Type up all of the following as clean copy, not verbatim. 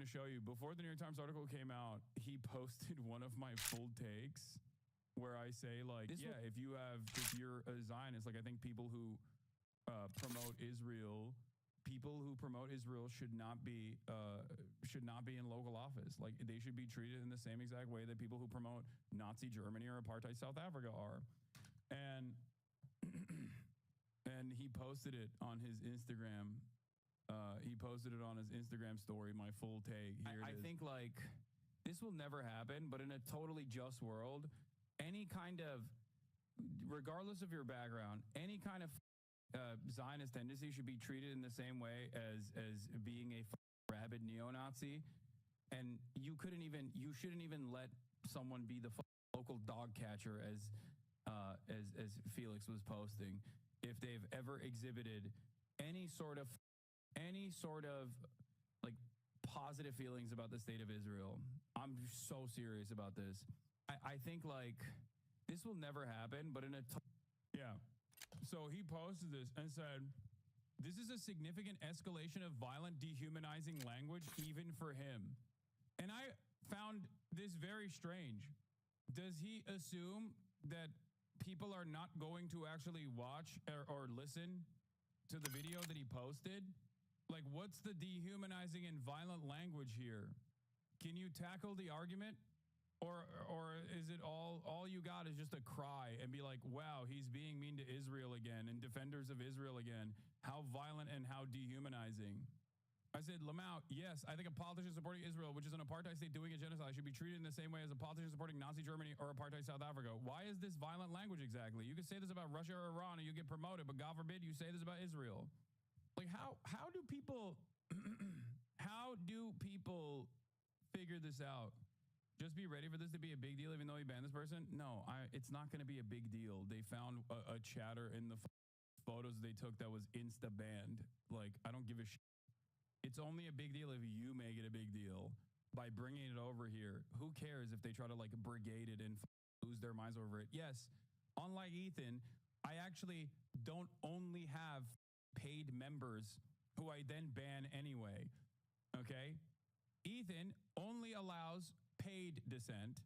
to show you. Before the New York Times article came out, he posted one of my full takes where I say, like, if you're a Zionist, like, I think people who promote Israel should not be in local office. Like, they should be treated in the same exact way that people who promote Nazi Germany or apartheid South Africa are. And and he posted it on his Instagram. He posted it on his Instagram story, my full take. Here I think, like, this will never happen, but in a totally just world, any kind of, regardless of your background, any kind of Zionist tendency should be treated in the same way as being a rabid neo-Nazi. And you shouldn't even let someone be the local dog catcher, as Felix was posting, if they've ever exhibited any sort of like positive feelings about the state of Israel. I'm so serious about this. I think, like, this will never happen, but so he posted this and said, "This is a significant escalation of violent, dehumanizing language, even for him." And I found this very strange. Does he assume that people are not going to actually watch or listen to the video that he posted? Like, what's the dehumanizing and violent language here? Can you tackle the argument? Or is it all you got is just a cry and be like, wow, he's being mean to Israel again and defenders of Israel again. How violent and how dehumanizing. I said, Lamau, yes, I think a politician supporting Israel, which is an apartheid state doing a genocide, should be treated in the same way as a politician supporting Nazi Germany or apartheid South Africa. Why is this violent language exactly? You could say this about Russia or Iran and you get promoted, but God forbid you say this about Israel. Like, how do people figure this out? Just be ready for this to be a big deal, even though he banned this person? No, it's not going to be a big deal. They found a chatter in the photos they took that was insta-banned. Like, I don't give a shit. It's only a big deal if you make it a big deal by bringing it over here. Who cares if they try to, like, brigade it and lose their minds over it? Yes, unlike Ethan, I actually don't only have paid members who I then ban anyway, okay? Ethan only allows paid dissent,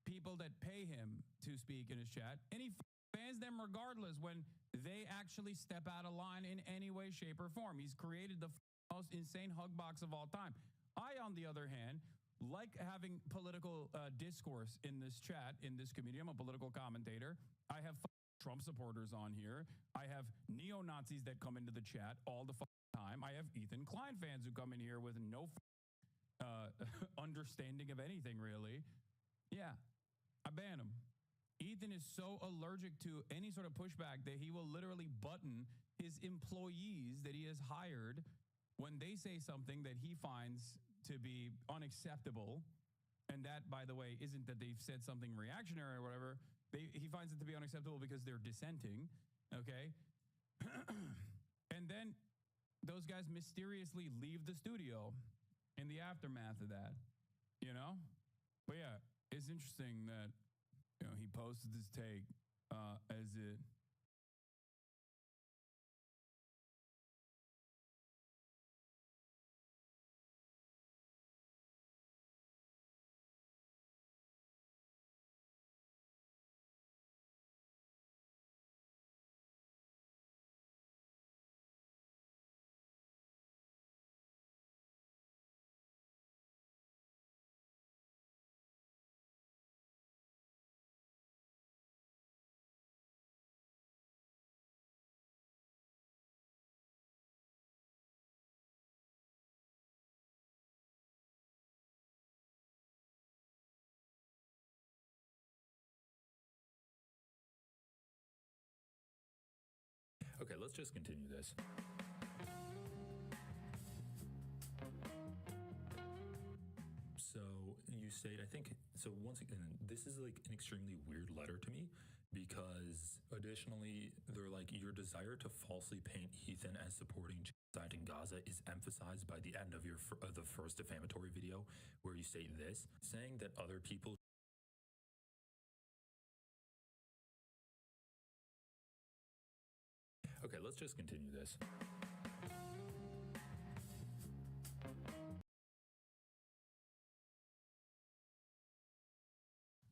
people that pay him to speak in his chat, and he bans them regardless when they actually step out of line in any way, shape, or form. He's created the most insane hug box of all time. I, on the other hand, like having political discourse in this chat, in this community. I'm a political commentator. I have Trump supporters on here. I have neo-Nazis that come into the chat all the time. I have Ethan Klein fans who come in here with no understanding of anything, really. Yeah, I ban him. Ethan is so allergic to any sort of pushback that he will literally button his employees that he has hired when they say something that he finds to be unacceptable. And that, by the way, isn't that they've said something reactionary or whatever. He finds it to be unacceptable because they're dissenting, okay? And then those guys mysteriously leave the studio in the aftermath of that, you know? But yeah, it's interesting that, you know, he posted this take as it. Okay, let's just continue this. So you state, I think, so once again, this is like an extremely weird letter to me because additionally, they're like, your desire to falsely paint Ethan as supporting genocide in Gaza is emphasized by the end of the first defamatory video where you state this, saying that other people Okay, let's just continue this.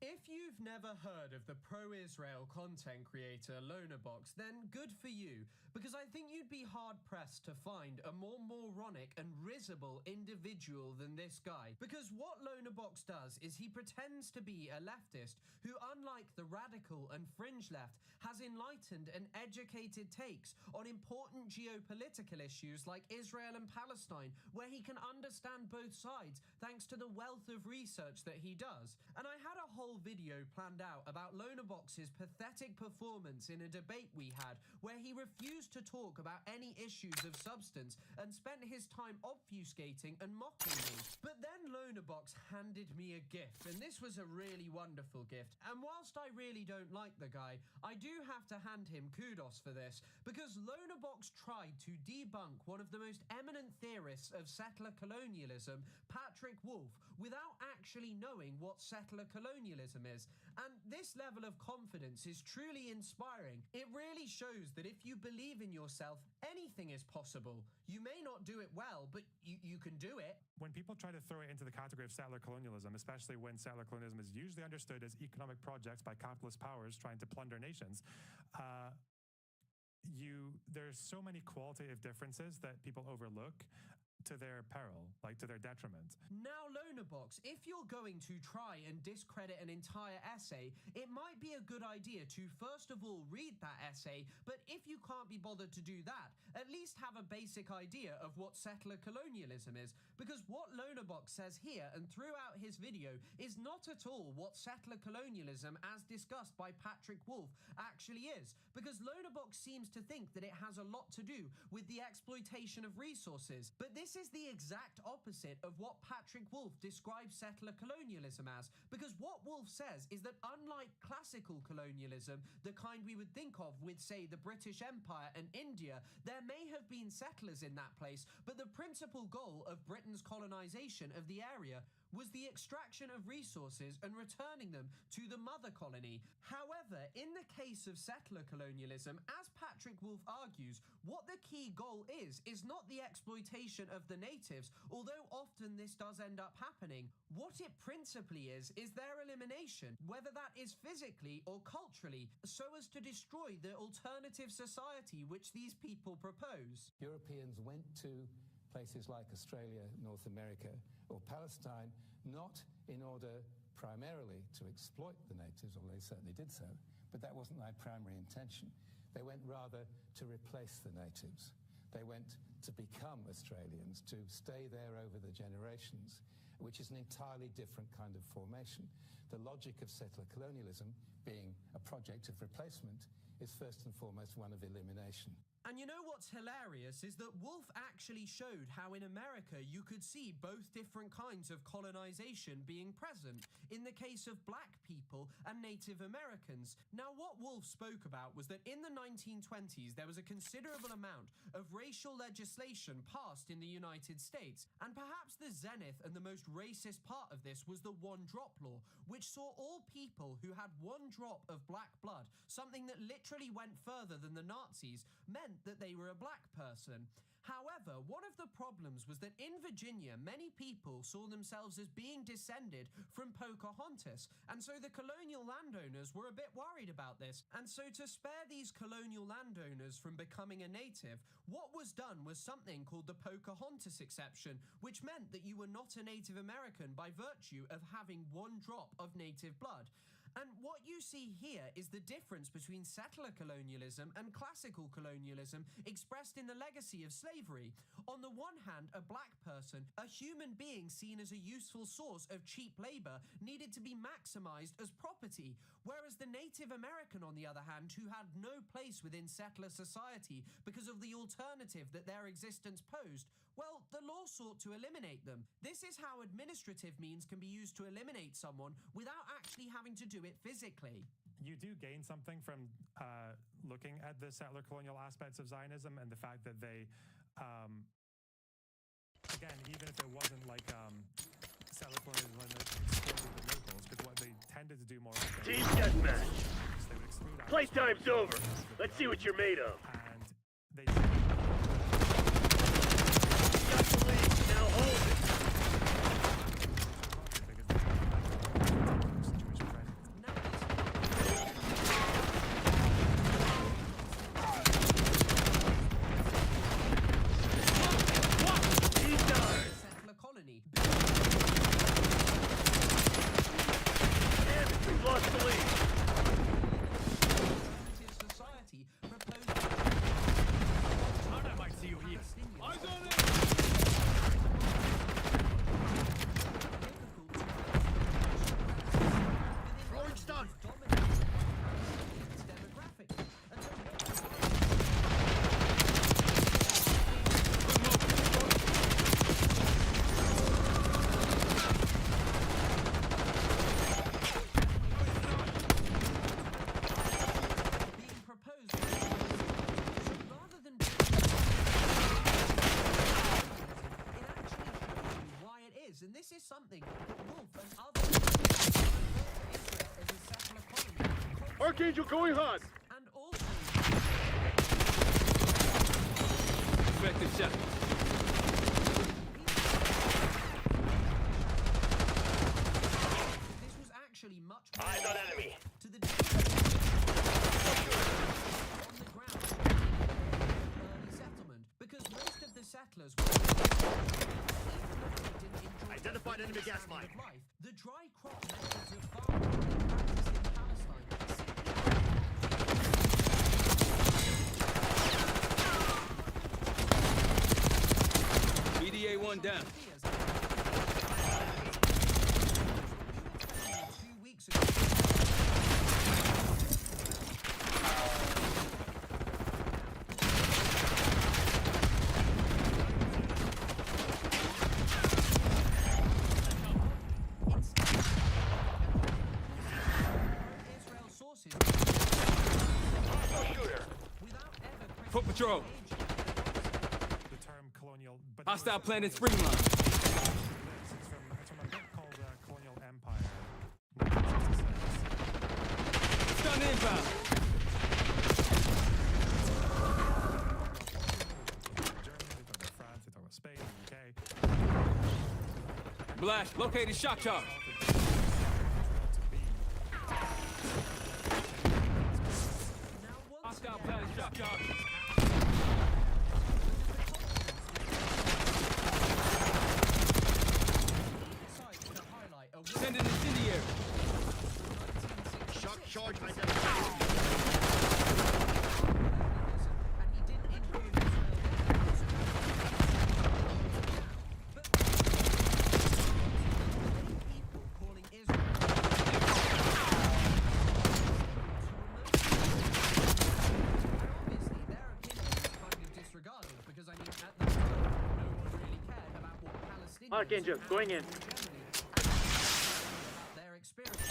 If you've never heard of the pro-Israel content creator Lonabox, then good for you, because I think you'd be hard-pressed to find a more moronic and risible individual than this guy. Because what Lonabox does is he pretends to be a leftist who, unlike the radical and fringe left, has enlightened and educated takes on important geopolitical issues like Israel and Palestine, where he can understand both sides thanks to the wealth of research that he does. And I had a whole video planned out about Lonabox's pathetic performance in a debate we had where he refused to talk about any issues of substance and spent his time obfuscating and mocking me. But then Lonabox handed me a gift, and this was a really wonderful gift. And whilst I really don't like the guy, I do have to hand him kudos for this, because Lonabox tried to debunk one of the most eminent theorists of settler colonialism, Patrick Wolf, without actually knowing what settler colonialism is. And this level of confidence is truly inspiring. It really shows that if you believe in yourself, anything is possible. You may not do it well, but you can do it. When people try to throw it into the category of settler colonialism, especially when settler colonialism is usually understood as economic projects by capitalist powers trying to plunder nations, there's so many qualitative differences that people overlook to their peril, like to their detriment. Now, Lonabox, if you're going to try and discredit an entire essay, it might be a good idea to first of all read that essay, but if you can't be bothered to do that, at least have a basic idea of what settler colonialism is, because what Lonabox says here and throughout his video is not at all what settler colonialism, as discussed by Patrick Wolf, actually is, because Lonabox seems to think that it has a lot to do with the exploitation of resources, but this is the exact opposite of what Patrick Wolf describes settler colonialism as, because what Wolf says is that unlike classical colonialism, the kind we would think of with, say, the British Empire and India, there may have been settlers in that place, but the principal goal of Britain's colonization of the area was the extraction of resources and returning them to the mother colony. However, in the case of settler colonialism, as Patrick Wolf argues, what the key goal is not the exploitation of the natives, although often this does end up happening. What it principally is their elimination, whether that is physically or culturally, so as to destroy the alternative society which these people propose. Europeans went to places like Australia, North America, or Palestine, not in order primarily to exploit the natives, although they certainly did so, but that wasn't their primary intention. They went rather to replace the natives. They went to become Australians, to stay there over the generations, which is an entirely different kind of formation. The logic of settler colonialism, being a project of replacement, is first and foremost one of elimination. And you know what's hilarious is that Wolf actually showed how in America you could see both different kinds of colonization being present in the case of black people and Native Americans. Now, what Wolf spoke about was that in the 1920s there was a considerable amount of racial legislation passed in the United States, and perhaps the zenith and the most racist part of this was the one-drop law, which saw all people who had one drop of black blood, something that literally went further than the Nazis, meant that they were a black person. However, one of the problems was that in Virginia, many people saw themselves as being descended from Pocahontas, and so the colonial landowners were a bit worried about this. And so to spare these colonial landowners from becoming a native, what was done was something called the Pocahontas exception, which meant that you were not a Native American by virtue of having one drop of native blood. And what you see here is the difference between settler colonialism and classical colonialism expressed in the legacy of slavery. On the one hand, a black person, a human being seen as a useful source of cheap labor, needed to be maximized as property, whereas the Native American, on the other hand, who had no place within settler society because of the alternative that their existence posed, well, the law sought to eliminate them. This is how administrative means can be used to eliminate someone without actually having to do it physically. You do gain something from looking at the settler colonial aspects of Zionism and the fact that they, again, even if it wasn't like settler colonialism when they exploited the locals, because what they tended to do more often... Team deathmatch! Playtime's over! Let's see what you're made of! And they... Got the lead, now hold it! Because Jewish friends colony. Damn it, we've lost the lead. Alternative society proposed Thought I might see you here. Eyes on it! Throwing stun. being proposed rather than it actually shows you why it is, and this is something that Wolf and others as a settler colony Archangel going hot. and also Effective shot. this was actually much more Eyes on enemy. to the on the ground early settlement because most of the settlers were Identified enemy gas line. of life. The dry crop methods of farming practiced in Palestine BDA 1 down. 2 weeks ago. Israel sources without ever Foot patrol. The term colonial, but Hostile planet Springline. It's from a book called Colonial Empire. 1966. Stun inbound. Germany, they talk about France, they talk about Spain, the UK. Blast. Located shock charge. now once Hostile again, planet shock charge. decides to highlight a Send an incendiary. Shock charge and he didn't include people calling Israel obviously their opinion is kind of disregarded because I mean at the time no one really cared about what Palestinians Archangel, going in. about their experiences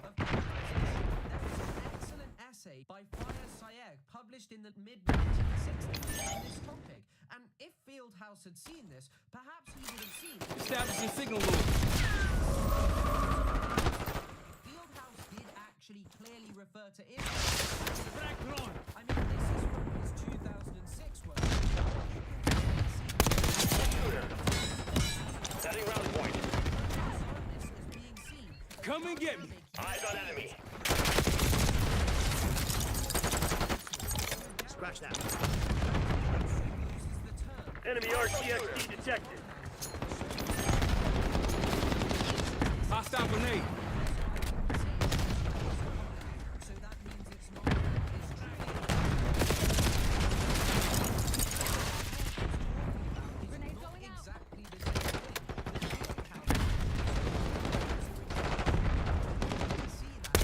of colonization. There is an excellent essay by Fayez Sayegh published in the mid-1960s on this topic, and if Fieldhouse had seen this, perhaps he would have seen Establishing signal loop. Fieldhouse did actually clearly refer to Israel. I mean, this is from his 2006 work. Setting round point. Zionists as being seen as Come and get me. Eyes on enemy. Scratch that. uses the term Enemy RCXD detected. Hostile grenade. so that means it's not it's Grenade going out. exactly the same thing. See that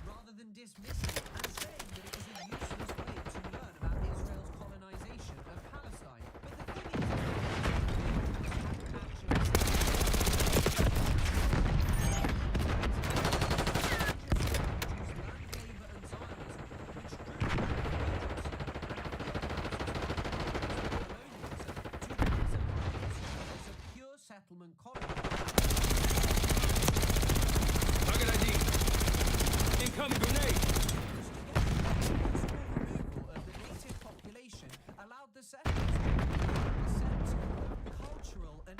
rather than dismissing it and saying that it was a useless way to learn about Israel's colonization of Palestine. But the thing is, settlement colony. Target ID. Incoming grenade. Removal of the native population allowed the settlers to develop a sense of cultural and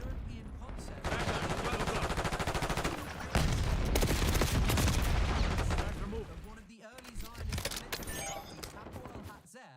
European concept Back up. 12 o'clock. of one of the early Zionist political parties, Hapoel Hatzer,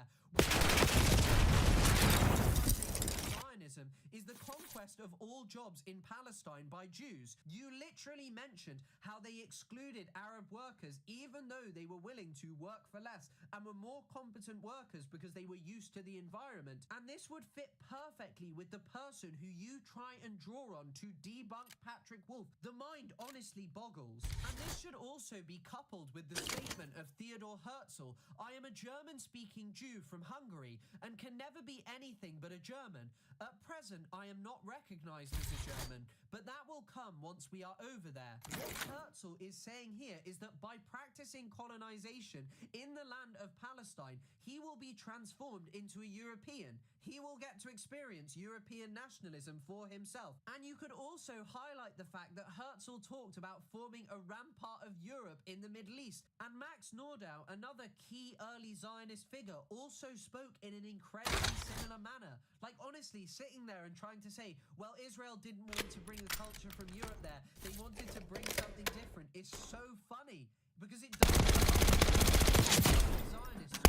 conquest of all jobs in Palestine by Jews. You literally mentioned how they excluded Arab workers even though they were willing to work for less and were more competent workers because they were used to the environment. And this would fit perfectly with the person who you try and draw on to debunk Patrick Wolf. The mind honestly boggles. And this should also be coupled with the statement of Theodor Herzl, "I am a German-speaking Jew from Hungary and can never be anything but a German. At present, I am not recognized as a German, but that will come once we are over there." What Herzl is saying here is that by practicing colonization in the land of Palestine, he will be transformed into a European. He will get to experience European nationalism for himself. And you could also highlight the fact that Herzl talked about forming a rampart of Europe in the Middle East. And Max Nordau, another key early Zionist figure, also spoke in an incredibly similar manner. Like, honestly, sitting there and trying to say, well, Israel didn't want to bring a culture from Europe there. They wanted to bring something different. It's so funny because it does. Zionists.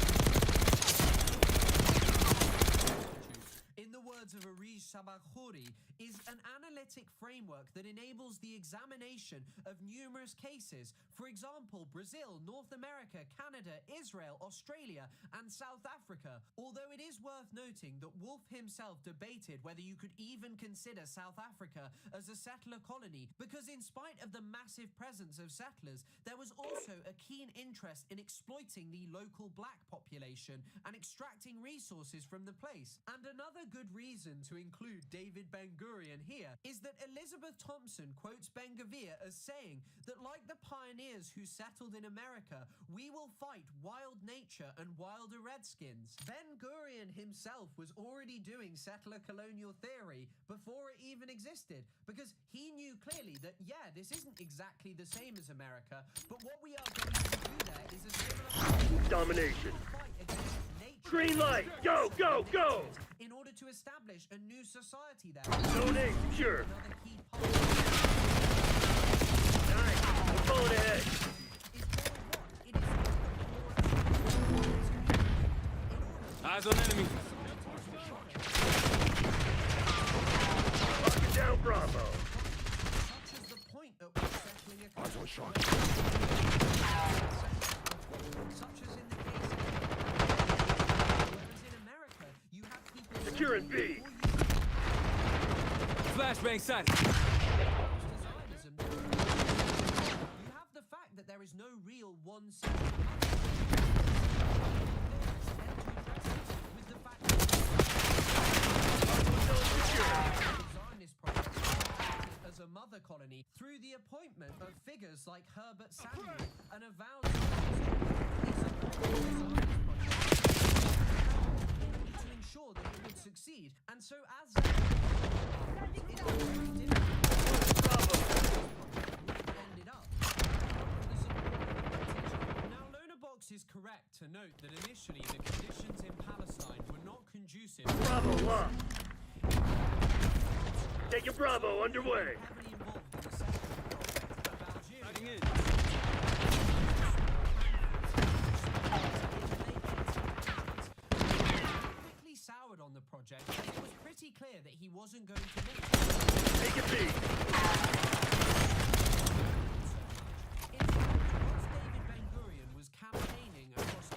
In the words of Arish Sabakhuri, is an analytic framework that enables the examination of numerous cases. For example, Brazil, North America, Canada, Israel, Australia, and South Africa. Although it is worth noting that Wolf himself debated whether you could even consider South Africa as a settler colony, because in spite of the massive presence of settlers, there was also a keen interest in exploiting the local black population and extracting resources from the place. And another good reason to include David Ben-Gurion here is that Elizabeth Thompson quotes Ben-Gvir as saying that, like the pioneers who settled in America, we will fight wild nature and wilder redskins. Ben-Gurion himself was already doing settler colonial theory before it even existed, because he knew clearly that, yeah, this isn't exactly the same as America, but what we are going to do there is a similar Domination. fight against nature. Green light. Go, go, go. In order to establish a new society there. Donate. Sure. Another key part Nice. We're pulling ahead. is what it is. Eyes on enemy. Locking down Bravo. Such is the point at which settling occurs. Such as in the case of whereas in America, you have people Securing B. Flashbang sighted. Zionism. You have the fact that there is no real one single with the fact that the Zionist project acted as a mother colony through the appointment of figures like Herbert Samuel and avowed to ensure that it would succeed. And so as it ended up now, Lonabox is correct to note that initially the conditions in Palestine were not conducive. Bravo locked. Taking Bravo underway. Heavily involved in the settlement project of Algeria. Hiding in. Quickly soured on the project, and it was pretty clear that he wasn't going to make it. Take it B. In fact, once David Ben-Gurion was campaigning across the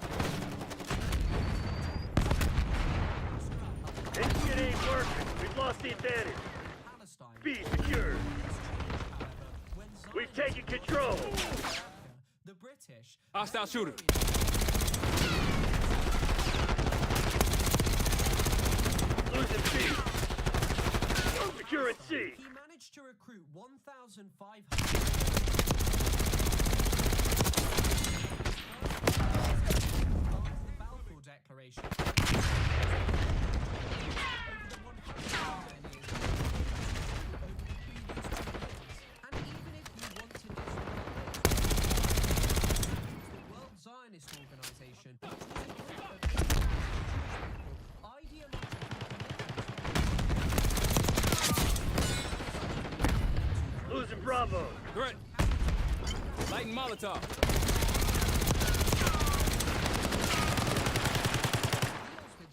This shit ain't working. We've lost the advantage. Palestine, B secured. when We've taken control. the British, Hostile shooter. Losing B. Securing C. he managed to recruit 1,500 the Balfour Declaration. Over the 100 years over the previous 2 years. And even if you want to the World Zionist Organization, which was a group of ideological Losing Bravo. Threat. Lighting Molotov.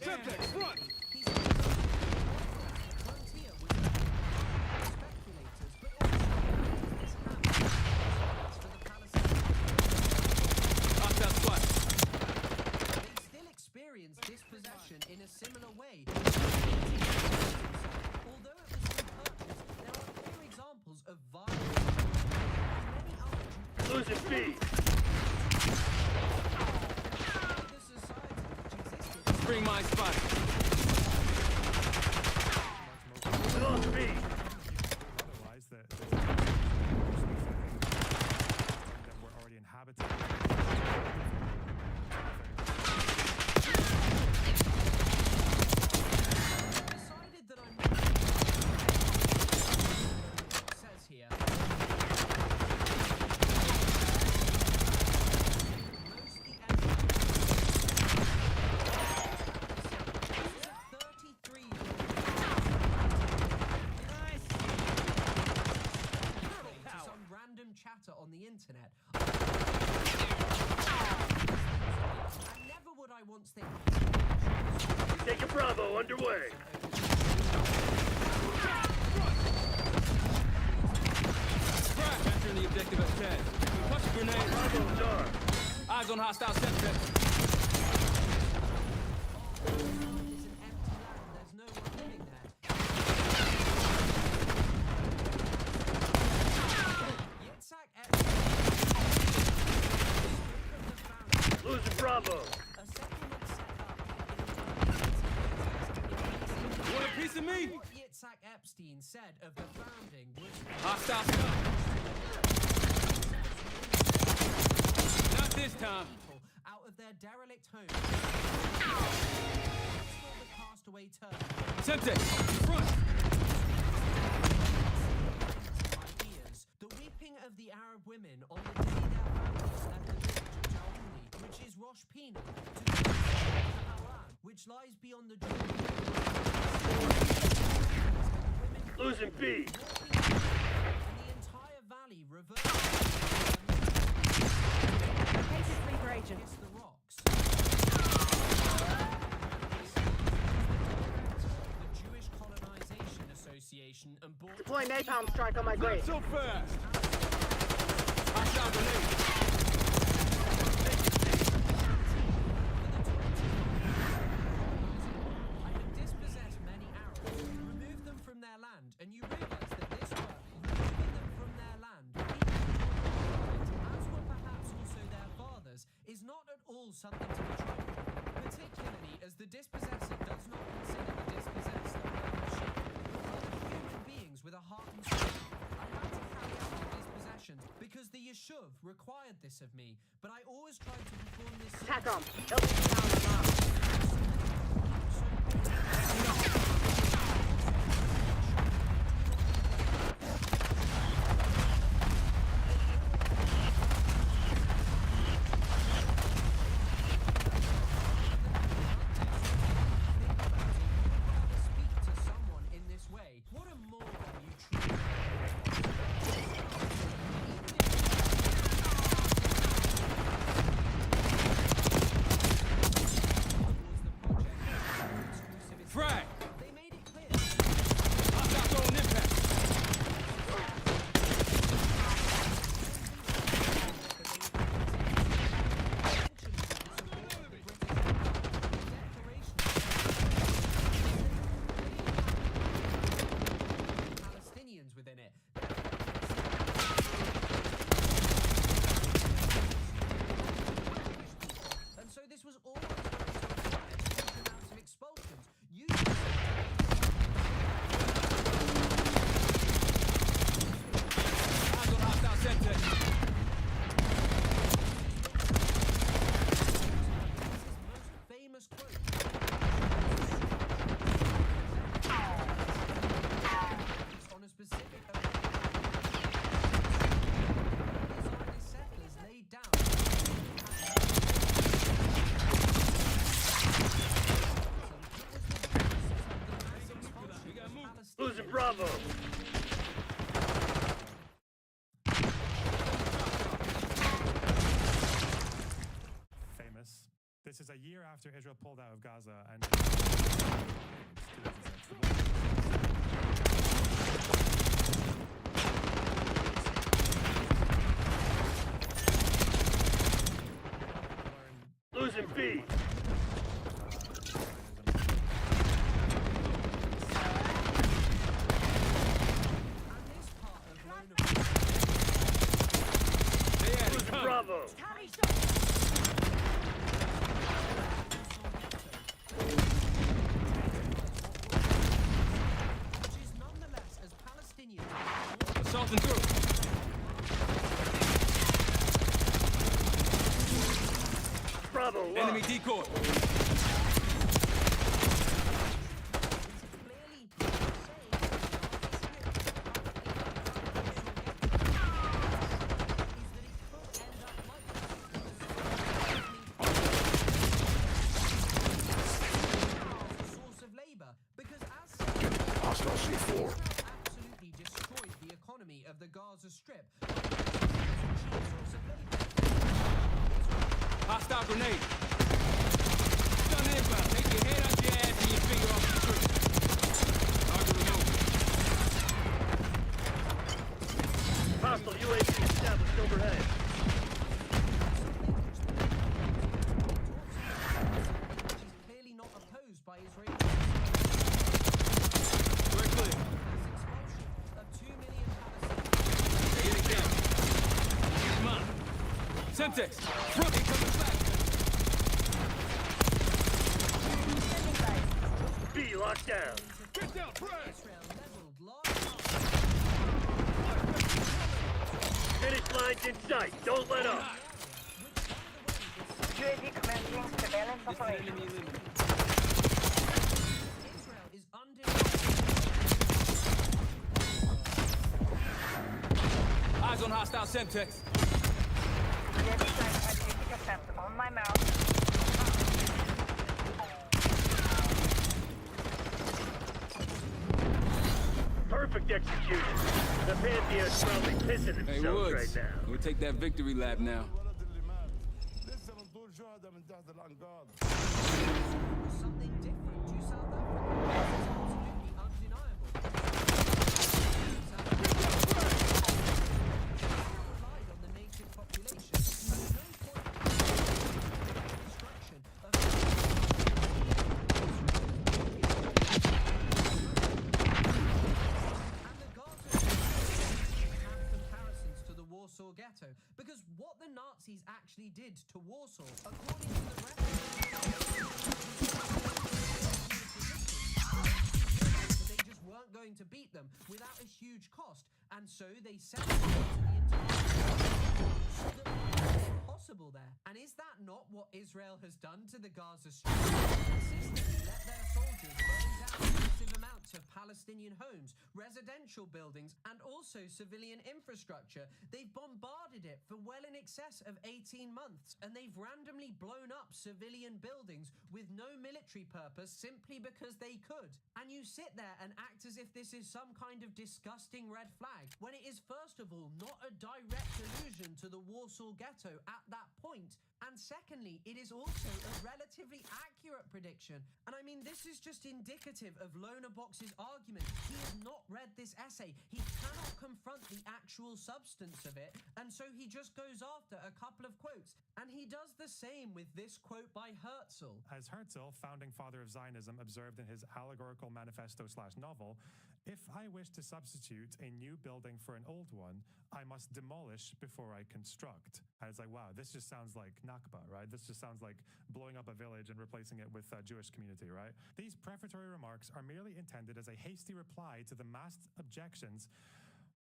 Semtex, front! similar way. Although it was on purpose, there are clear examples of violence and many other Losing B. the society which existed. Spring mine spotted. We lost B. Otherwise, that were already inhabited. Decided that I'm it says here. Mostly empty. This is a 33-year-old. To some random chatter on the internet. And never would I once think. Taking Bravo underway. Crash. Entering the objective at 10. Touch grenade. Bravo's armed. Eyes on hostile suspects. It's an empty land. There's no one living there. Yitzhak Losing Bravo. a settlement set up Want a piece of me? what Yitzhak Epstein said of the founding was Hostile stuff. Not this time. people out of their derelict homes. Restore the castaway turn. Semtex. Front. Ideas. The weeping of the Arab women on the day their families left the village of Jaouni, which is Rosh Pina, to the east of Haran, which lies beyond the Jordan. Losing B. And the entire valley reversed Located sleeper agent. against the rocks. The Jewish Colonization Association and board Deploy napalm strike on my grave. So fast. Hostile grenade. I have dispossessed many Arabs, removed them from their land, and you realize that this work, removing them from their land, as were perhaps also their fathers, is not at all something to be trifled with, particularly as the dispossessor does not consider the dispossessed a herd of sheep, but human beings with a heart and soul. I had to carry out the dispossessions because the Yeshuv required this of me, but I always tried to perform this. TACOM, help me down the bomb. Speak to someone in this way. What a moron you truly are. Frag. They made it clear. Hostile throwing impact. Palestinians within it. And so this was always going to require huge amounts of expulsions. Eyes on hostile Semtex. most famous quote. On a specific Zionist settlers laid down. We got moved. Losing Bravo. Famous. This is a year after Israel pulled out of Gaza and Losing B. enemy decoy. Absolutely destroyed the economy of the Gaza Strip. Hostile grenade. Stun inbound. Take your head out your ass and your finger off the trigger. Target removed. Hostile UAV established overhead. She's clearly not opposed by Israeli. We're clear. Of 2 million Palestinians. Take it again. Come on. Semtex. Front incoming flash. B locked down. Get down, Brad. Israel leveled large Finish lines in sight. Don't let up. UAV commencing surveillance operation. Enemy eliminated. Israel is under Eyes on hostile Semtex. UAV flight strategic attempt on my mount. Perfect execution. The Pantheon's probably pissing Hey, themselves Woods. right now. We'll take that victory lap now. something different to South Africa. It's absolutely undeniable. South Africa relied on the native population. At no point destruction of and the Gaza have comparisons to the Warsaw Ghetto, because what the Nazis actually did to Warsaw, according to the record, they just weren't going to beat them without a huge cost, and so they sent them to the so that it was impossible there. And is that not what Israel has done to the Gaza Strip? Consistently let their soldiers burn down massive amounts of Palestinian homes, residential buildings, and also civilian infrastructure. They've bombarded it for well in excess of 18 months, and they've randomly blown up civilian buildings with no military purpose simply because they could. And you sit there and act as if this is some kind of disgusting red flag, when it is first of all not a direct allusion to the Warsaw Ghetto at that point, and secondly, it is also a relatively accurate prediction. And I mean, this is just indicative of Loner Box's argument. He has not read this essay. He cannot confront the actual substance of it, and so he just goes after a couple of quotes. And he does the same with this quote by Herzl. As Herzl, founding father of Zionism, observed in his allegorical manifesto/novel, if I wish to substitute a new building for an old one, I must demolish before I construct. And it's like, wow, this just sounds like Nakba, right? This just sounds like blowing up a village and replacing it with a Jewish community, right? These prefatory remarks are merely intended as a hasty reply to the massed objections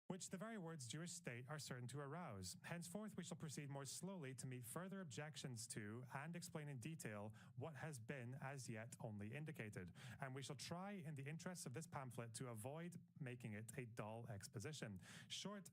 which the very words Jewish state are certain to arouse. Henceforth, we shall proceed more slowly to meet further objections to and explain in detail what has been as yet only indicated. And we shall try, in the interests of this pamphlet, to avoid making it a dull exposition. Short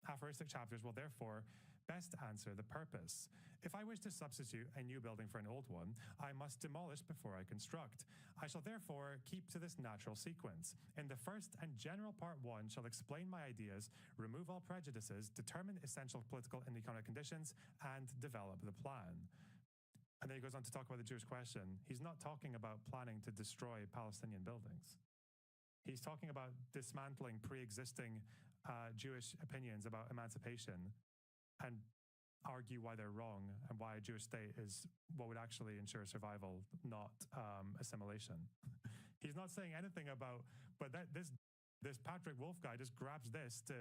aphoristic chapters will therefore best answer the purpose. If I wish to substitute a new building for an old one, I must demolish before I construct. I shall therefore keep to this natural sequence. In the first and general part 1 shall explain my ideas, remove all prejudices, determine essential political and economic conditions, and develop the plan. And then he goes on to talk about the Jewish question. He's not talking about planning to destroy Palestinian buildings. He's talking about dismantling pre-existing Jewish opinions about emancipation and argue why they're wrong and why a Jewish state is what would actually ensure survival, not assimilation. He's not saying anything about, but this Patrick Wolf guy just grabs this to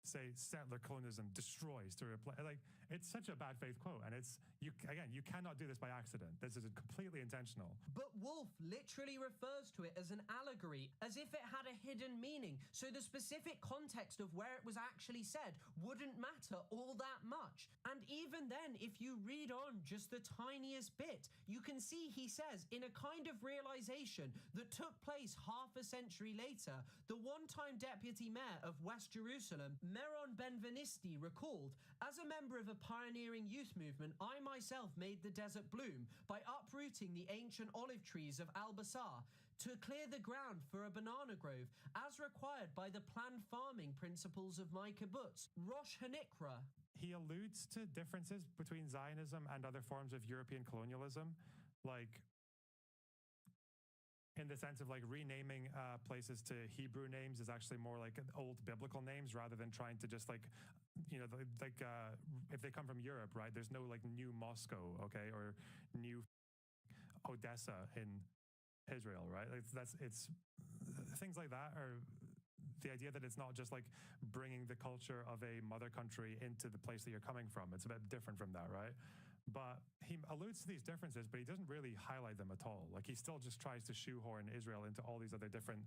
say settler colonialism destroys to replace. Like, it's such a bad faith quote, and you cannot do this by accident. This is completely intentional. But Wolf literally refers to it as an allegory, as if it had a hidden meaning, so the specific context of where it was actually said wouldn't matter all that much. And even then, if you read on just the tiniest bit, you can see he says, in a kind of realization that took place half a century later, the one-time deputy mayor of West Jerusalem, Meron Benvenisti, recalled, as a member of a pioneering youth movement, I myself made the desert bloom by uprooting the ancient olive trees of Al-Basar to clear the ground for a banana grove, as required by the planned farming principles of my kibbutz, Rosh Hanikra. He alludes to differences between Zionism and other forms of European colonialism, like in the sense of like renaming places to Hebrew names is actually more like old biblical names rather than trying to just like, you know, if they come from Europe, right? There's no like new Moscow, okay, or new Odessa in Israel, right? It's things like that, or the idea that it's not just like bringing the culture of a mother country into the place that you're coming from. It's a bit different from that, right? But he alludes to these differences, but he doesn't really highlight them at all. Like, he still just tries to shoehorn Israel into all these other different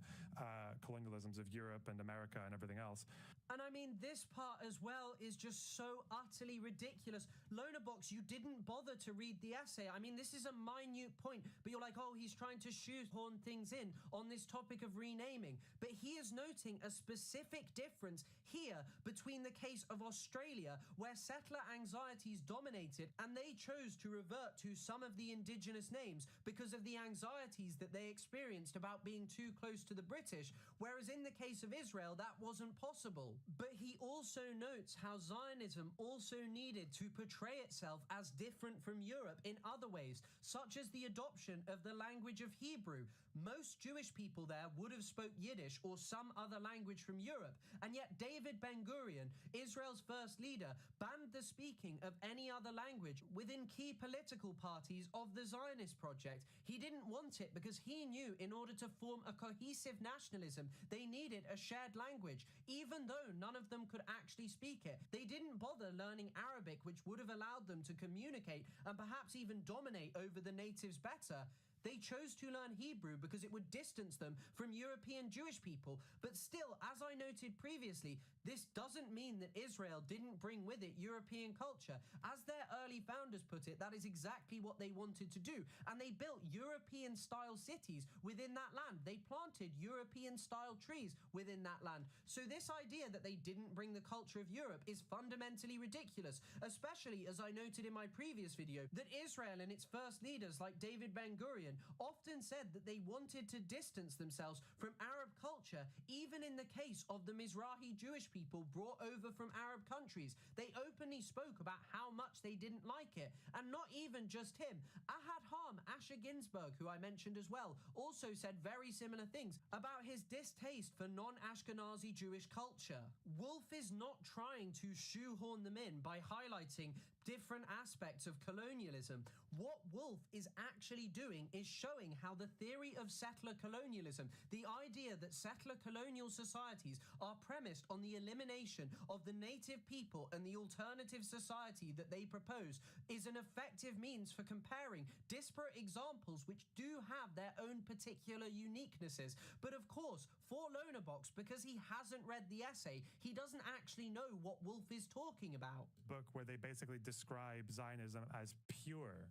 colonialisms of Europe and America and everything else. And I mean, this part as well is just so utterly ridiculous. Lonerbox, you didn't bother to read the essay. I mean, this is a minute point, but you're like, oh, he's trying to shoehorn things in on this topic of renaming. But he is noting a specific difference here between the case of Australia, where settler anxieties dominated, and they chose to revert to some of the indigenous names because of the anxieties that they experienced about being too close to the British, whereas in the case of Israel, that wasn't possible. But he also notes how Zionism also needed to portray itself as different from Europe in other ways, such as the adoption of the language of Hebrew. Most Jewish people there would have spoke Yiddish or some other language from Europe, and yet David Ben-Gurion, Israel's first leader, banned the speaking of any other language within key political parties of the Zionist project. He didn't want it because he knew in order to form a cohesive nationalism, they needed a shared language, even though none of them could actually speak it. They didn't bother learning Arabic, which would have allowed them to communicate and perhaps even dominate over the natives better. They chose to learn Hebrew because it would distance them from European Jewish people. But still, as I noted previously, this doesn't mean that Israel didn't bring with it European culture. As their early founders put it, that is exactly what they wanted to do. And they built European-style cities within that land. They planted European-style trees within that land. So this idea that they didn't bring the culture of Europe is fundamentally ridiculous, especially, as I noted in my previous video, that Israel and its first leaders like David Ben-Gurion often said that they wanted to distance themselves from Arab culture, even in the case of the Mizrahi Jewish people brought over from Arab countries. They openly spoke about how much they didn't like it. And not even just him. Ahad Ham, Asher Ginsburg, who I mentioned as well, also said very similar things about his distaste for non-Ashkenazi Jewish culture. Wolf is not trying to shoehorn them in by highlighting different aspects of colonialism. What Wolf is actually doing is showing how the theory of settler colonialism, the idea that settler colonial societies are premised on the elimination of the native people and the alternative society that they propose, is an effective means for comparing disparate examples which do have their own particular uniquenesses. But of course, for Lonerbox, because he hasn't read the essay, he doesn't actually know what Wolf is talking about. Book where they basically describe Zionism as pure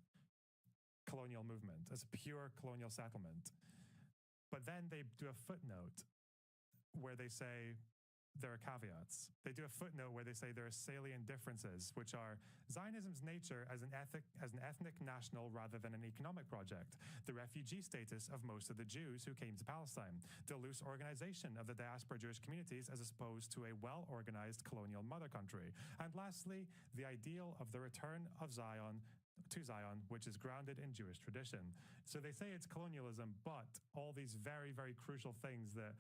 colonial movement, as pure colonial settlement. But then they do a footnote where they say there are caveats. They do a footnote where they say there are salient differences, which are Zionism's nature as an ethnic national rather than an economic project, the refugee status of most of the Jews who came to Palestine, the loose organization of the diaspora Jewish communities as opposed to a well-organized colonial mother country, and lastly, the ideal of the return of Zion, which is grounded in Jewish tradition. So they say it's colonialism, but all these very, very crucial things that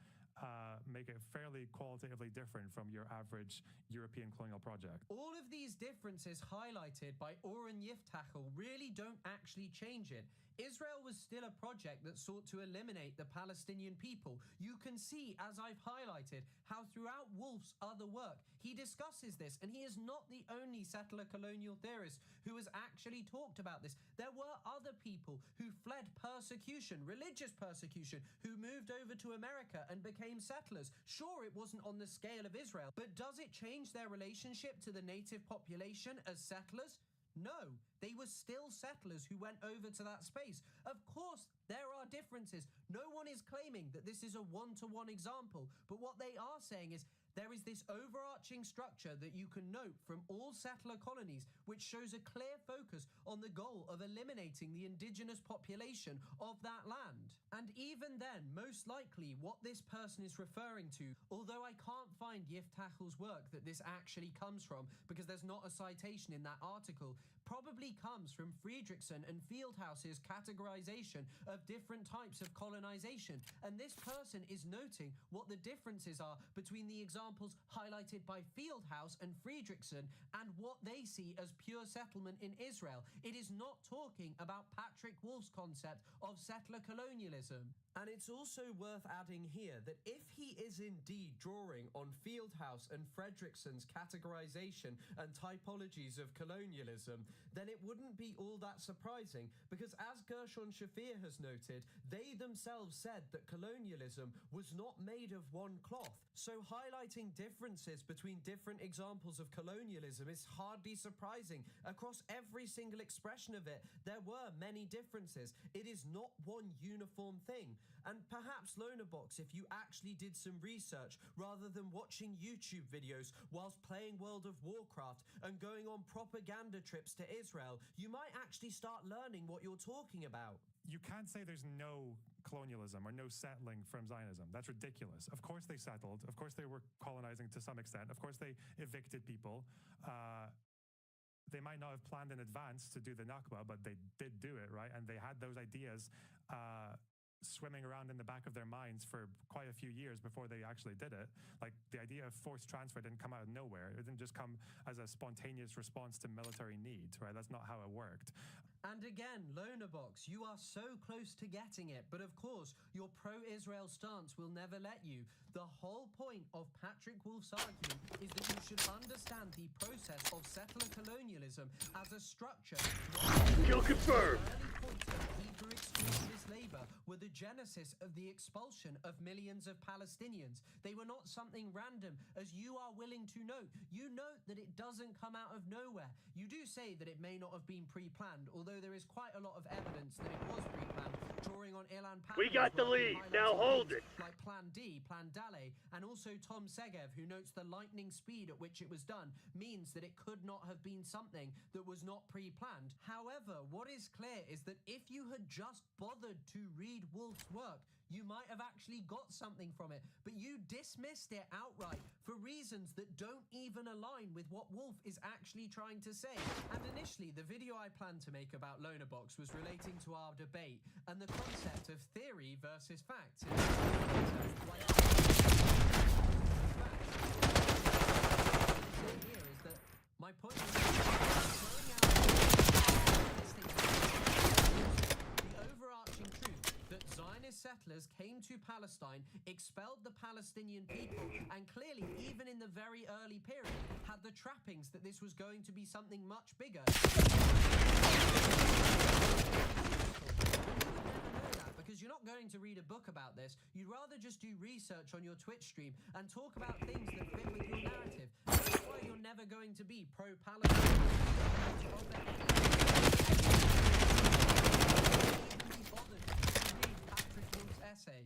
make it fairly qualitatively different from your average European colonial project. All of these differences highlighted by Orhan Yiftachel really don't actually change it. Israel was still a project that sought to eliminate the Palestinian people. You can see, as I've highlighted, how throughout Wolf's other work, he discusses this, and he is not the only settler colonial theorist who has actually talked about this. There were other people who fled persecution, religious persecution, who moved over to America and became settlers. Sure, it wasn't on the scale of Israel, but does it change their relationship to the native population as settlers? No, they were still settlers who went over to that space. Of course, there are differences. No one is claiming that this is a one-to-one example, but what they are saying is there is this overarching structure that you can note from all settler colonies, which shows a clear focus on the goal of eliminating the indigenous population of that land. And even then, most likely what this person is referring to, although I can't find Yiftachel's work that this actually comes from because there's not a citation in that article, probably comes from Friedrichsen and Fieldhouse's categorization of different types of colonization. And this person is noting what the differences are between the examples highlighted by Fieldhouse and Friedrichsen and what they see as pure settlement in Israel. It is not talking about Patrick Wolf's concept of settler colonialism. And it's also worth adding here that if he is indeed drawing on Fieldhouse and Fredrickson's categorization and typologies of colonialism, then it wouldn't be all that surprising, because as Gershon Shafir has noted, they themselves said that colonialism was not made of one cloth. So highlighting differences between different examples of colonialism is hardly surprising. Across every single expression of it, there were many differences. It is not one uniform thing. And perhaps Lonerbox, if you actually did some research rather than watching YouTube videos whilst playing World of Warcraft and going on propaganda trips to Israel, you might actually start learning what you're talking about. You can't say there's no colonialism or no settling from Zionism. That's ridiculous. Of course they settled. Of course they were colonizing to some extent. Of course they evicted people. They might not have planned in advance to do the Nakba, but they did do it, right? And they had those ideas swimming around in the back of their minds for quite a few years before they actually did it. Like, the idea of forced transfer didn't come out of nowhere. It didn't just come as a spontaneous response to military need, right? That's not how it worked. And again, Lonerbox, you are so close to getting it, but of course, your pro-Israel stance will never let you. The whole point of Patrick Wolf's argument is that you should understand the process of settler colonialism as a structure. Kill confirmed! Hebrew exclusivist labor were the genesis of the expulsion of millions of Palestinians. They were not something random, as you are willing to note. You note that it doesn't come out of nowhere. You do say that it may not have been pre-planned, although there is quite a lot of evidence that it was pre-planned, drawing on Ilan Pappel's We got the lead. Now hold it. Like Plan D, Plan Dalle, and also Tom Segev, who notes the lightning speed at which it was done means that it could not have been something that was not pre-planned. However, what is clear is that if you had just bothered to read Wolf's work, you might have actually got something from it, but you dismissed it outright for reasons that don't even align with what Wolf is actually trying to say. And initially, the video I planned to make about Lonerbox was relating to our debate and the concept of theory versus facts. Here is that my point is throwing out the overarching truth that Zionist settlers came to Palestine, expelled the Palestinian people, and clearly, even in the very early period, had the trappings that this was going to be something much bigger. Because you're not going to read a book about this. You'd rather just do research on your Twitch stream and talk about things that fit with your narrative. That's why you're never going to be pro-Palestine. Essay.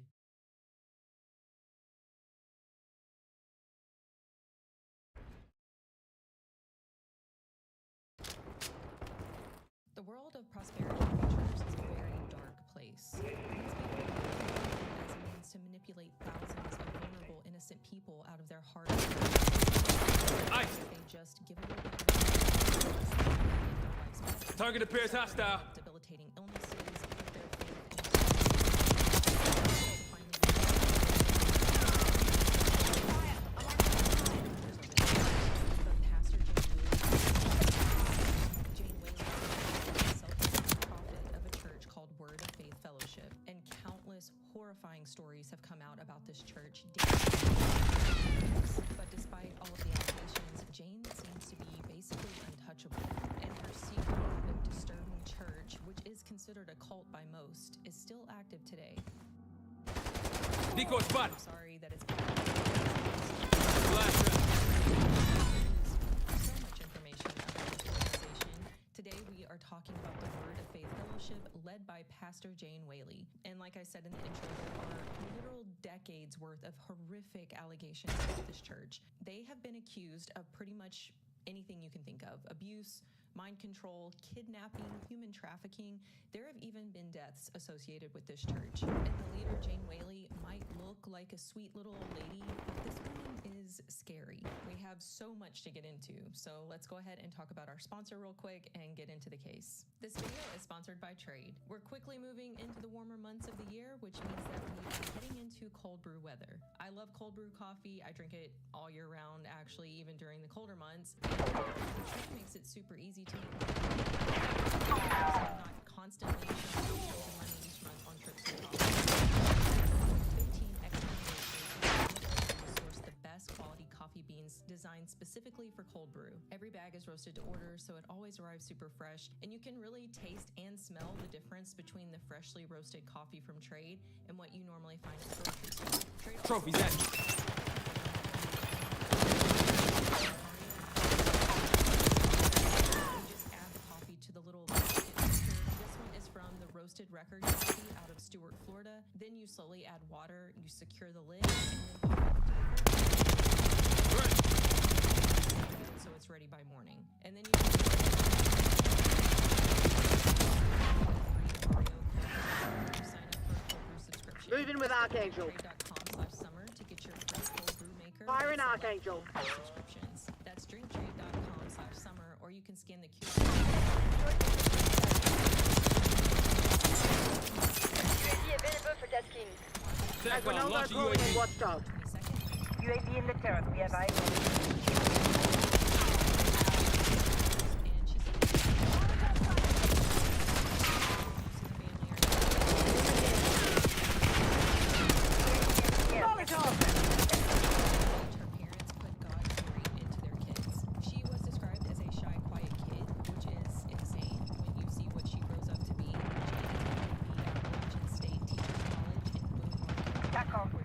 The world of prosperity features is a very dark place. These people as a means to manipulate thousands of vulnerable, innocent people out of their hard earned. They just give a little bit of Target appears hostile. Debilitating illnesses, put their faith horrifying stories have come out about this church. But despite all of the allegations, Jane seems to be basically untouchable. And her secret, disturbing church, which is considered a cult by most, is still active today. Decoy spot! I'm sorry that it's Blast round. so much information about this organization. Today we are talking about the Word of Faith Fellowship led by Pastor Jane Whaley. And like I said in the intro, there are literal decades worth of horrific allegations about this church. They have been accused of pretty much anything you can think of: abuse, mind control, kidnapping, human trafficking. There have even been deaths associated with this church. And the leader, Jane Whaley, might look like a sweet little old lady, but this woman is scary. We have so much to get into, so let's go ahead and talk about our sponsor real quick and get into the case. This video is sponsored by Trade. We're quickly moving into the warmer months of the year, which means that we are heading into cold brew weather. I love cold brew coffee. I drink it all year round, actually, even during the colder months. Trade makes it super easy to make. So I'm not constantly spending tons of money each month on trips to coffee. 15 extra to source the best quality coffee beans designed specifically for cold brew. Every bag is roasted to order, so it always arrives super fresh, and you can really taste and smell the difference between the freshly roasted coffee from Trade and what you normally find at the grocery store. Trade Trophies at you. Roasted record coffee out of Stewart, Florida. Then you slowly add water, you secure the lid, and then pop it so it's ready by morning. And then you sign up for a cold brew subscription. Moving with Archangel. Trade.com/summer to get your free cold brew maker. Firing Archangel. Subscriptions. That's drinktrade.com/summer, or you can scan the QR code. UAV available for tasking. Second, launch calling in UAV. watchdog. UAV in the turret. We have eyes.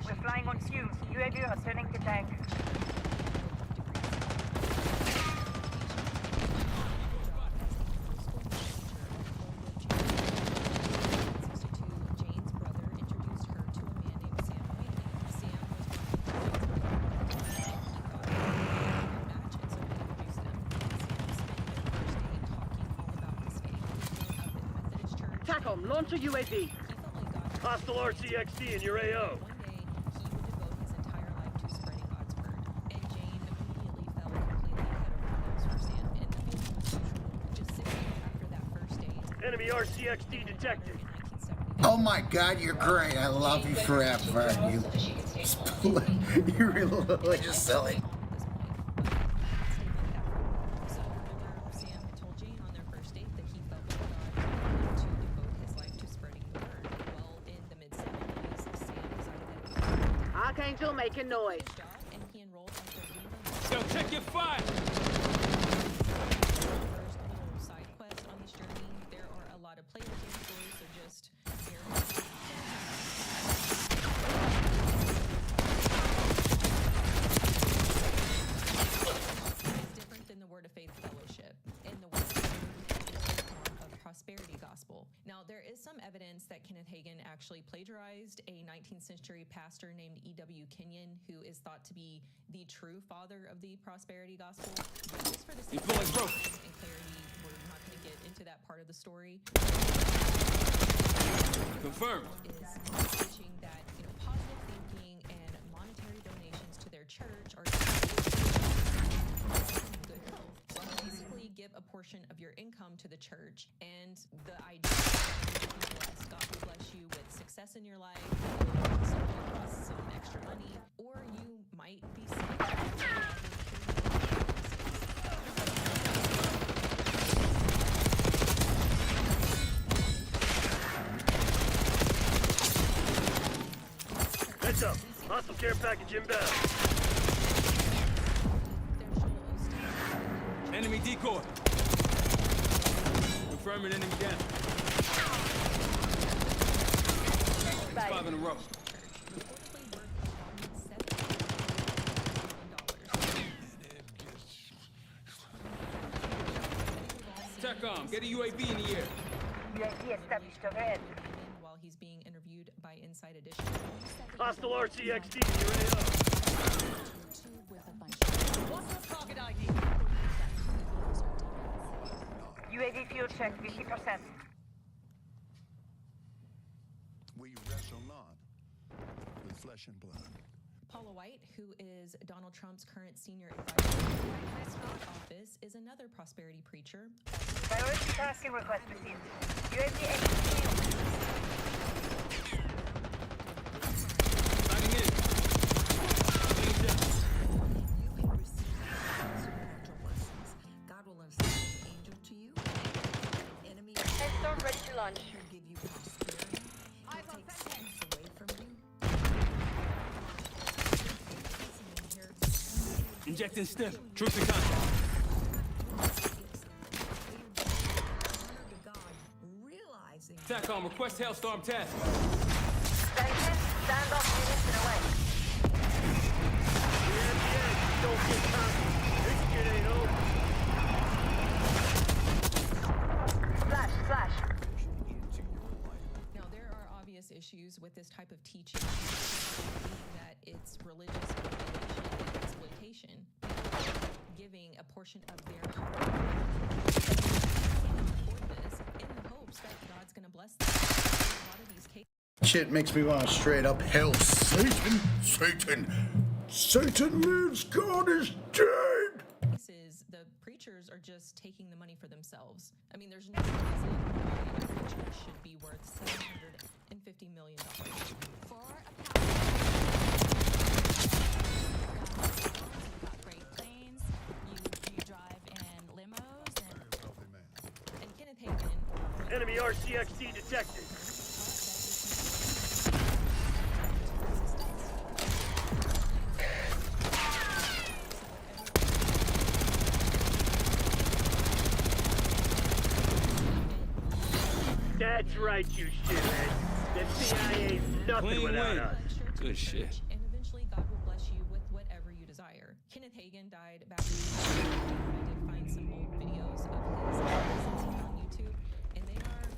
We're flying on fumes. UAV returning to tank. Jane's brother introduced her to a man named Sam Whaley. Sam was TACOM, launch a UAV. Hostile RCXD in your AO. One day, he would devote his entire life to spreading God's word. And Jane immediately fell completely head over heels for Sam, and the feeling was mutual. Just 6 months after that first date, Enemy RCXD detected. in 1970. Oh my God, you're great. I love you forever. You're really just silly. So remember, Sam had told Jane on their first date that he felt like God wanted him to devote his life to spreading the word. Well, in the mid-70s, Sam decided that he was Archangel making noise. job, and he enrolled on the Yo, check your fire. first little side quest on this journey. There are a lot of player game stories, so just bear with me. It's different than the Word of Faith Fellowship. In the Word of Faith is a form of prosperity gospel. Now, there is some evidence that Kenneth Hagin actually plagiarized a 19th century pastor named E.W. Kenyon, who is thought to be the true father of the prosperity gospel. But just for the sake of feel like broke. and clarity, we're not going to get into that part of the story. Confirmed. Is teaching that positive thinking and monetary donations to their church are good health. So basically, give a portion of your income to the church, and the idea is that you'll be blessed. God will bless you with success in your life, some extra money, or you might be sick. Heads up. Hostile care package inbound. Enemy decoy. Confirming enemy down. 5 in a row. TACOM, get a UAV in the air. UAV established overhead. While he's being interviewed by Inside Edition. Hostile RCXD, UAV. What's the target ID? UAV fuel check, 50%. We wrestle not with flesh and blood. Paula White, who is Donald Trump's current senior advisor in the White House office, is another prosperity preacher. Priority tasking request received. UAV Signing in. God will assign an angel to you. Enemy Headstorm ready to launch. will give you prosperity. He'll take sickness away from you. Injecting stiff. Troops in contact. Realizing TACOM, request Hailstorm task. Stand off munition away. Don't get cocky. This shit ain't over. Flash. Now, there are obvious issues with this type of teaching, that it's religious manipulation and exploitation, giving a portion of their heart for this in the hopes that God's going to bless them. A lot of these cases. Shit makes me want to straight up hail Satan. Satan lives. God is dead. The preachers are just taking the money for themselves. I mean, there's no reason why a preacher should be worth $750 million. Great planes, you drive in limos, And Kenneth Hagin. Enemy RCXD detected. That's right, you shithead. The CIA's nothing Clean without win. us. Good shit. And eventually God will bless you with whatever you desire. Kenneth Hagin died back in I did find some old videos of his on YouTube, and they are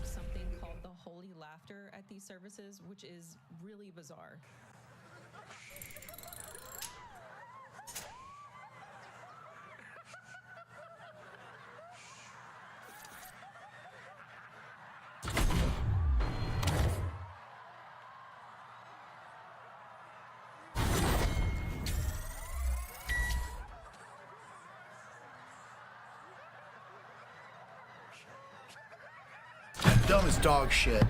something called the holy laughter at these services, which is really bizarre. Dumb as dog shit.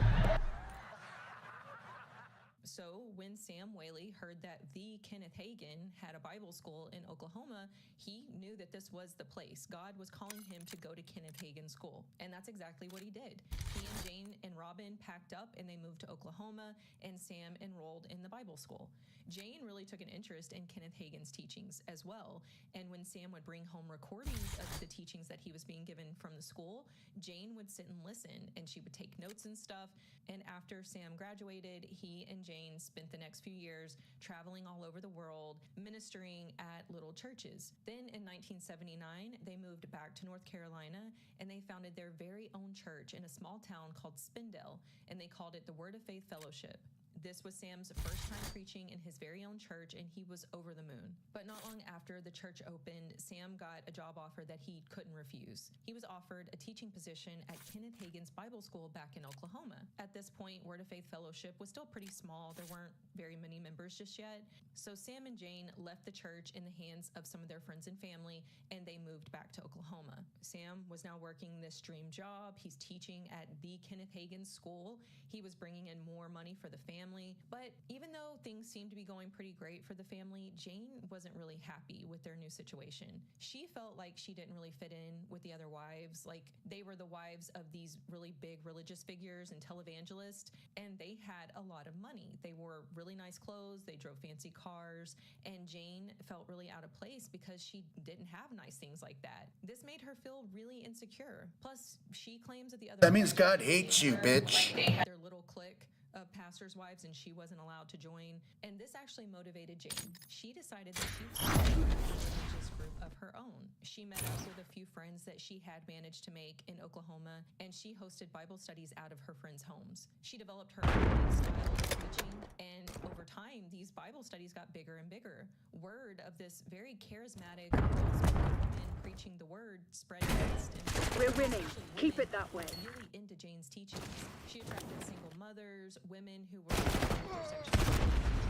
So when Sam Whaley heard that the Kenneth Hagin had a Bible school in Oklahoma, he knew that this was the place. God was calling him to go to Kenneth Hagin school. And that's exactly what he did. He and Jane and Robin packed up and they moved to Oklahoma, and Sam enrolled in the Bible school. Jane really took an interest in Kenneth Hagin's teachings as well. And when Sam would bring home recordings of the teachings that he was being given from the school, Jane would sit and listen, and she would take notes and stuff. And after Sam graduated, he and Jane spent the next few years traveling all over the world, ministering at little churches. Then in 1979, they moved back to North Carolina, and they founded their very own church in a small town called Spindale, and they called it the Word of Faith Fellowship. This was Sam's first time preaching in his very own church, and he was over the moon. But not long after the church opened, Sam got a job offer that he couldn't refuse. He was offered a teaching position at Kenneth Hagin's Bible school back in Oklahoma. At this point, Word of Faith Fellowship was still pretty small. There weren't very many members just yet. So Sam and Jane left the church in the hands of some of their friends and family, and they moved back to Oklahoma. Sam was now working this dream job. He's teaching at the Kenneth Hagin school. He was bringing in more money for the family. family. But even though things seemed to be going pretty great for the family, Jane wasn't really happy with their new situation. She felt like she didn't really fit in with the other wives. Like, they were the wives of these really big religious figures and televangelists, and they had a lot of money. They wore really nice clothes, they drove fancy cars, and Jane felt really out of place because she didn't have nice things like that. This made her feel really insecure. Plus, she claims that the other That means God hates you, bitch. they had their little clique of pastors' wives and she wasn't allowed to join. And this actually motivated Jane. She decided that she was going to start a religious group of her own. She met up with a few friends that she had managed to make in Oklahoma, and she hosted Bible studies out of her friends' homes. She developed her own style of preaching, and over time, these Bible studies got bigger and bigger. Word of this very charismatic, well-spoken woman preaching the word spread fast. We're winning. Keep it that way. Really into Jane's teachings. She attracted single mothers, women who were intersectional,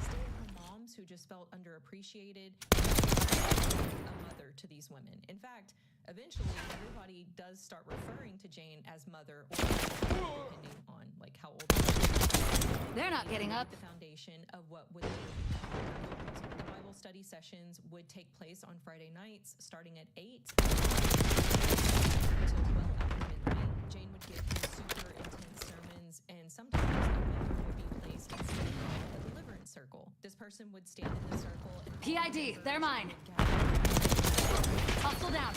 stay-at-home moms who just felt underappreciated, a mother to these women. In fact, eventually everybody does start referring to Jane as mother, or depending on like how old they're not getting up. The foundation of what would later become the Bible study sessions would take place on Friday nights starting at 8 until 12 after midnight. Jane would give these super intense sermons, and sometimes a member would be placed in something called a deliverance circle. This person would stand in the circle and PID, they're mine. Hustle down.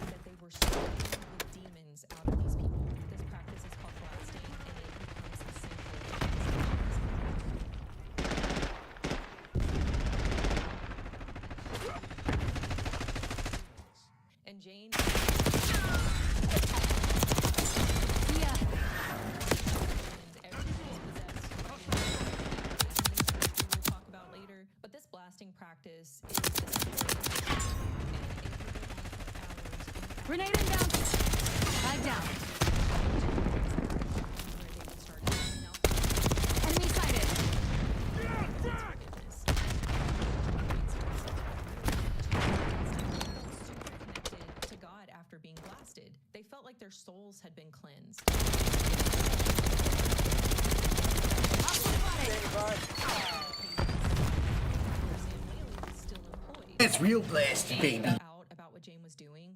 That they were striking the demons out of these people. This practice is called blasting, and it becomes a symbol. And Jane. Yeah. We'll talk about later, but this blasting practice is Grenade inbound. Flag down. Enemy sighted. To God after being blasted. They felt like their souls had been cleansed. It's real blasted, baby. Out about what Jane was doing.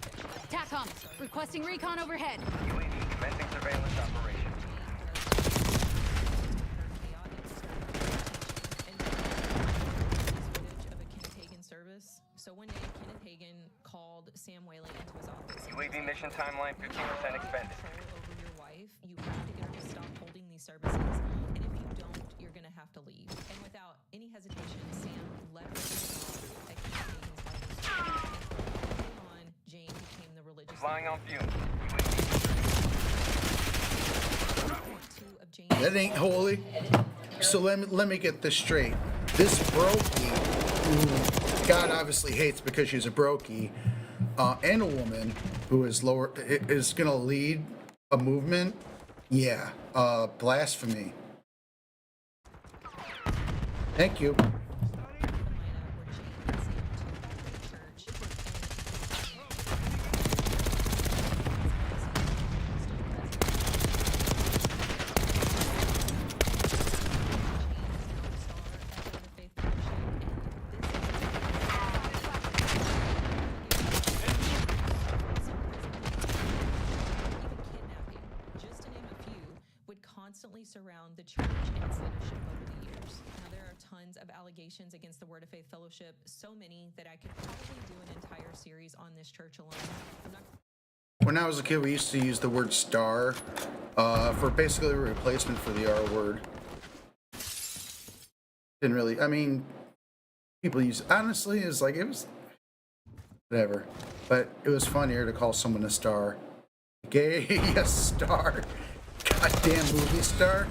TACOM, requesting recon overhead. UAV commencing surveillance operation. Of a Kenneth Hagin service. So one day, Kenneth Hagin called Sam Whaley into his office. UAV mission timeline 15% expended. Control over your wife. You have to get her to stop holding these services, and if you don't, you're gonna have to leave. And without any hesitation, Sam left his job at Kenneth Hagin's Bible on. Jane became the religious. Flying on fumes. That ain't holy. So let me get this straight. This brokey, who God obviously hates because she's a brokey, and a woman who is gonna lead a movement. Yeah, blasphemy. Thank you. Surround the church and its leadership over the years. Now, there are tons of allegations against the Word of Faith Fellowship, so many that I could probably do an entire series on this church alone. When I was a kid, we used to use the word star for basically a replacement for the R word. Didn't really, I mean, people use, honestly, it's like, it was, whatever. But it was funnier to call someone a star. Gay, a star. Goddamn movie star.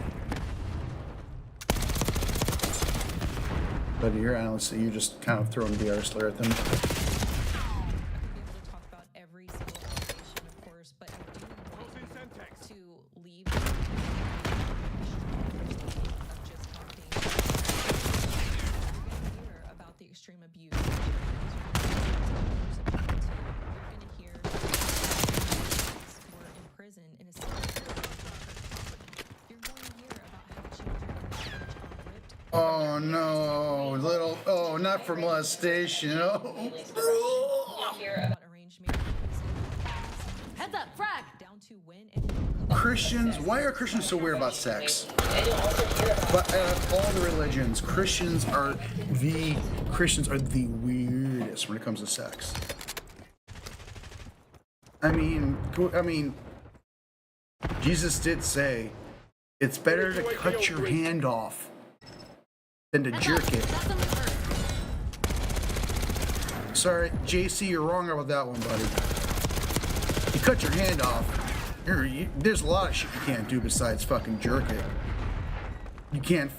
But you're honestly, you're just kind of throwing the R slur at them. Every single allegation, of course, but I do want to leave of just talking. You're going to hear about the extreme abuse. You're going to hear Oh no, little. Oh, not for molestation. Oh. Heads up, frag! Christians, why are Christians so weird about sex? But all the religions, Christians are the weirdest when it comes to sex. I mean, Jesus did say it's better to cut your hand off than to jerk it. Sorry, JC, you're wrong about that one, buddy. You cut your hand off. There's a lot of shit you can't do besides fucking jerk it. You can't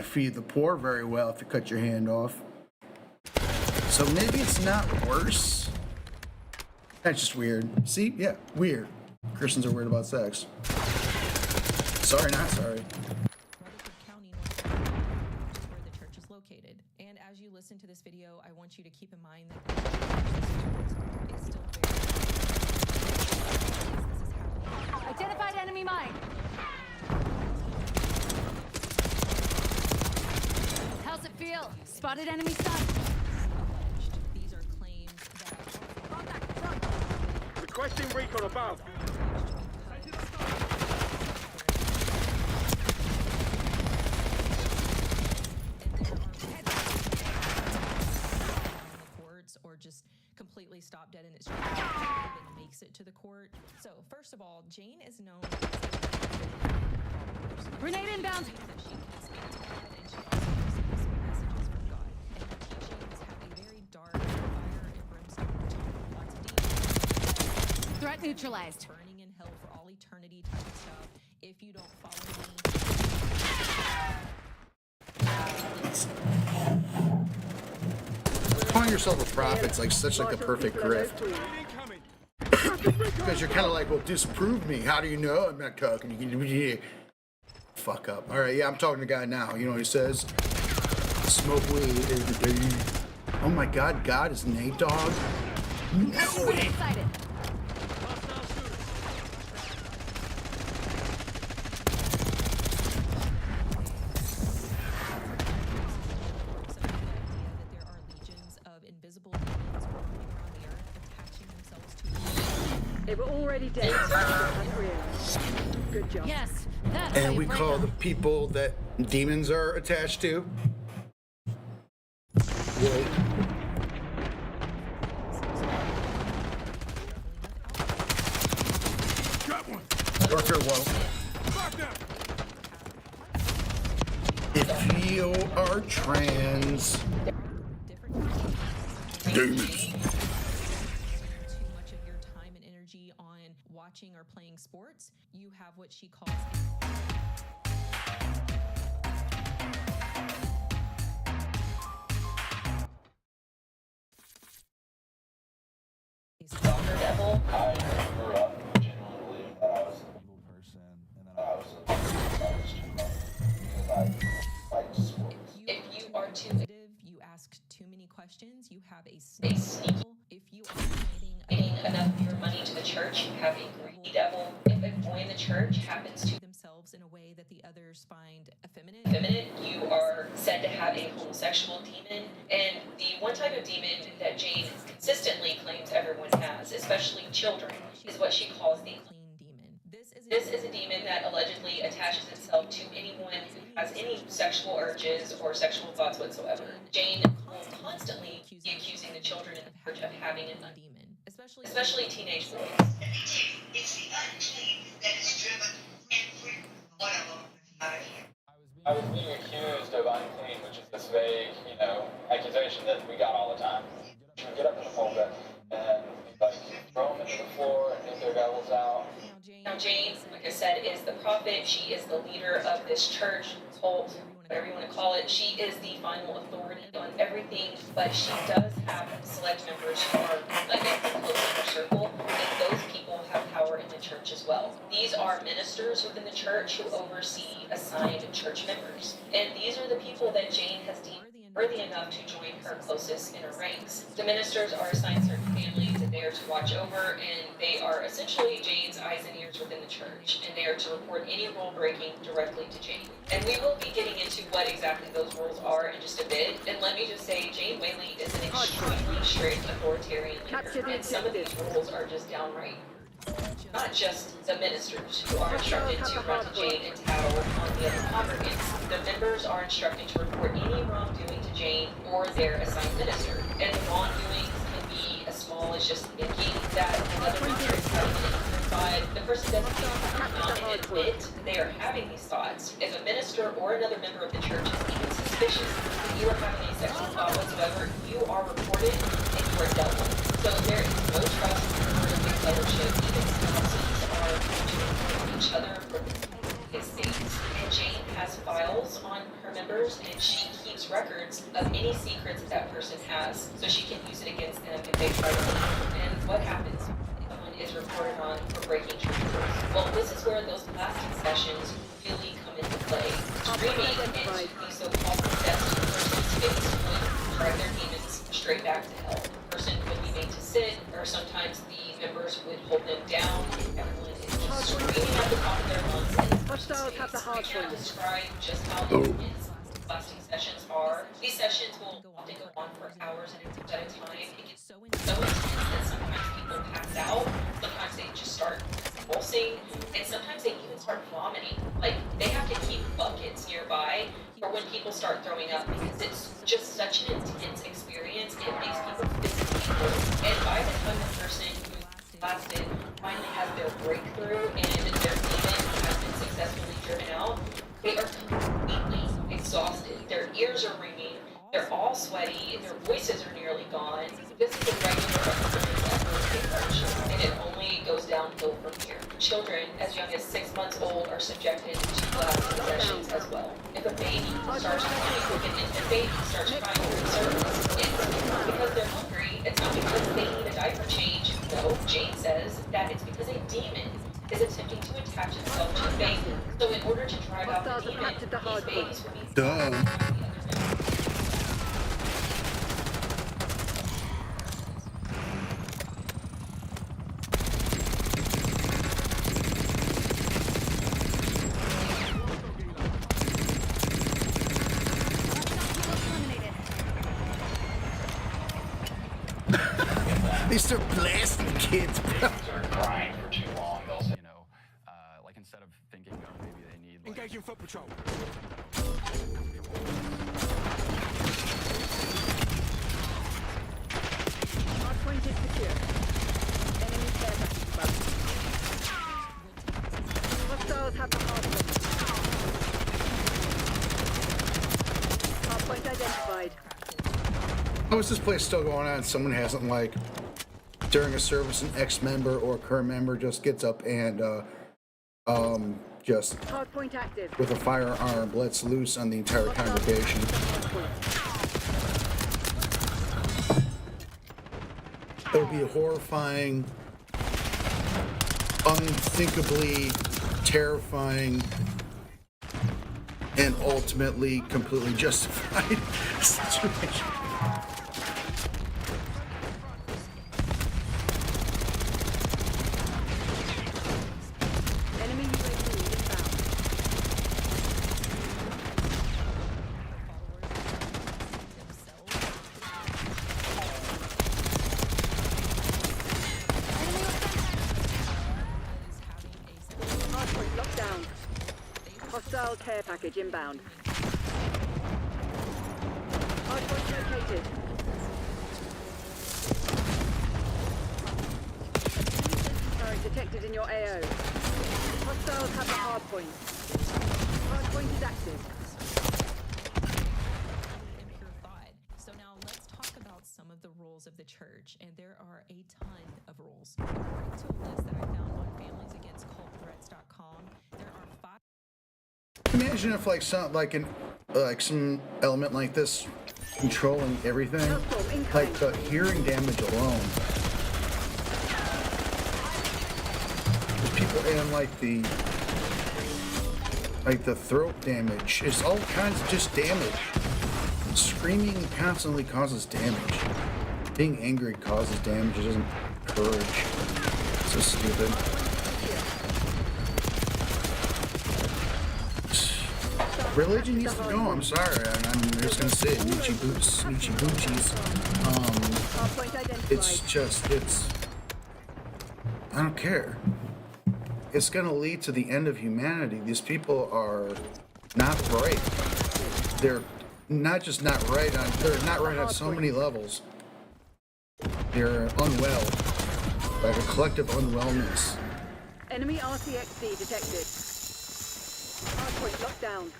feed the poor very well if you cut your hand off. So maybe it's not worse. That's just weird. See? Yeah, weird. Christians are weird about sex. Sorry, not sorry. Where the church is located. And as you listen to this video, I want you to keep in mind that the is still very. Identified enemy mine. How's it feel? Spotted enemy stun. These are claims that Requesting recon above. or just completely stop dead in its tracks before it even makes it to the court. So first of all, Jane is known Grenade inbound. that she can speak to God, and she also receives messages from God. And her teachings have a very dark fire and brimstone tone. Lots of demons. Threat neutralized. Burning in hell for all eternity type of stuff. If you don't follow me. Calling yourself a prophet's like such like the perfect grift. Because you're kind of like, well, disprove me. How do you know I'm not talking? You fuck up. All right, yeah, I'm talking to God now. You know what he says? Smoke weed every day. Oh my God, God is Nate Dogg. No way. They were already dead. Good job. Yes, that's And we call the people that demons are attached to. Whoa. Got one. Worker, whoa. If you are trans, demons. Watching or playing sports, you have what she calls Soccer devil. I grew up genuinely believing that I was an evil person, and then I also believed I was genuine because I liked sports. If you are too negative, you ask too many questions, you have a sneak. If you are donating enough of your money to the church, you have a greedy devil. If a boy in the church happens to themselves in a way that the others find effeminate, you are said to have a homosexual demon. And the one type of demon that Jane consistently claims everyone has, especially children, is what she calls the clean demon. This is a demon that allegedly attaches itself to anyone who has any sexual urges or sexual thoughts whatsoever. Jane will constantly be accusing the children in the church of having a demon, especially teenage boys. It's the unclean that has driven every one of them out of here. I was being accused of unclean, which is this vague, accusation that we got all the time. Get up in the pulpit and throw them into the floor and get their devils out. Now Jane, like I said, is the prophet. She is the leader of this church, cult, whatever you want to call it. She is the final authority on everything, but she does have select members who are like a close inner circle, and those people have power in the church as well. These are ministers within the church who oversee assigned church members, and these are the people that Jane has deemed worthy enough to join her closest inner ranks. The ministers are assigned certain families that they are to watch over, and they are essentially Jane's eyes and ears within the church, and they are to report any rule breaking directly to Jane. And we will be getting into what exactly those rules are in just a bit, and let me just say, Jane Whaley is an extremely strict authoritarian leader, and some of these rules are just downright not just the ministers who are instructed to run to Jane and tattle on the other congregants. The members are instructed to report any wrongdoing to Jane or their assigned minister. And the wrongdoings can be as small as just thinking that another member is having an intimate thought. The person doesn't need to come out and admit that they are having these thoughts. If a minister or another member of the church is even suspicious that you are having a sexual thought whatsoever, you are reported and you are dealt with. So there is no trust or the fellowship, even spouses are to report each other for his things. And Jane has files on her members, and she keeps records of any secrets that person has, so she can use it against them if they try to leave. And what happens if someone is reported on for breaking church rules? Well, this is where those fasting sessions really come into play. Streaming into the so-called possessed person's face would drive their demons straight back to hell. The person would be made to sit, or sometimes the members would hold them down, and everyone is just screaming at the top of their lungs. And Hostiles have the hard we can't point. describe just how intense fasting sessions are. These sessions will often go on for hours at a time. It gets so intense that sometimes people pass out, sometimes they just start convulsing, and sometimes they even start vomiting. Like, they have to keep buckets nearby for when people start throwing up, because it's just such an intense experience. It makes people physically ill. And by the time the person who's fasted finally has their breakthrough and their demon has been successfully driven out, they are completely exhausted. Their ears are ringing, they're all sweaty, their voices are nearly gone. This is a regular occurrence at birthday church, and it only goes downhill from here. Children as young as 6 months old are subjected to fasting sessions as well. If a baby starts crying, if an infant baby starts crying during service, it's not because they're hungry, it's not because they need a diaper change. No, Jane says that it's because a demon is attempting to attach itself to a baby. So in order to drive out the demon, these babies will be Duh. They start blasting kids, bro. Crying for too long, they'll say, like instead of thinking, oh, maybe they need. Like, engaging foot patrol. Hardpoint is secure. Enemy care package above. Hostiles have the hardpoint. Hardpoint identified. How is this place still going on? Someone hasn't, like, during a service, an ex-member or a current member just gets up and, just, Hardpoint active. with a firearm, lets loose on the entire congregation. It would be horrifying, unthinkably terrifying, and ultimately completely justified situation. Enemy UAV inbound. Hardpoint locked down. Hostile care package inbound. Hardpoint located. Turret detected in your AO. Hostiles have the hardpoint. Hardpoint is active. Impure thought. So now let's talk about some of the rules of the church, and there are a ton of rules. According to a list that I found on familiesagainstcultthreats.com, there are 5. Imagine if some element like this controlling everything, like the hearing damage alone. There's people and like the throat damage. It's all kinds of just damage. Screaming constantly causes damage. Being angry causes damage. It doesn't purge. So stupid. Religion needs to go. I'm sorry. I'm just gonna say it. Nietzsche boots, Nietzsche Boochies. It's. I don't care. It's gonna lead to the end of humanity. These people are not right. They're not just not right on. They're not right on so many levels. They're unwell, like a collective unwellness. Enemy RCXD detected. Hardpoint locked down.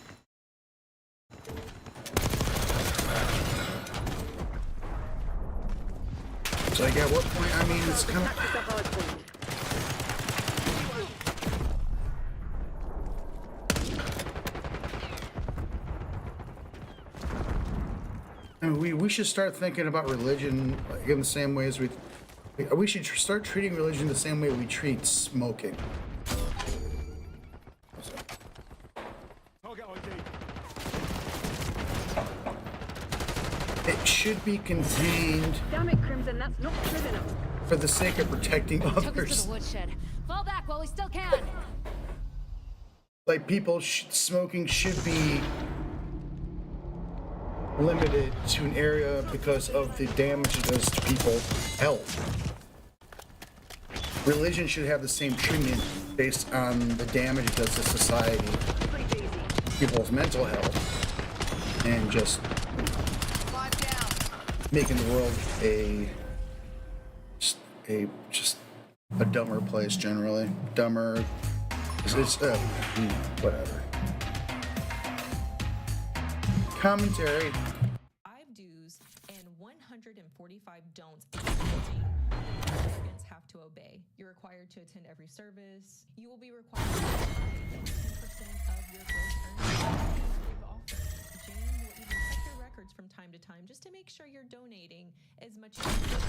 So like at what point? I mean, it's kind of. We should start thinking about religion in the same way as we should start treating religion the same way we treat smoking. It should be contained. Damn it, Crimson, that's not good enough. For the sake of protecting Took us to others. the woodshed. Fall back while we still can. Like people, smoking should be limited to an area because of the damage it does to people's health. Religion should have the same treatment based on the damage it does to society, people's mental health, and just making the world just a dumber place generally. Dumber. It's whatever. Commentary. 5 do's and 145 don'ts Americans have to obey. You're required to attend every service. You will be required to donate 10% of your gross earnings. Jane will even check your records from time to time just to make sure you're donating as much as you can.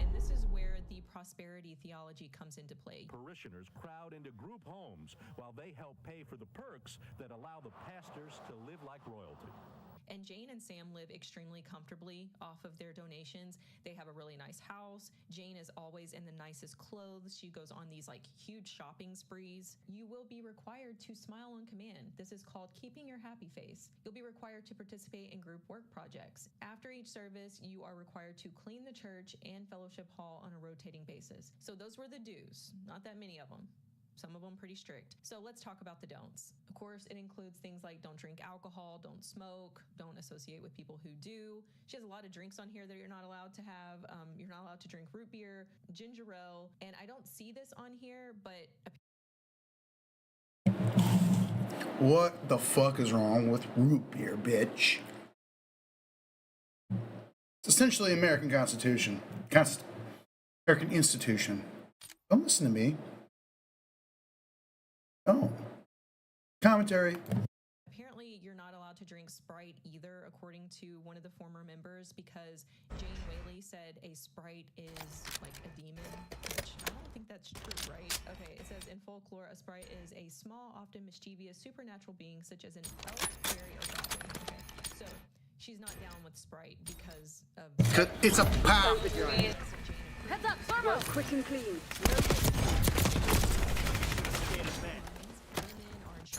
And this is where the prosperity theology comes into play. Parishioners crowd into group homes while they help pay for the perks that allow the pastors to live like royalty. And Jane and Sam live extremely comfortably off of their donations. They have a really nice house. Jane is always in the nicest clothes. She goes on these like huge shopping sprees. You will be required to smile on command. This is called keeping your happy face. You'll be required to participate in group work projects. After each service, you are required to clean the church and fellowship hall on a rotating basis. So those were the do's, not that many of them. Some of them pretty strict. So let's talk about the don'ts. Of course, it includes things like don't drink alcohol, don't smoke, don't associate with people who do. She has a lot of drinks on here that you're not allowed to have. You're not allowed to drink root beer, ginger ale, and I don't see this on here, but What the fuck is wrong with root beer, bitch? It's essentially American Constitution. American institution. Don't listen to me. Oh. Commentary. apparently you're not allowed to drink Sprite either, according to one of the former members, because Jane Whaley said a Sprite is like a demon, which I don't think that's true, right? Okay, it says in folklore, a Sprite is a small, often mischievous, supernatural being such as an elf, fairy, or goblin. Okay, so she's not down with Sprite because of... It's a power! Heads up, Servo! Quick and clean.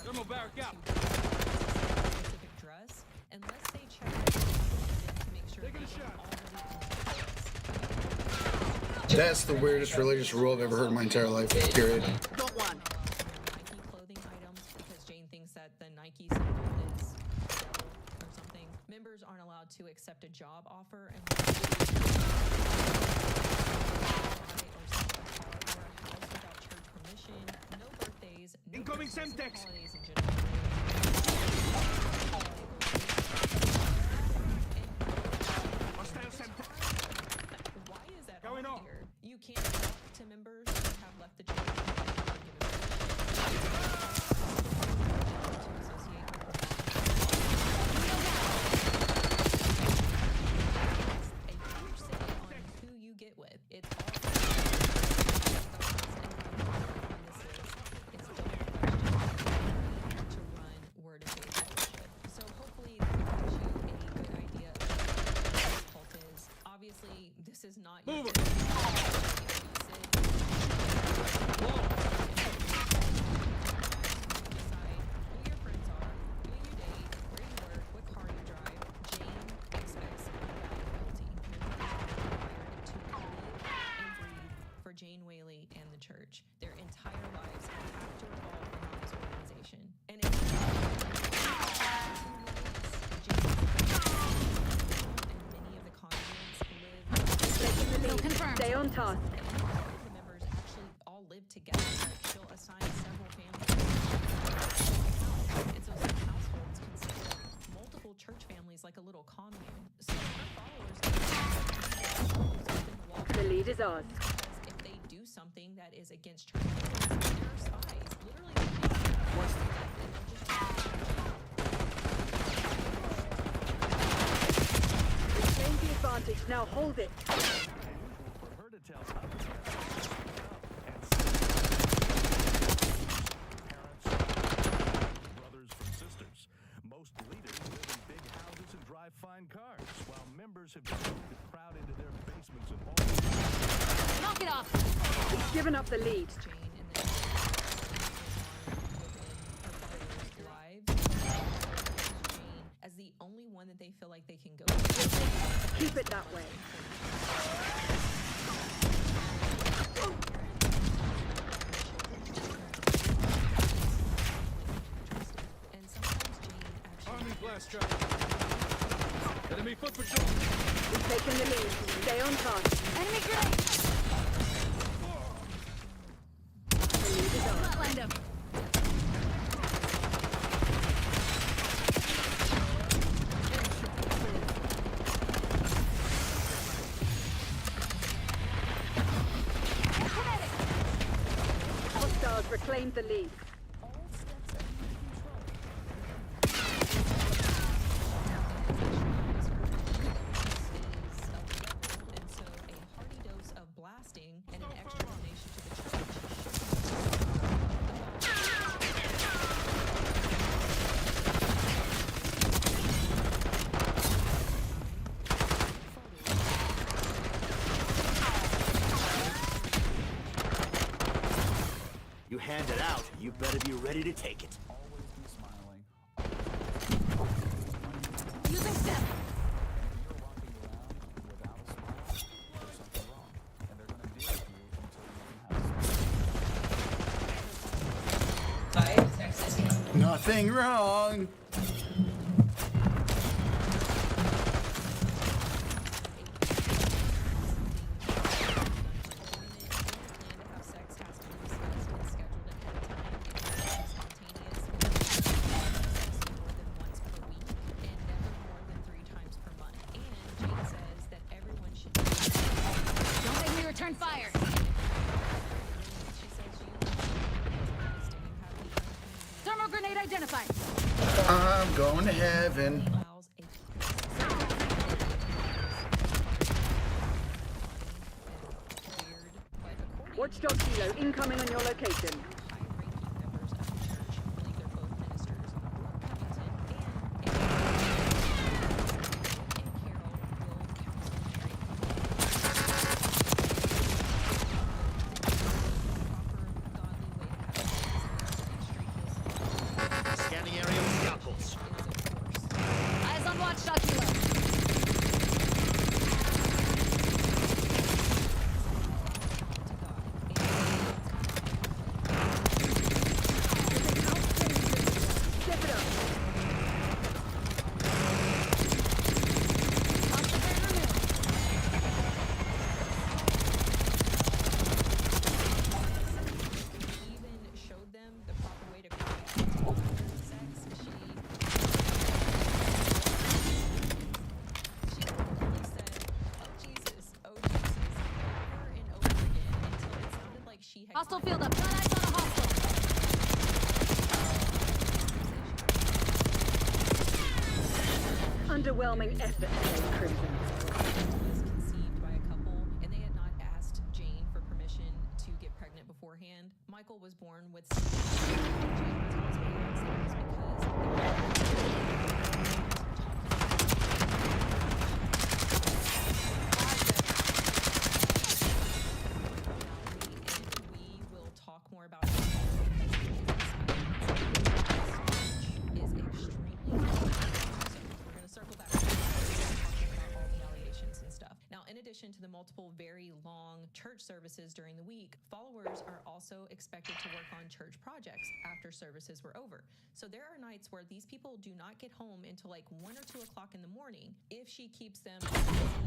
Thermal barrack out. Specific dress, unless they check to make sure they That's the weirdest religious rule I've ever heard in my entire life, period. Don't want Nike clothing items because Jane thinks that the Nike symbol is or something. Members aren't allowed to accept a job offer no birthdays, no incoming Semtex. holidays in general. Why is that going on here? You can't talk to members who have left the church. Who you get with. It's all to run word of faith fellowship. So not Move your her. Decide who your friends are, who you date, where you work, what car you drive. Jane expects loyalty. Members are required to live and breathe for Jane Whaley and the church. Their entire lives have to revolve around this organization. And it's Kill confirmed. Stay on task. the members actually all live together. She'll assign several families. And so some households consider multiple church families like a little commune. So her followers The lead is ours. because if they do something that is against church rules, there are spies. Literally, Reclaim the advantage. Now hold it. For her to tell others brothers from sisters. Most leaders live in big houses and drive fine cars, while members have decided to crowd into their basements and homes. Knock it off! He's given up the lead. as the only one that they feel like they can go Keep it that way. Army blast trap. Enemy foot patrol. We've taken the lead. Stay on task. Enemy grenade! The lead is ours. Flatlined him. Hostiles reclaimed the lead. blasting and an extra donation to the church. You hand it out, you better be ready to take it. Using step. Nothing wrong. Don't make me return fire. Thermal grenade identified. I'm going to heaven. Watchdog Kilo incoming on your location. Scanning area with scalpels. Eyes on Watchdog Kilo. Step it up. Even showed them the proper way to cry. Sex, she literally said, "Oh Jesus, oh Jesus," over and over again until it sounded like she had. Hostile field up. Got eyes on a hostile. Underwhelming effort, Crimson. Was conceived by a couple, and they had not asked Jane for permission to get pregnant beforehand. Michael was born with. addition to the multiple very long church services during the week, followers are also expected to work on church projects after services were over. So there are nights where these people do not get home until like 1 or 2 o'clock in the morning. If she keeps them busy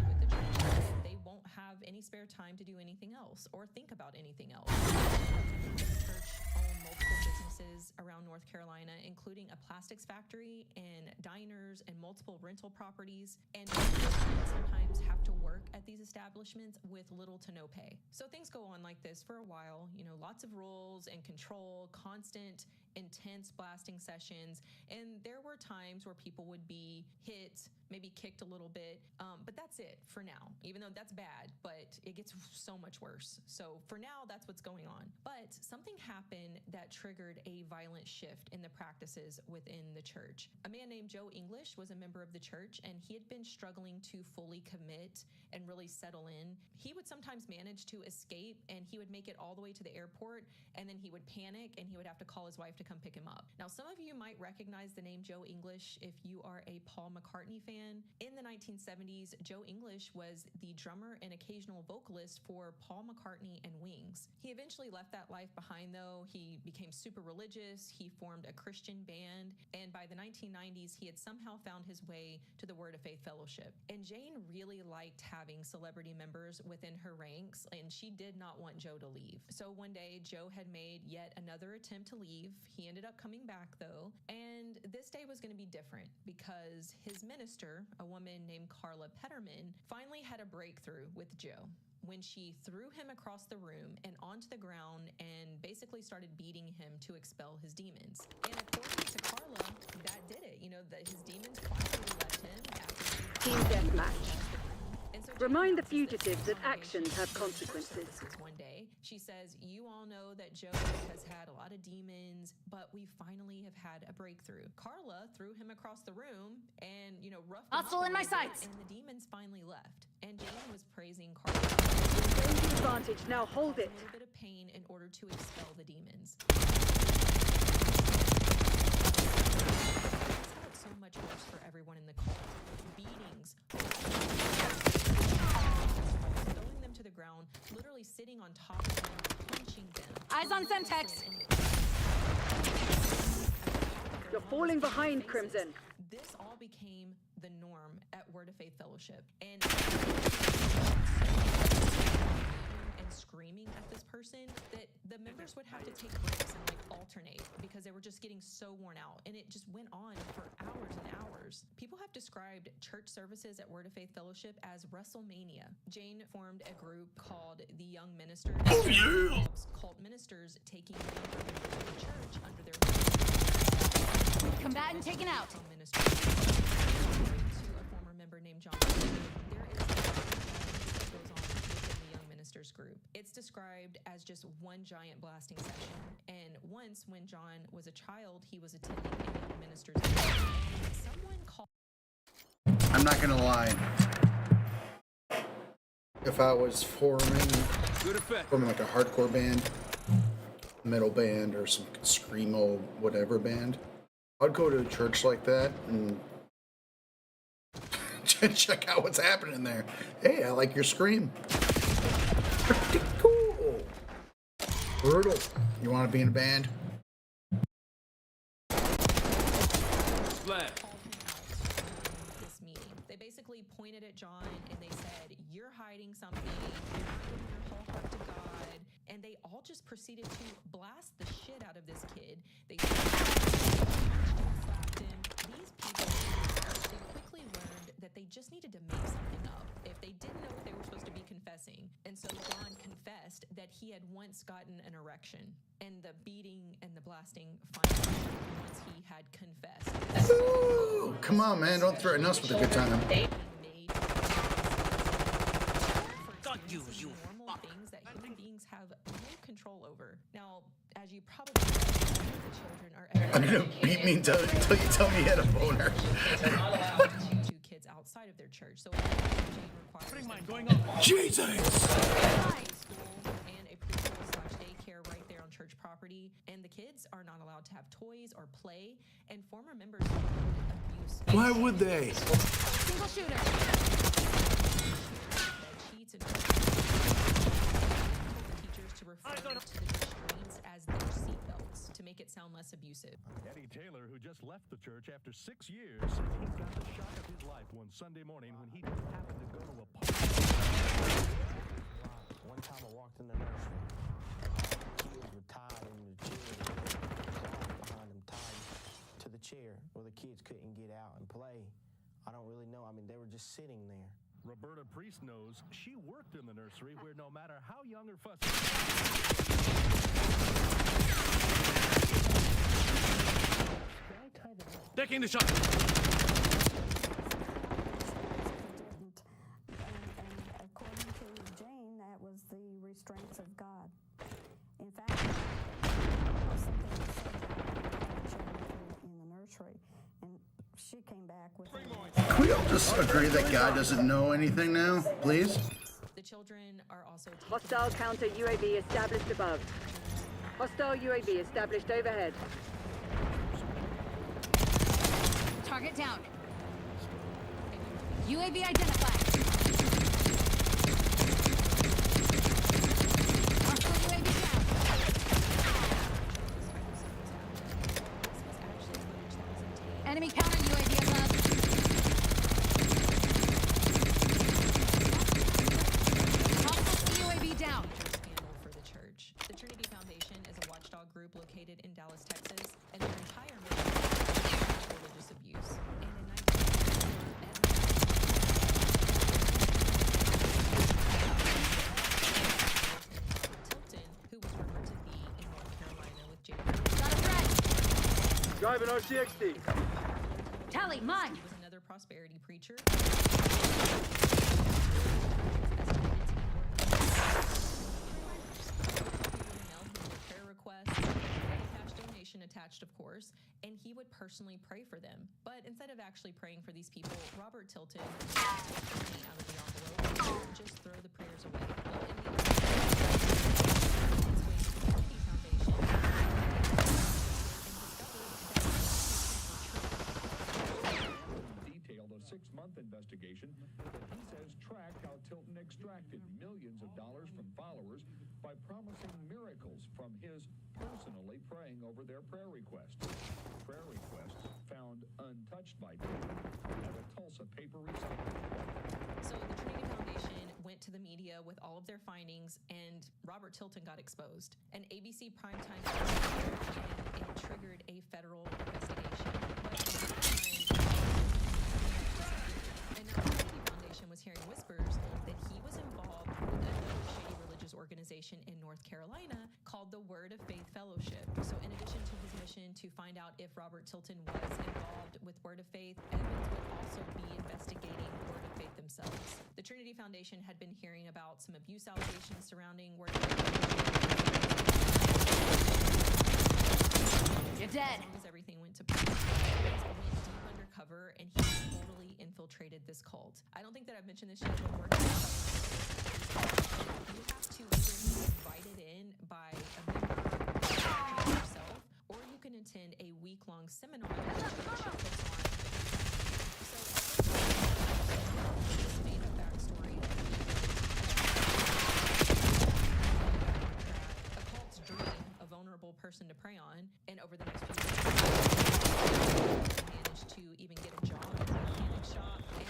with the church, they won't have any spare time to do anything else or think about anything else. The church owned multiple businesses around North Carolina, including a plastics factory and diners and multiple rental properties, and sometimes have to work at these establishments with little to no pay. So things go on like this for a while, you know, lots of rules and control, constant, intense blasting sessions, and there were times where people would be hit, maybe kicked a little bit, but that's it for now, even though that's bad, but it gets so much worse. So for now, that's what's going on. But something happened that triggered a violent shift in the practices within the church. A man named Joe English was a member of the church, and he had been struggling to fully commit and really settle in. He would sometimes manage to escape, and he would make it all the way to the airport, and then he would panic, and he would have to call his wife to come pick him up. Now, some of you might recognize the name Joe English if you are a Paul McCartney fan. In the 1970s, Joe English was the drummer and occasional vocalist for Paul McCartney and Wings. He eventually left that life behind, though. He became super religious, he formed a Christian band, and by the 1990s, he had somehow found his way to the Word of Faith Fellowship. And Jane really liked having celebrity members within her ranks, and she did not want Joe to leave. So one day, Joe had made yet another attempt to leave. He ended up coming back, though, and this day was going to be different because his minister, a woman named Carla Petterman, finally had a breakthrough with Joe when she threw him across the room and onto the ground and basically started beating him to expel his demons. And according to Carla, that did it. You know, his demons finally left him after Team deathmatch. Remind the fugitives that actions have consequences. One day, she says, "You all know that Joe has had a lot of demons, but we finally have had a breakthrough." Carla threw him across the room and, you know, roughed him Hostile up in my sights. and the demons finally left. And Jane was praising Carla. Advantage, now hold it. A little bit of pain in order to expel the demons. So much worse for everyone in the cult. Beatings, throwing them to the ground, literally sitting on top of them, punching them. Eyes on Semtex. You're falling behind, Crimson. This all became the norm at Word of Faith Fellowship. And screaming at this person that the members would have to take breaks and like alternate because they were just getting so worn out, and it just went on for hours and hours. People have described church services at Word of Faith Fellowship as WrestleMania. Jane formed a group called the Young Ministers. Oh yeah! Cult ministers taking the church under their combatant taken out. Ministers. To a former member named John. There is that goes on within the Young Ministers group. It's described as just one giant blasting session. And once, when John was a child, he was attending a Young Ministers group. Someone called. I'm not gonna lie. If I was forming like a hardcore band, metal band, or some screamo whatever band, I'd go to a church like that and check out what's happening there. Hey, I like your scream. Pretty cool. Brutal. You want to be in a band? This meeting. They basically pointed at John and they said, "You're hiding something. You're not giving your whole heart to God." And they all just proceeded to blast the shit out of this kid. They slapped him. These people, they quickly learned that they just needed to make something up if they didn't know what they were supposed to be confessing. And so John confessed that he had once gotten an erection, and the beating and the blasting finally once he had confessed. Ooh, come on, man! Don't threaten us with a good time. Normal things that human beings have no control over. Now, as you probably know, the children are. I'm gonna beat me until you tell me you had a boner. Two kids outside of their church, so Jesus! And a preschool/daycare right there on church property, and the kids are not allowed to have toys or play, and former members of abuse. Why would they? Single shooter. Cheats referred to the restraints as their seatbelts to make it sound less abusive. Eddie Taylor, who just left the church after 6 years, says he got the shock of his life one Sunday morning when he just happened to go to a party. One time I walked in the nursery. Kids were tied in the chair, behind them, tied to the chair where the kids couldn't get out and play. I don't really know. I mean, they were just sitting there. Roberta Priest knows she worked in the nursery where no matter how young or fussy. Taking the shot. And according to Jane, that was the restraints of God. In fact, something was said in the nursery, and she came back with. Can we all just agree that God doesn't know anything now, please? The children are also Hostile counter UAV established above. Hostile UAV established overhead. Target down. UAV identified. Hostile UAV down. Enemy counter UAV above. Hostile UAV down. Scandal for the church. The Trinity Foundation is a watchdog group located in Dallas, Texas, and their entire mission is to combat religious abuse. And in 1994, Tilton, who was rumored to be in North Carolina with Jada. Got a threat. Driving RCXD. Tally, mine. He was another prosperity preacher. Prayer requests, cash donation attached, of course, and he would personally pray for them. But instead of actually praying for these people, Robert Tilton would take money out of the envelope and just throw the prayers away. Well, in the detailed a 6-month investigation that he says tracked how Tilton extracted millions of dollars from followers by promising miracles from his personally praying over their prayer requests. Prayer requests found untouched by Tilton at a Tulsa paper recycling plant. So the Trinity Foundation went to the media with all of their findings, and Robert Tilton got exposed. An ABC primetime and it triggered a federal investigation. And now the Trinity Foundation was hearing whispers that he was involved with a shady religious organization in North Carolina called the Word of Faith Fellowship. So in addition to his mission to find out if Robert Tilton was involved with Word of Faith, Evans would also be investigating Word of Faith themselves. The Trinity Foundation had been hearing about some abuse allegations surrounding Word of Faith. You're dead. As long as everything went to plan, Evans went deep undercover and he totally infiltrated this cult. I don't think that I've mentioned this yet, but you have to either be invited in by a member yourself, or you can attend a week-long seminar that the church puts on. So this made-up backstory. A cult's dream, a vulnerable person to prey on, and over the next few years, managed to even get a job in a mechanic shop, and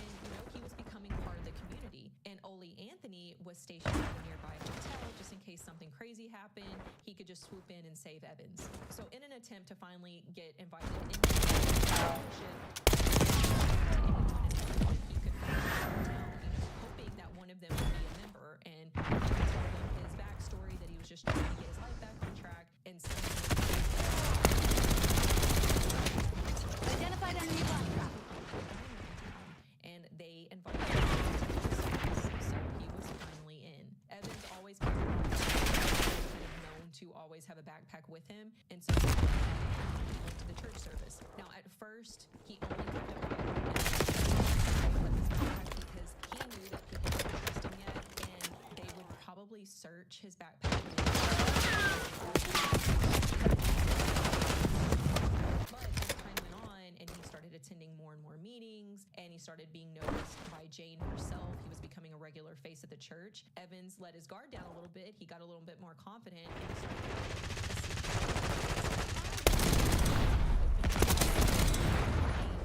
he was becoming part of the community. And Ole Anthony was stationed at a nearby hotel just in case something crazy happened. He could just swoop in and save Evans. So in an attempt to finally get invited into the fellowship, he could hoping that one of them would be a member, and he told them his backstory, that he was just trying to get his life back on track, and Identified enemy bomb. And they invited him to the service, so he was finally in. Evans always kind of known to always have a backpack with him, and so he went to the church service. Now, at first, he only kept it with his backpack because he knew that people didn't trust him yet, and they would probably search his backpack. But as time went on, and he started attending more and more meetings, and and he started being noticed by Jane herself. He was becoming a regular face at the church. Evans let his guard down a little bit. He got a little bit more confident and he started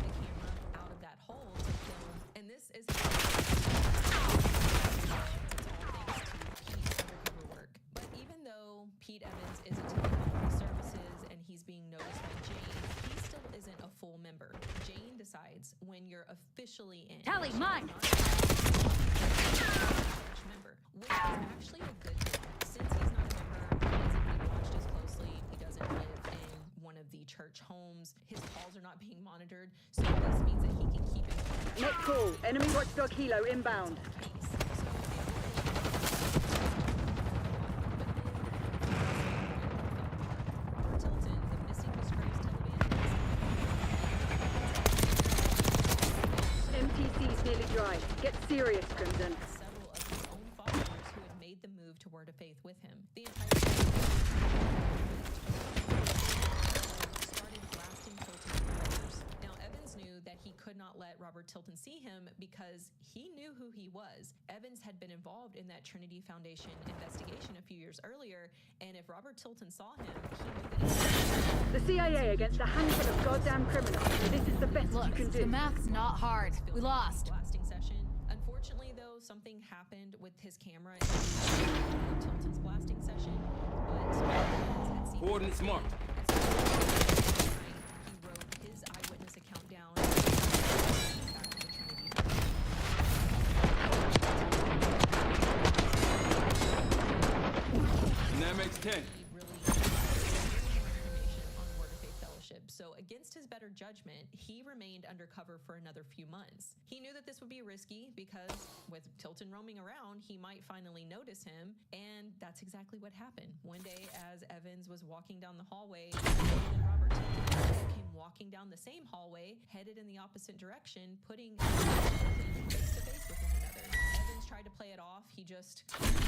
the camera out of that hole to film. And this is all thanks to Pete's undercover work. But even though Pete Evans is attending services and he's being noticed by Jane, he still isn't a full member. Jane decides when you're officially in. Tally, mine! Member, which is actually a good thing. Since he's not a member, he doesn't get watched as closely. He doesn't live in one of the church homes. His calls are not being monitored. So this means that he can keep in contact. Net call. Enemy watchdog helo inbound. MTC's nearly dry. Get serious, Crimson. Several of his own followers who had made the move to Word of Faith with him. The entire started blasting Tilton's brothers. Now, Evans knew that he could not let Robert Tilton see him because he knew who he was. Evans had been involved in that Trinity Foundation investigation a few years earlier, and if Robert Tilton saw him, he knew that he The CIA against a handful of goddamn criminals. This is the best you can do. The math's not hard. We lost. Blasting session. Unfortunately, though, something happened with his camera in Tilton's blasting session, but coordinates marked. He wrote his eyewitness account down. And that makes 10. So against his better judgment, he remained undercover for another few months. He knew that this would be risky because with Tilton roaming around, he might finally notice him, and that's exactly what happened. One day, as Evans was walking down the hallway, Robert Tilton came walking down the same hallway, headed in the opposite direction, putting face to face with one another. Evans tried to play it off. He just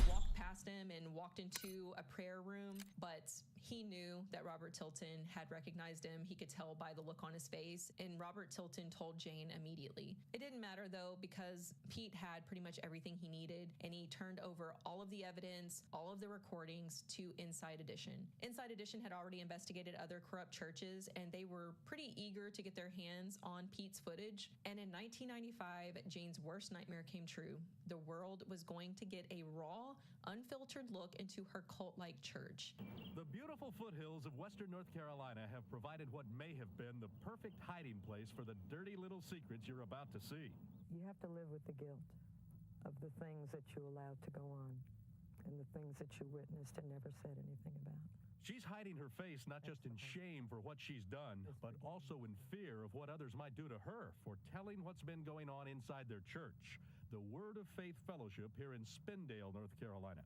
walked past him and walked into a prayer room, but he knew that Robert Tilton had recognized him. He could tell by the look on his face, and Robert Tilton told Jane immediately. It didn't matter though, because Pete had pretty much everything he needed, and he turned over all of the evidence, all of the recordings to Inside Edition. Inside Edition had already investigated other corrupt churches, and they were pretty eager to get their hands on Pete's footage. And in 1995, Jane's worst nightmare came true. The world was going to get a raw, unfiltered look into her cult-like church. The beautiful foothills of western North Carolina have provided what may have been the perfect hiding place for the dirty little secrets you're about to see. You have to live with the guilt of the things that you allowed to go on and the things that you witnessed and never said anything about. She's hiding her face not just in shame for what she's done, but also in fear of what others might do to her for telling what's been going on inside their church, the Word of Faith Fellowship here in Spindale, North Carolina.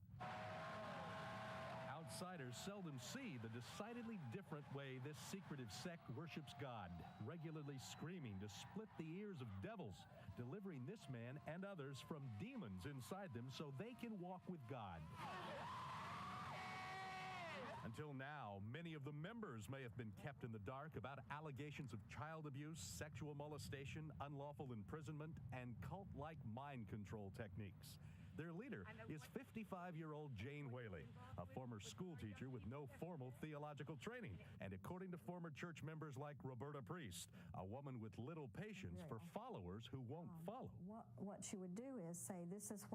Outsiders seldom see the decidedly different way this secretive sect worships God, regularly screaming to split the ears of devils, delivering this man and others from demons inside them so they can walk with God. Until now, many of the members may have been kept in the dark about allegations of child abuse, sexual molestation, unlawful imprisonment, and cult-like mind control techniques. Their leader is 55-year-old Jane Whaley, a former school teacher with no formal theological training, and according to former church members like Roberta Priest, a woman with little patience for followers who won't follow. What she would do is say, this is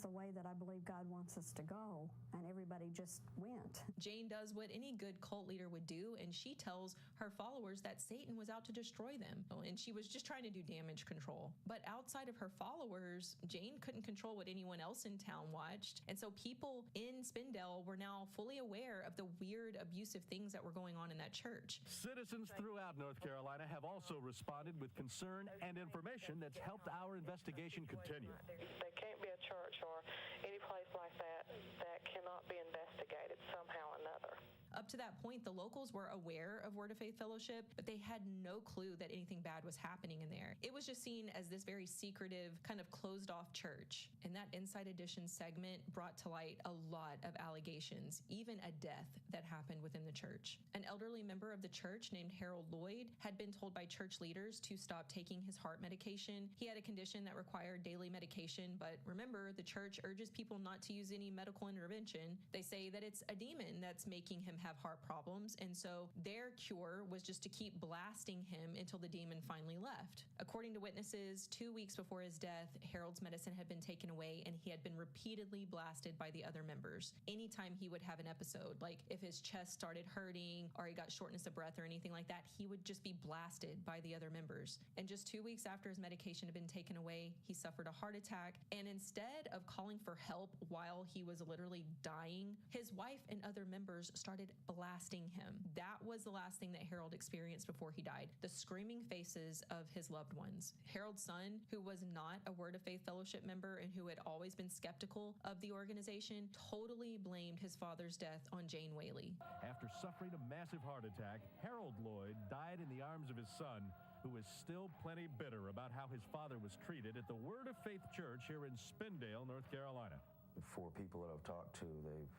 the way that I believe God wants us to go, and everybody just went. Jane does what any good cult leader would do, and she tells her followers that Satan was out to destroy them, and she was just trying to do damage control. But outside of her followers, Jane couldn't control what anyone else in town watched, and so people in Spindale were now fully aware of the weird, abusive things that were going on in that church. Citizens throughout North Carolina have also responded with concern and information that's helped our investigation continue. There can't be a church or any place like that that cannot be investigated somehow or another. Up to that point, the locals were aware of Word of Faith Fellowship, but they had no clue that anything bad was happening in there. It was just seen as this very secretive, kind of closed off church. And that Inside Edition segment brought to light a lot of allegations, even a death that happened within the church. An elderly member of the church named Harold Lloyd had been told by church leaders to stop taking his heart medication. He had a condition that required daily medication, but remember, the church urges people not to use any medical intervention. They say that it's a demon that's making him have heart problems, and so their cure was just to keep blasting him until the demon finally left. According to witnesses, 2 weeks before his death, Harold's medicine had been taken away and he had been repeatedly blasted by the other members. Anytime he would have an episode, like if his chest started hurting or he got shortness of breath or anything like that, he would just be blasted by the other members. And just 2 weeks after his medication had been taken away, he suffered a heart attack. And instead of calling for help while he was literally dying, his wife and other members started blasting him. That was the last thing that Harold experienced before he died, the screaming faces of his loved ones. Harold's son, who was not a Word of Faith Fellowship member and who had always been skeptical of the organization, totally blamed his father's death on Jane Whaley. After suffering a massive heart attack, Harold Lloyd died in the arms of his son, who is still plenty bitter about how his father was treated at the Word of Faith Church here in Spindale, North Carolina. The 4 people that I've talked to, they've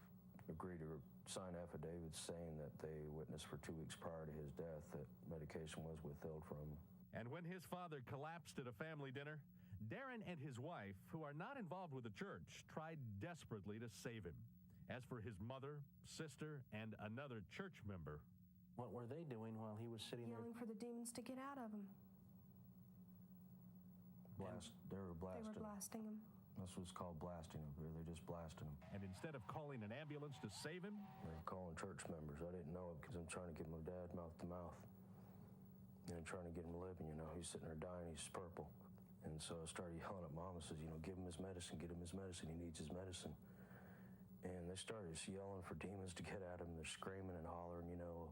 agreed to sign affidavits saying that they witnessed for 2 weeks prior to his death that medication was withheld from him. And when his father collapsed at a family dinner, Darren and his wife, who are not involved with the church, tried desperately to save him. As for his mother, sister, and another church member, what were they doing while he was sitting Yelling for the demons to get out of him. They were blasting. They were blasting him. That's what's called blasting him. They're just blasting him. And instead of calling an ambulance to save him, they were calling church members. I didn't know it because I'm trying to get my dad mouth to mouth. And I'm trying to get him living, you know. He's sitting there dying. He's purple. And so I started yelling at Mom and says, you know, give him his medicine. Get him his medicine. He needs his medicine. And they started just yelling for demons to get at him. They're screaming and hollering, you know,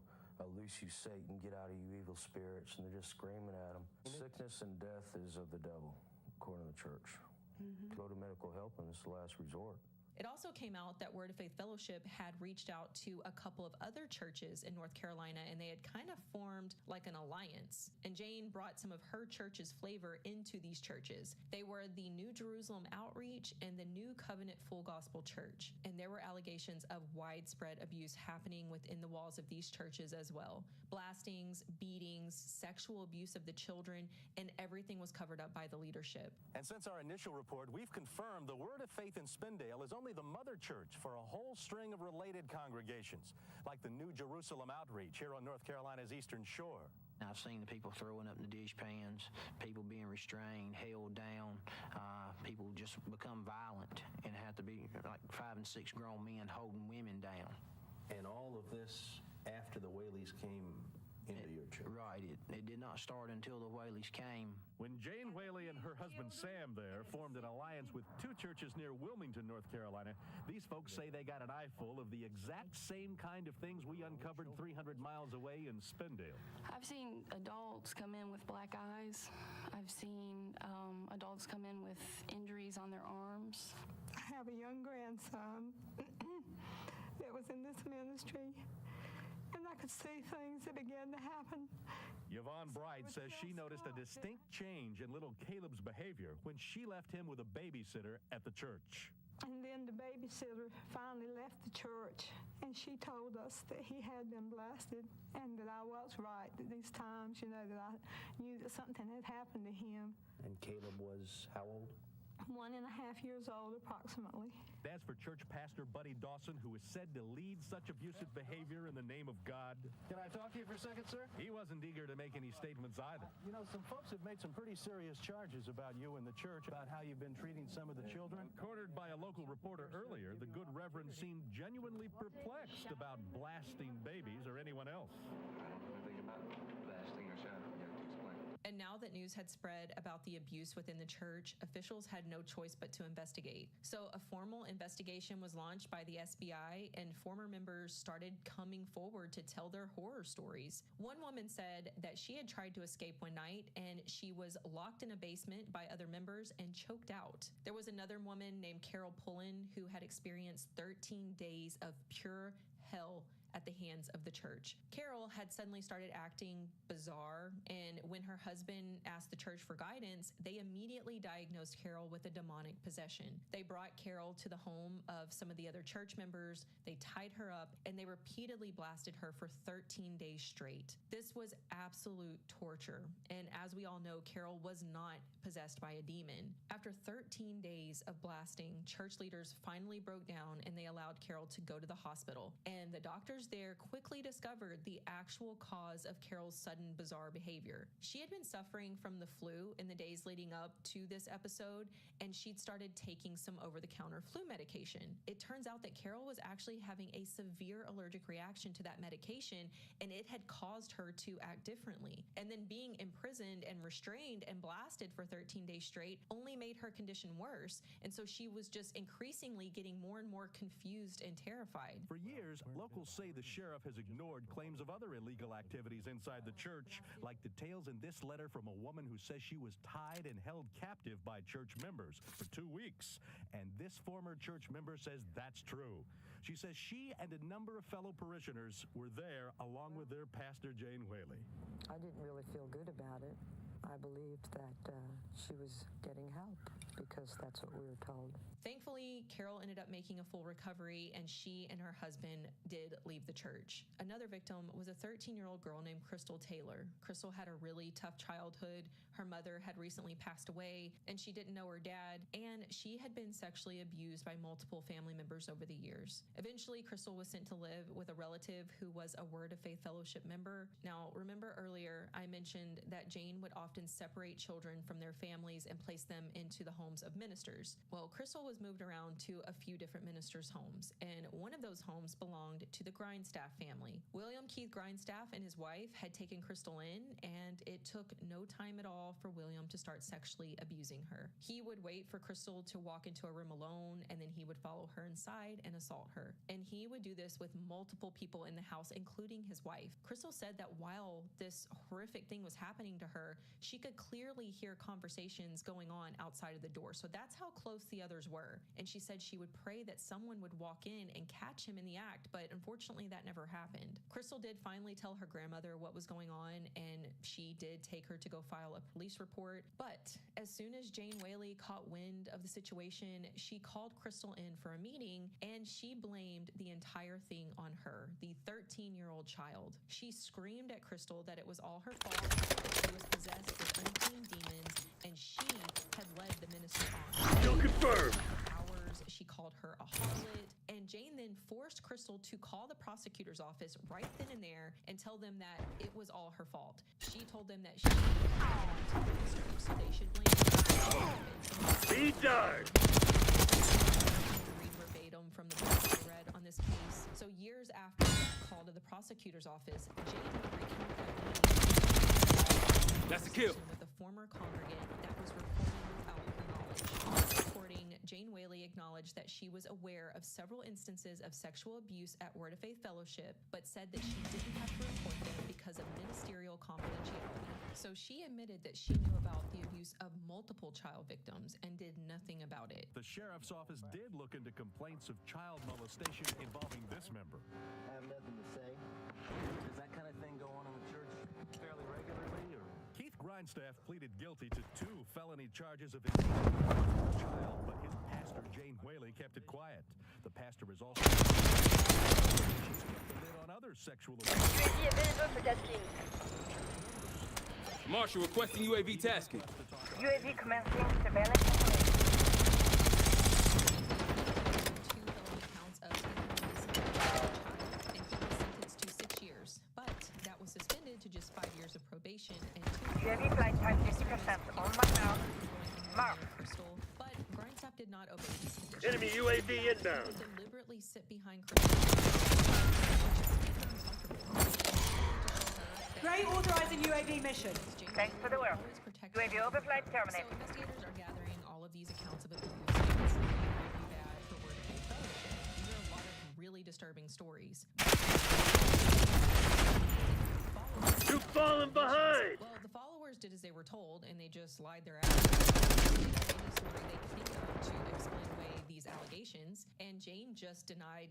loose you Satan, get out of you evil spirits. And they're just screaming at him. Sickness and death is of the devil, according to the church. To go to medical help, and it's the last resort. It also came out that Word of Faith Fellowship had reached out to a couple of other churches in North Carolina, and they had kind of formed like an alliance. And Jane brought some of her church's flavor into these churches. They were the New Jerusalem Outreach and the New Covenant Full Gospel Church. And there were allegations of widespread abuse happening within the walls of these churches as well. Blastings, beatings, sexual abuse of the children, and everything was covered up by the leadership. And since our initial report, we've confirmed the Word of Faith in Spindale is only the mother church for a whole string of related congregations, like the New Jerusalem Outreach here on North Carolina's Eastern Shore. I've seen the people throwing up in the dish pans, people being restrained, held down, people just become violent and have to be like 5 and 6 grown men holding women down. And all of this after the Whaleys came into your church. Right. It did not start until the Whaleys came. When Jane Whaley and her husband Sam there formed an alliance with 2 churches near Wilmington, North Carolina, these folks say they got an eyeful of the exact same kind of things we uncovered 300 miles away in Spindale. I've seen adults come in with black eyes. I've seen adults come in with injuries on their arms. I have a young grandson that was in this ministry, and I could see things that began to happen. Yvonne Bright says she noticed a distinct change in little Caleb's behavior when she left him with a babysitter at the church. And then the babysitter finally left the church, and she told us that he had been blasted and that I was right, that these times, you know, that I knew that something had happened to him. And Caleb was how old? 1.5 years old, approximately. As for church pastor Buddy Dawson, who is said to lead such abusive behavior in the name of God. Can I talk to you for a second, sir? He wasn't eager to make any statements either. You know, some folks have made some pretty serious charges about you and the church, about how you've been treating some of the children. Cornered by a local reporter earlier, the good reverend seemed genuinely perplexed about blasting babies or anyone else. I don't know anything about blasting or shouting. You have to explain. And now that news had spread about the abuse within the church, officials had no choice but to investigate. So a formal investigation was launched by the SBI, and former members started coming forward to tell their horror stories. One woman said that she had tried to escape one night, and she was locked in a basement by other members and choked out. There was another woman named Carol Pullen who had experienced 13 days of pure hell at the hands of the church. Carol had suddenly started acting bizarre, and when her husband asked the church for guidance, they immediately diagnosed Carol with a demonic possession. They brought Carol to the home of some of the other church members, they tied her up, and they repeatedly blasted her for 13 days straight. This was absolute torture, and as we all know, Carol was not possessed by a demon. After 13 days of blasting, church leaders finally broke down and they allowed Carol to go to the hospital. And the doctors there quickly discovered the actual cause of Carol's sudden bizarre behavior. She had been suffering from the flu in the days leading up to this episode, and she'd started taking some over-the-counter flu medication. It turns out that Carol was actually having a severe allergic reaction to that medication, and it had caused her to act differently. And then being imprisoned and restrained and blasted for 13 days straight only made her condition worse. And so she was just increasingly getting more and more confused and terrified. For years, locals say the sheriff has ignored claims of other illegal activities inside the church, like details in this letter from a woman who says she was tied and held captive by church members for 2 weeks. And this former church member says that's true. She says she and a number of fellow parishioners were there along with their pastor, Jane Whaley. I didn't really feel good about it. I believed that she was getting help because that's what we were told. Thankfully, Carol ended up making a full recovery, and she and her husband did leave the church. Another victim was a 13-year-old girl named Crystal Taylor. Crystal had a really tough childhood. Her mother had recently passed away, and she didn't know her dad, and she had been sexually abused by multiple family members over the years. Eventually, Crystal was sent to live with a relative who was a Word of Faith Fellowship member. Now, remember earlier, I mentioned that Jane would often separate children from their families and place them into the homes of ministers. Well, Crystal was moved around to a few different ministers' homes, and one of those homes belonged to the Grindstaff family. William Keith Grindstaff and his wife had taken Crystal in, and it took no time at all for William to start sexually abusing her. He would wait for Crystal to walk into a room alone, and then he would follow her inside and assault her. And he would do this with multiple people in the house, including his wife. Crystal said that while this horrific thing was happening to her, she could clearly hear conversations going on outside of the door. So that's how close the others were. And she said she would pray that someone would walk in and catch him in the act, but unfortunately that never happened. Crystal did finally tell her grandmother what was going on, and she did take her to go file a police report. But as soon as Jane Whaley caught wind of the situation, she called Crystal in for a meeting, and she blamed the entire thing on her, the 13-year-old child. She screamed at Crystal that it was all her fault, that she was possessed with unclean demons, and she had led the minister on. Still confirmed. She called her a harlot, and Jane then forced Crystal to call the prosecutor's office right then and there and tell them that it was all her fault. She told them that she was the minister, so they should blame her. Be darned! Read verbatim from the book I read on this case. So years after that call to the prosecutor's office, Jane would recount that That's the kill. With a former congregant that was reported without her knowledge. On the recording, Jane Whaley acknowledged that she was aware of several instances of sexual abuse at Word of Faith Fellowship, but said that she didn't have to report them because of ministerial confidentiality. So she admitted that she knew about the abuse of multiple child victims and did nothing about it. The sheriff's office did look into complaints of child molestation involving this member. I have nothing to say. Does that kind of thing go on in the church fairly regularly? Or? Keith Grindstaff pleaded guilty to 2 felony charges of indecent abuse of a child, but his pastor, Jane Whaley, kept it quiet. The pastor is also she's kept the lid on other sexual abuse. Marshal requesting UAV tasking. UAV commencing surveillance. 2 felony counts of sexual abuse of a child, and he was sentenced to 6 years. But that was suspended to just 5 years of probation and 2 UAV flight time 50% on my mouth. Mark. But Grindstaff did not obey these conditions. Enemy UAV inbound. He would deliberately sit behind Crystal. Gray authorizing UAV mission. Thanks for the work. UAV overflight terminated. So investigators are gathering all of these accounts of abuse. It's really bad for Word of Faith Fellowship. These are a lot of really disturbing stories. You're falling behind! Well, the followers did as they were told, and they just lied their ass off. Any story they could think of to explain away these allegations. And And Jane just denied.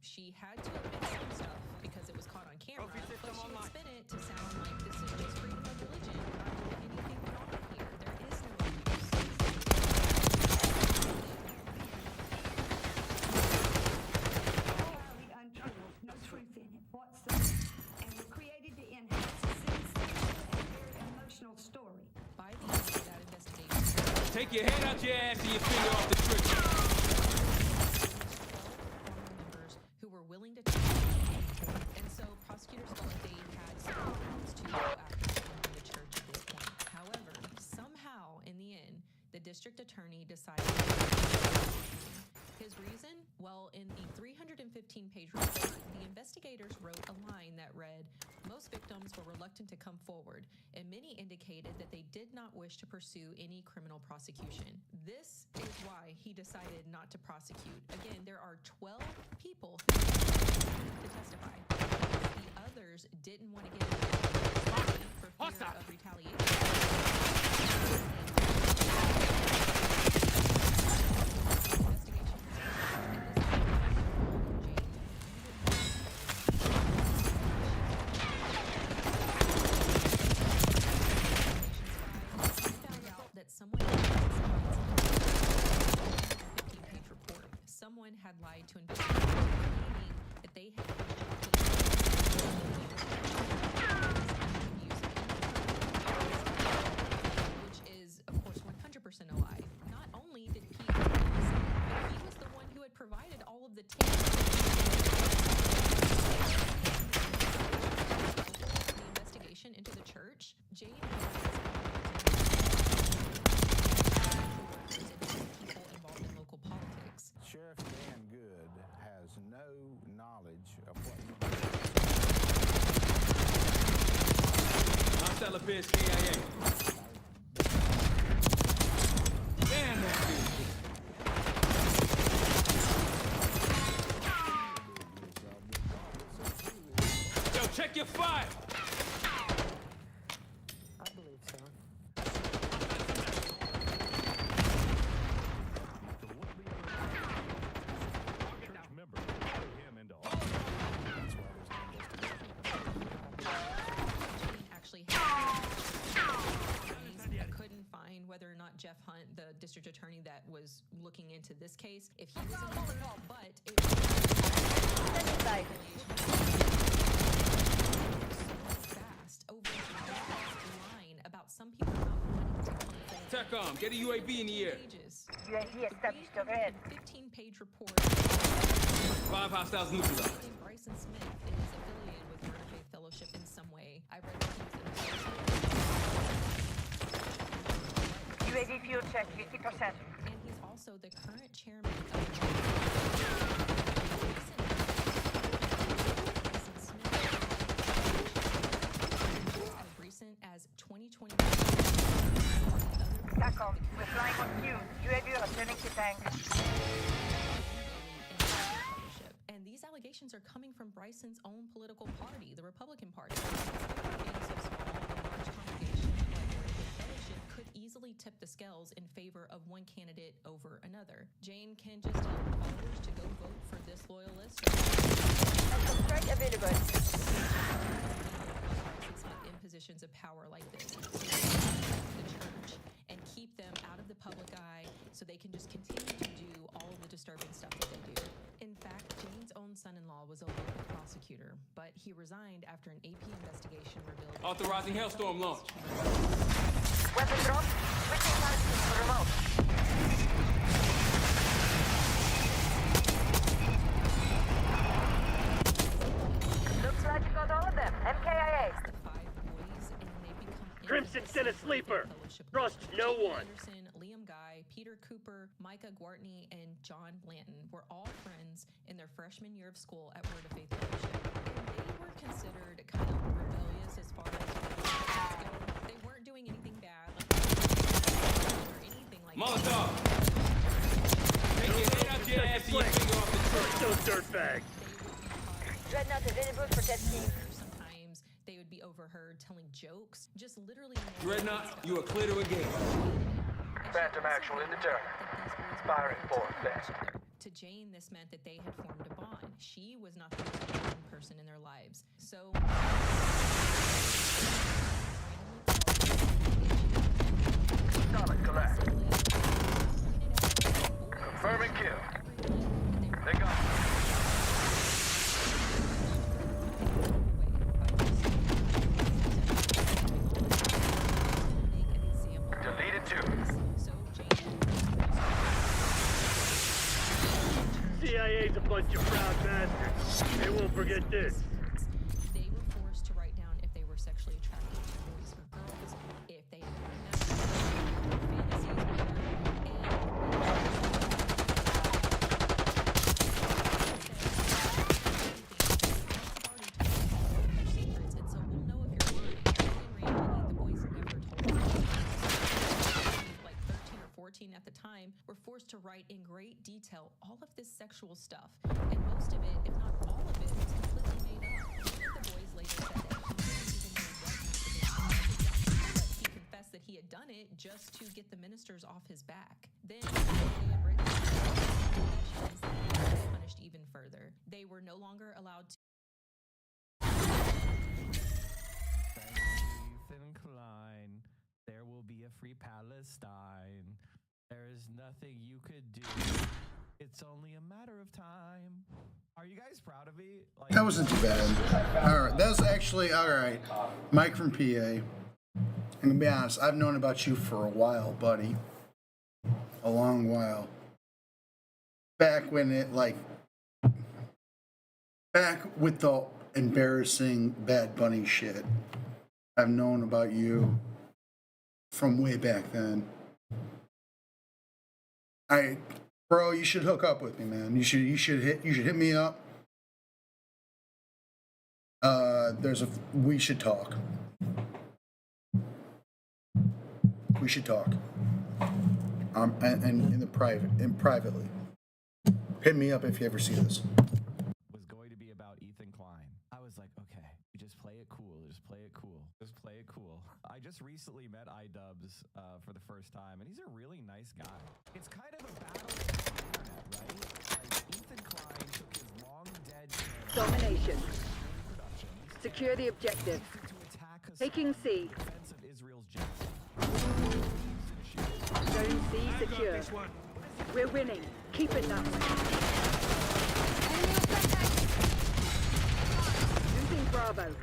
She had to admit some stuff because it was caught on camera, but she would spin it to sound like this is just freedom of religion. I'm doing anything wrong here. There is no abuse. Entirely untrue. No truth in it whatsoever. And were created to enhance a sensitive and very emotional story. By the end of that investigation, Take your hand out your ass and your finger off the trigger. members who were willing to testify, and so prosecutors felt like they had some grounds to go after the church at this point. However, somehow, in the end, the district attorney decided to his reason? Well, in the 315-page report, the investigators wrote a line that read, "Most victims were reluctant to come forward, and many indicated that they did not wish to pursue any criminal prosecution." This is why he decided not to prosecute. Again, there are 12 people who to testify. The others didn't want to get involved for fear of retaliation. Someone had lied to investigators, meaning that they had which is, of course, 100% a lie. Not only did Pete lie, but he was the one who had provided all of the tapes. The investigation into the church, Jane Sheriff Dan Good has no knowledge of what Hostile appears KIA. Damn, that's good. Yo, check your fire! I believe so. Whether or not Jeff Hunt, the district attorney that was looking into this case, if he was involved, but it was fast over the line about some people not wanting to come forward. TACOM, get a UAV in the air. UAV established overhead. 15-page report. 5 hostiles neutralized. Bryson Smith is affiliated with Word of Faith Fellowship in some way. I read that he was UAV fuel check 50%. And he's also the current chairman of as recent as 2020. TACOM, we're flying on cue. UAV returning to tank. And these allegations are coming from Bryson's own political party, the Republican Party. Could easily tip the scales in favor of one candidate over another. Jane can just tell voters to go vote for this loyalist. Strike available. In positions of power like this, to the church and keep them out of the public eye, so they can just continue to do all of the disturbing stuff that they do. In fact, Jane's own son-in-law was a local prosecutor, but he resigned after an AP investigation revealed Authorizing Hellstorm launch. Weapon drop. Switching targets to remote. Looks like you got all of them. MKIA. Crimson sent a sleeper. Trust no one. Anderson, Liam Guy, Peter Cooper, Micah Gwartney, and John Blanton were all friends in their freshman year of school at Word of Faith Fellowship. And they were considered kind of rebellious as far as go. They weren't doing anything bad, or anything like Molotov! Take your head out your ass and your finger off the trigger. Those dirtbags. Dreadnought available for testing. Sometimes they would be overheard telling jokes, just literally. Dreadnought, you are clear to engage. Phantom actual in the turret. Firing for effect. To To Jane, this meant that they had formed a bond. She was not the most important person in their lives. So Solid collapse. Confirming kill. They got it. Deleted two. CIA's a bunch of proud bastards. They won't forget this. they were forced to write down if they were sexually attracted to boys or girls, if they had secrets, and so we'll know if you're lying. In reality, the boys never told us. Like 13 or 14 at the time, were forced to write in great detail all of this sexual stuff, and most of it, if not all of it, was completely made up. One of the boys later said that he didn't even know what masturbation was, but he confessed that he had done it just to get the ministers off his back. Then, they had written confessions, they were punished even further. They were no longer allowed to. Ethan Klein, there will be a free Palestine. There is nothing you could do. It's only a matter of time. Are you guys proud of me? Like, That wasn't too bad. All right, that was actually all right. Mike from PA. I'm gonna be honest. I've known about you for a while, buddy. A long while. Back when back with the embarrassing Bad Bunny shit. I've known about you from way back then. Bro, you should hook up with me, man. You should hit me up. We should talk. We should talk. And in the privately. Hit me up if you ever see this. Was going to be about Ethan Klein. I was like, okay, you just play it cool. Just play it cool. Just play it cool. I just recently met iDubbbz for the first time, and he's a really nice guy. It's kind of a battle of the internet, right? Like, Ethan Klein took his long dead channel. Domination. Secure the objective. Taking C. Defense of Israel's jets. Zone C secure. We're winning. Keep it up. Losing Bravo.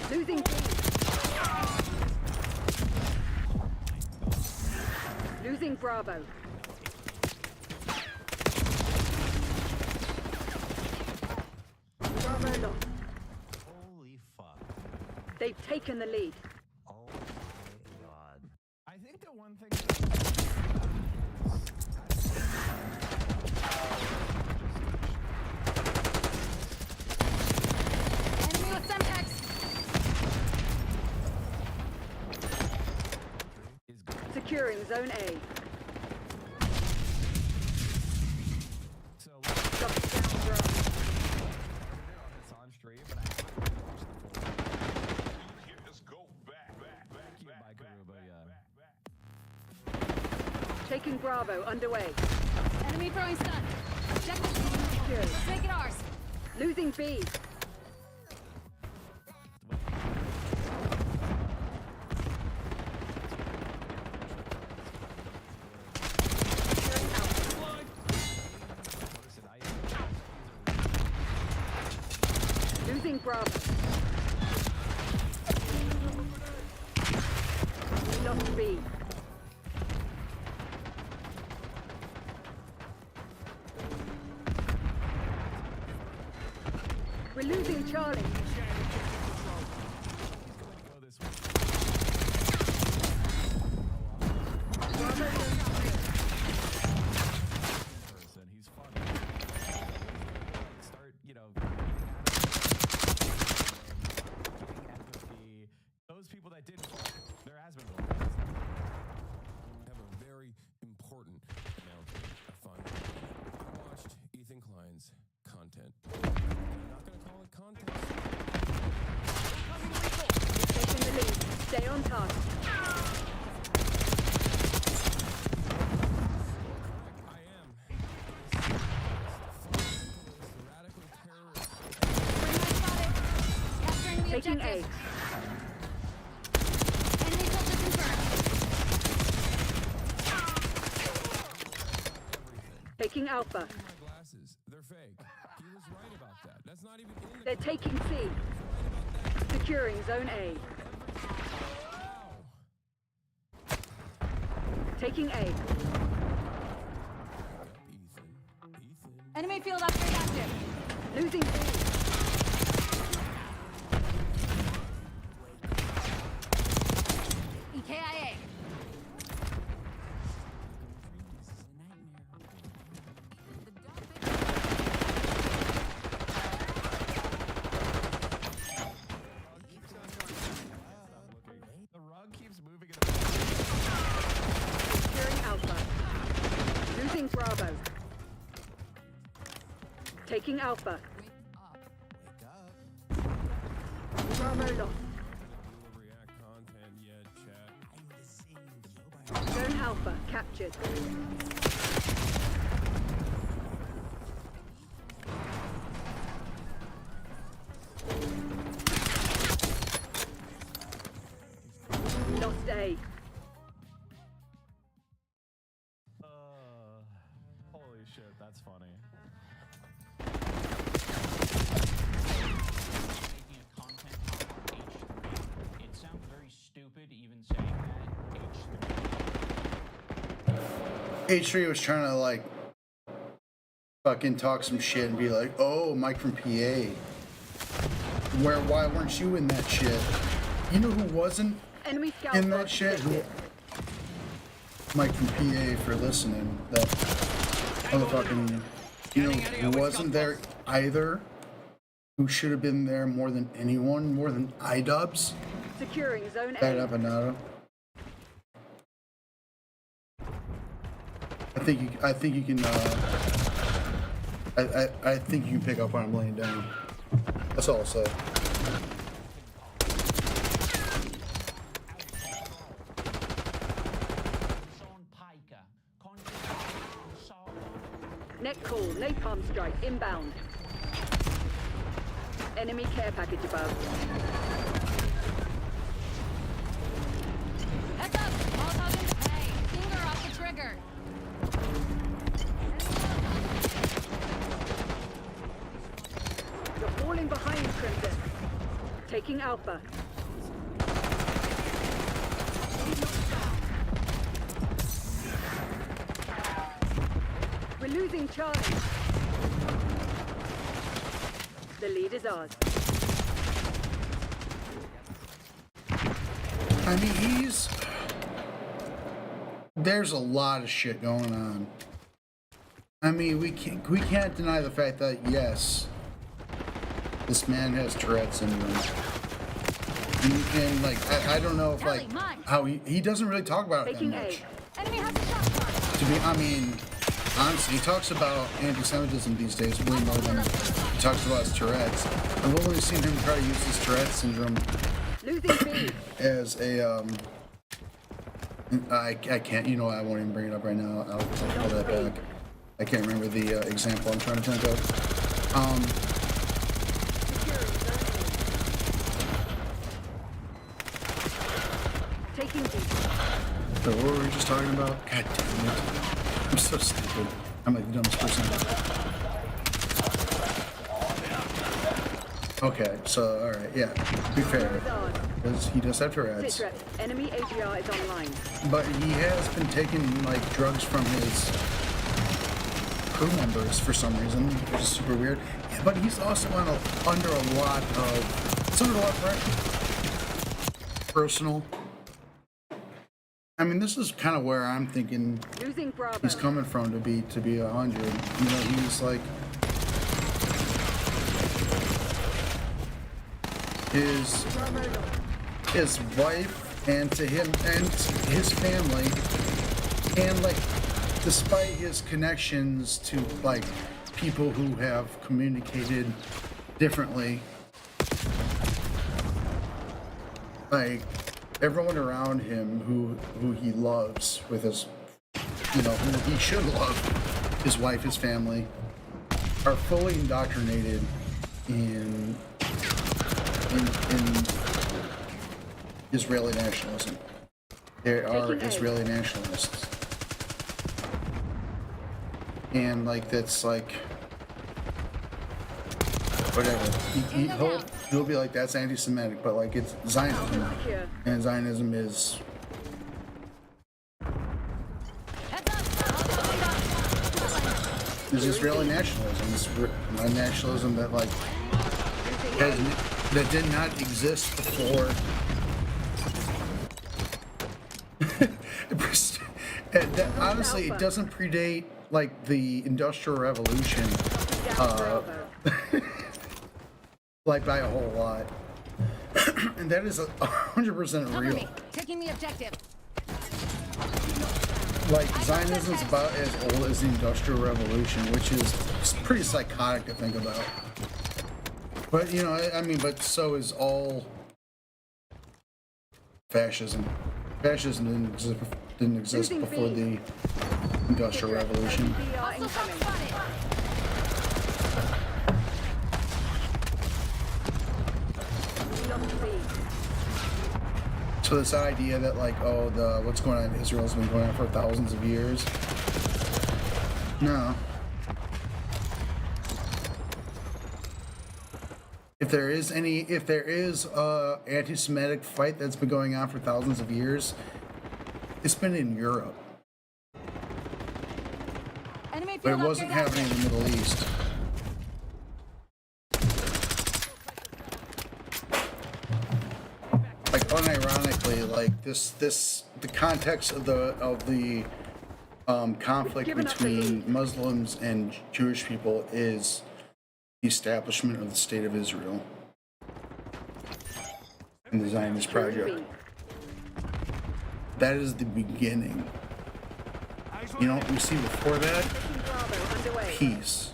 Losing B. Losing Bravo. Bravo lost. Holy fuck. They've taken the lead. Oh my god. I think the one thing Enemy with Semtex. Securing Zone A. Drop it down, bro. Taking Bravo underway. Enemy throwing stun. Objective Secure. Let's make it ours. Losing B. Losing Bravo. We lost B. We're losing Charlie. he's funny. Start, empathy. Those people that didn't, there has been one. Have a very important announcement. I watched Ethan Klein's content. I'm not going to call it content. on task. Taking A. Enemy filter confirmed. Taking Alpha. They're fake. He was right about that. That's not even in the... They're taking C. Securing Zone A. Taking A. Enemy field upgrade active. Losing B. EKIA. The rug keeps moving. Securing Alpha. Losing Bravo. Taking Alpha. Bravo lost. React content yet, chat. Zone Alpha captured. Lost A. Holy shit, that's funny. Making a content hub on H3. It sounds very stupid even saying that. H3. H3 was trying to like fucking talk some shit and be like, oh, Mike from PA. Why weren't you in that shit? You know who wasn't Enemy scout in that shit? Mike from PA for listening. That motherfucking, you know, who wasn't there either? Who should have been there more than anyone, more than iDubbbz? Securing Zone A. That Apanado. I think you can. I think you can pick up when I'm laying down. That's all I'll say. Net call, napalm strike, inbound. Enemy care package above. Heads up! Molotov into pay. Finger off the trigger. You're falling behind, Crimson. Taking Alpha. We're losing Charlie. The lead is ours. I mean, there's a lot of shit going on. I mean, we can't deny the fact that yes, this man has Tourette's syndrome. And like I don't know if like how he doesn't really talk about it that much. Enemy has a shot. To be, I mean, honestly, he talks about anti-Semitism these days way more than he talks about his Tourette's. I've only seen him try to use his Tourette's syndrome as a I can't, you know, I won't even bring it up right now. I'll pull that back. I can't remember the example I'm trying to think of. Taking So what were we just talking about? God damn it. I'm so stupid. I'm like the dumbest person ever. Okay, so alright, yeah. To be fair, he does have Tourette's. Enemy AGR is online. But he has been taking like drugs from his crew members for some reason, which is super weird. Yeah, but he's also under a lot of pressure. Personal. I mean, this is kind of where I'm thinking he's coming from to be 100. You know, he's like his wife and to him and his family, and like despite his connections to like people who have communicated differently, like everyone around him who he loves with his, you know, who he should love, his wife, his family, are fully indoctrinated in Israeli nationalism. They are Israeli nationalists. And like that's like whatever. He'll be like, that's anti-Semitic, but like it's Zionism, and Zionism is Israeli nationalism. It's a nationalism that like that did not exist before. Honestly, it doesn't predate like the Industrial Revolution, like by a whole lot, and that is 100% real. Taking the objective. Like Zionism is about as old as the Industrial Revolution, which is pretty psychotic to think about. But you know, I mean, but so is all fascism. Fascism didn't exist before the Industrial Revolution. So this idea that like, oh, what's going on in Israel has been going on for thousands of years. No. If there is a anti-Semitic fight that's been going on for thousands of years, it's been in Europe. But it wasn't happening in the Middle East. Like unironically, like the context of the conflict between Muslims and Jewish people is the establishment of the State of Israel and the Zionist project. That is the beginning. You know what we see before that? Peace.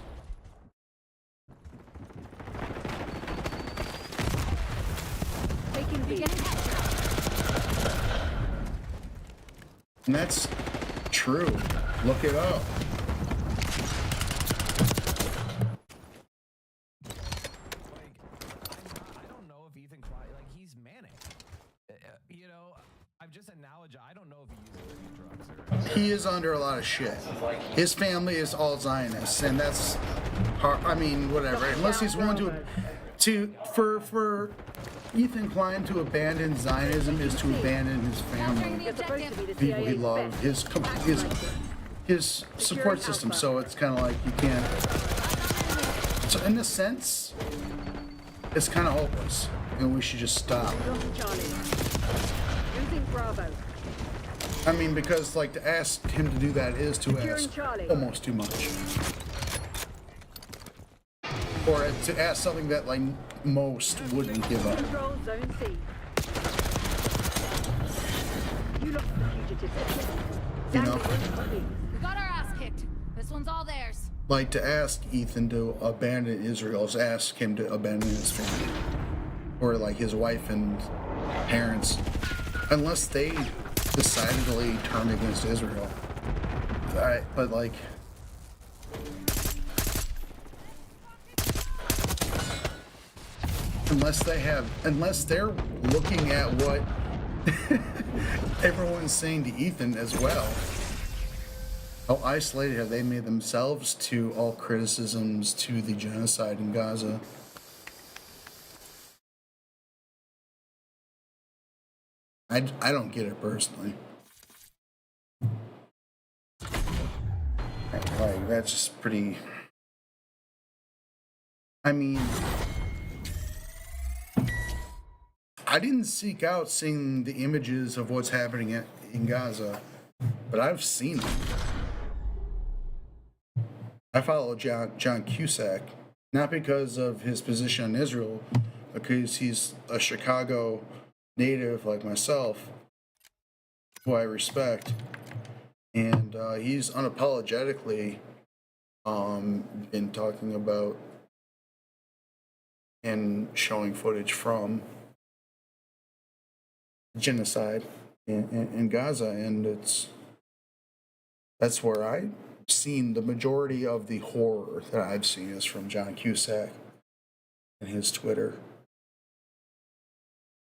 And that's true. Look it up. He is under a lot of shit. His family is all Zionists, and that's hard. I mean, whatever. Unless he's willing for Ethan Klein to abandon Zionism is to abandon his family, people he loved, his support system. So it's kind of like you can't. So in a sense, it's kind of hopeless, and we should just stop. I mean, because like to ask him to do that is to ask almost too much, or to ask something that like most wouldn't give up. You know, We got our ass kicked. This one's all theirs. like to ask Ethan to abandon Israel is ask him to abandon his family, or like his wife and parents, unless they decidedly turn against Israel. But like, unless they're looking at what everyone's saying to Ethan as well, how isolated have they made themselves to all criticisms to the genocide in Gaza? I don't get it personally. Like, that's just pretty. I mean, I didn't seek out seeing the images of what's happening in Gaza, but I've seen them. I follow John Cusack, not because of his position on Israel, because he's a Chicago native like myself, who I respect, and he's unapologetically been talking about and showing footage from genocide in Gaza, and that's where I've seen the majority of the horror that I've seen is from John Cusack and his Twitter,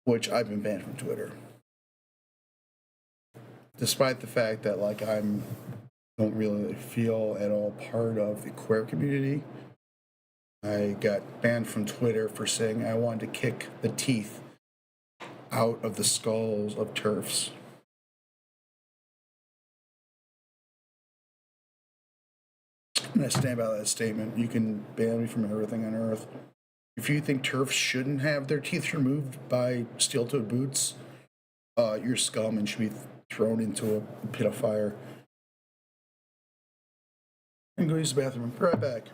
which I've been banned from Twitter, despite the fact that like don't really feel at all part of the queer community. I got banned from Twitter for saying I wanted to kick the teeth out of the skulls of TERFs. And I stand by that statement. You can ban me from everything on earth. If you think TERFs shouldn't have their teeth removed by steel-toed boots, you're scum and should be thrown into a pit of fire. And go use the bathroom. Be right back.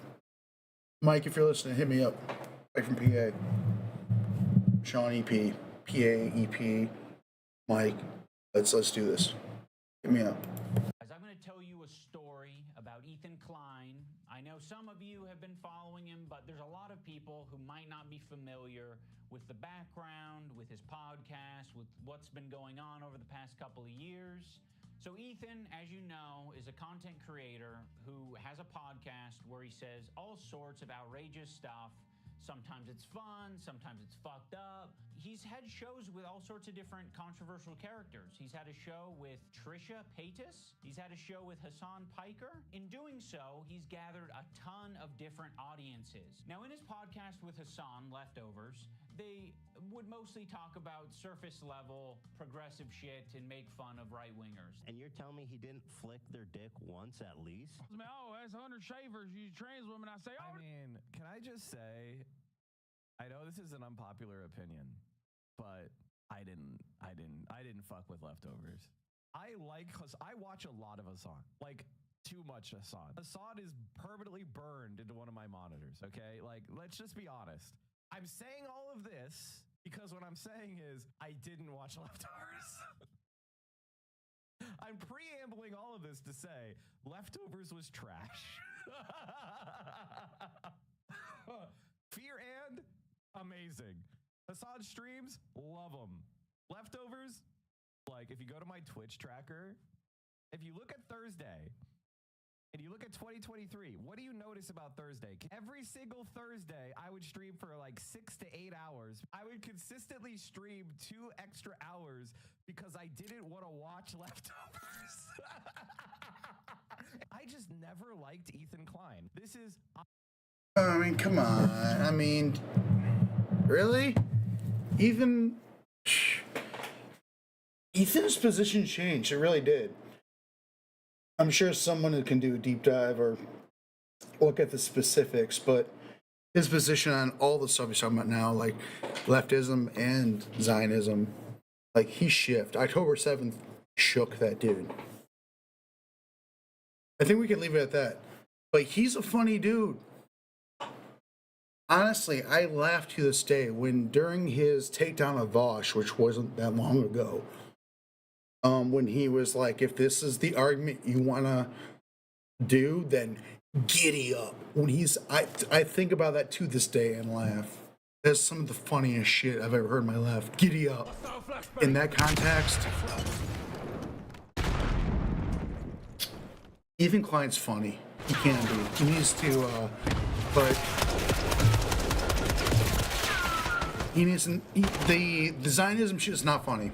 Mike, if you're listening, hit me up. Mike from PA. Sean EP. PA, EP. Mike. Let's do this. Hit me up. As I'm going to tell you a story about Ethan Klein. I know some of you have been following him, but there's a lot of people who might not be familiar with the background, with his podcast, with what's been going on over the past couple of years. So Ethan, as you know, is a content creator who has a podcast where he says all sorts of outrageous stuff. Sometimes it's fun, sometimes it's fucked up. He's had shows with all sorts of different controversial characters. He's had a show with Trisha Paytas. He's had a show with Hassan Piker. In doing so, he's gathered a ton of different audiences. Now, in his podcast with Hassan, Leftovers, they would mostly talk about surface level progressive shit and make fun of right-wingers. And you're telling me he didn't flick their dick once at least? Oh, that's 100 shavers. You trans women. I say, oh. I mean, can I just say, I know this is an unpopular opinion, but I didn't fuck with Leftovers. I watch a lot of Hassan, like too much Hassan. Hassan is permanently burned into one of my monitors. Okay, like let's just be honest. I'm saying all of this because what I'm saying is I didn't watch Leftovers. I'm preambling all of this to say Leftovers was trash. Fear and amazing. Hassan streams, love them. Leftovers, like if you go to my Twitch tracker, if you look at Thursday and you look at 2023, what do you notice about Thursday? Every single Thursday, I would stream for like 6 to 8 hours. I would consistently stream 2 extra hours because I didn't want to watch Leftovers. I just never liked Ethan Klein. This is... I mean, come on. I mean, really? Ethan's position changed. It really did. I'm sure someone who can do a deep dive or look at the specifics, but his position on all the stuff he's talking about now, like leftism and Zionism, like he shifted. October 7th shook that dude. I think we can leave it at that. But he's a funny dude. Honestly, I laughed to this day when during his takedown of Vosh, which wasn't that long ago, when he was like, if this is the argument you want to do, then giddy up. When I think about that to this day and laugh. That's some of the funniest shit I've ever heard in my life. Giddy up. In that context, Ethan Klein's funny. He can be. He needs to, but he needs the Zionism shit is not funny.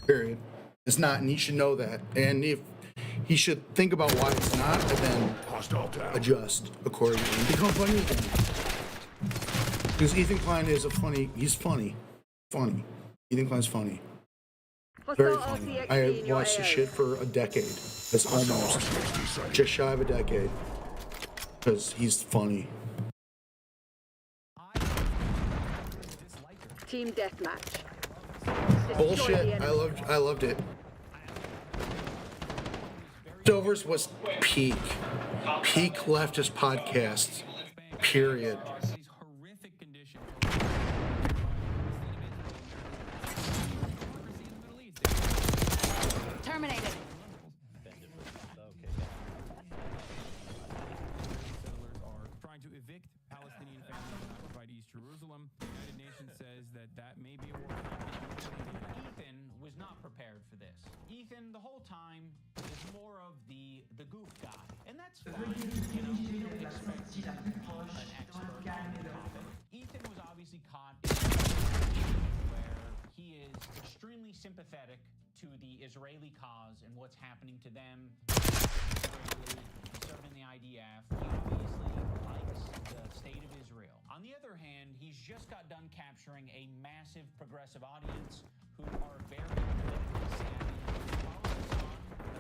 Period. It's not, and he should know that. And if he should think about why it's not, and then adjust accordingly and become funny again. Because Ethan Klein is he's funny. Funny. Ethan Klein's funny. Very funny. I watched his shit for a decade. That's almost just shy of a decade. Because he's funny. Team deathmatch. Bullshit. I loved it. Leftovers was peak leftist podcast. Period. Terminated. Settlers are trying to evict Palestinian families in occupied East Jerusalem. The United Nations says that may be a war. Ethan was not prepared for this. Ethan, the whole time, is more of the goof guy, and that's fine. You know, we don't expect an expert on the topic. Ethan was obviously caught in a situation where he is extremely sympathetic to the Israeli cause and what's happening to them. Israeli, serving the IDF. He obviously likes the state of Israel. On the other hand, he's just got done capturing a massive progressive audience who are very politically savvy.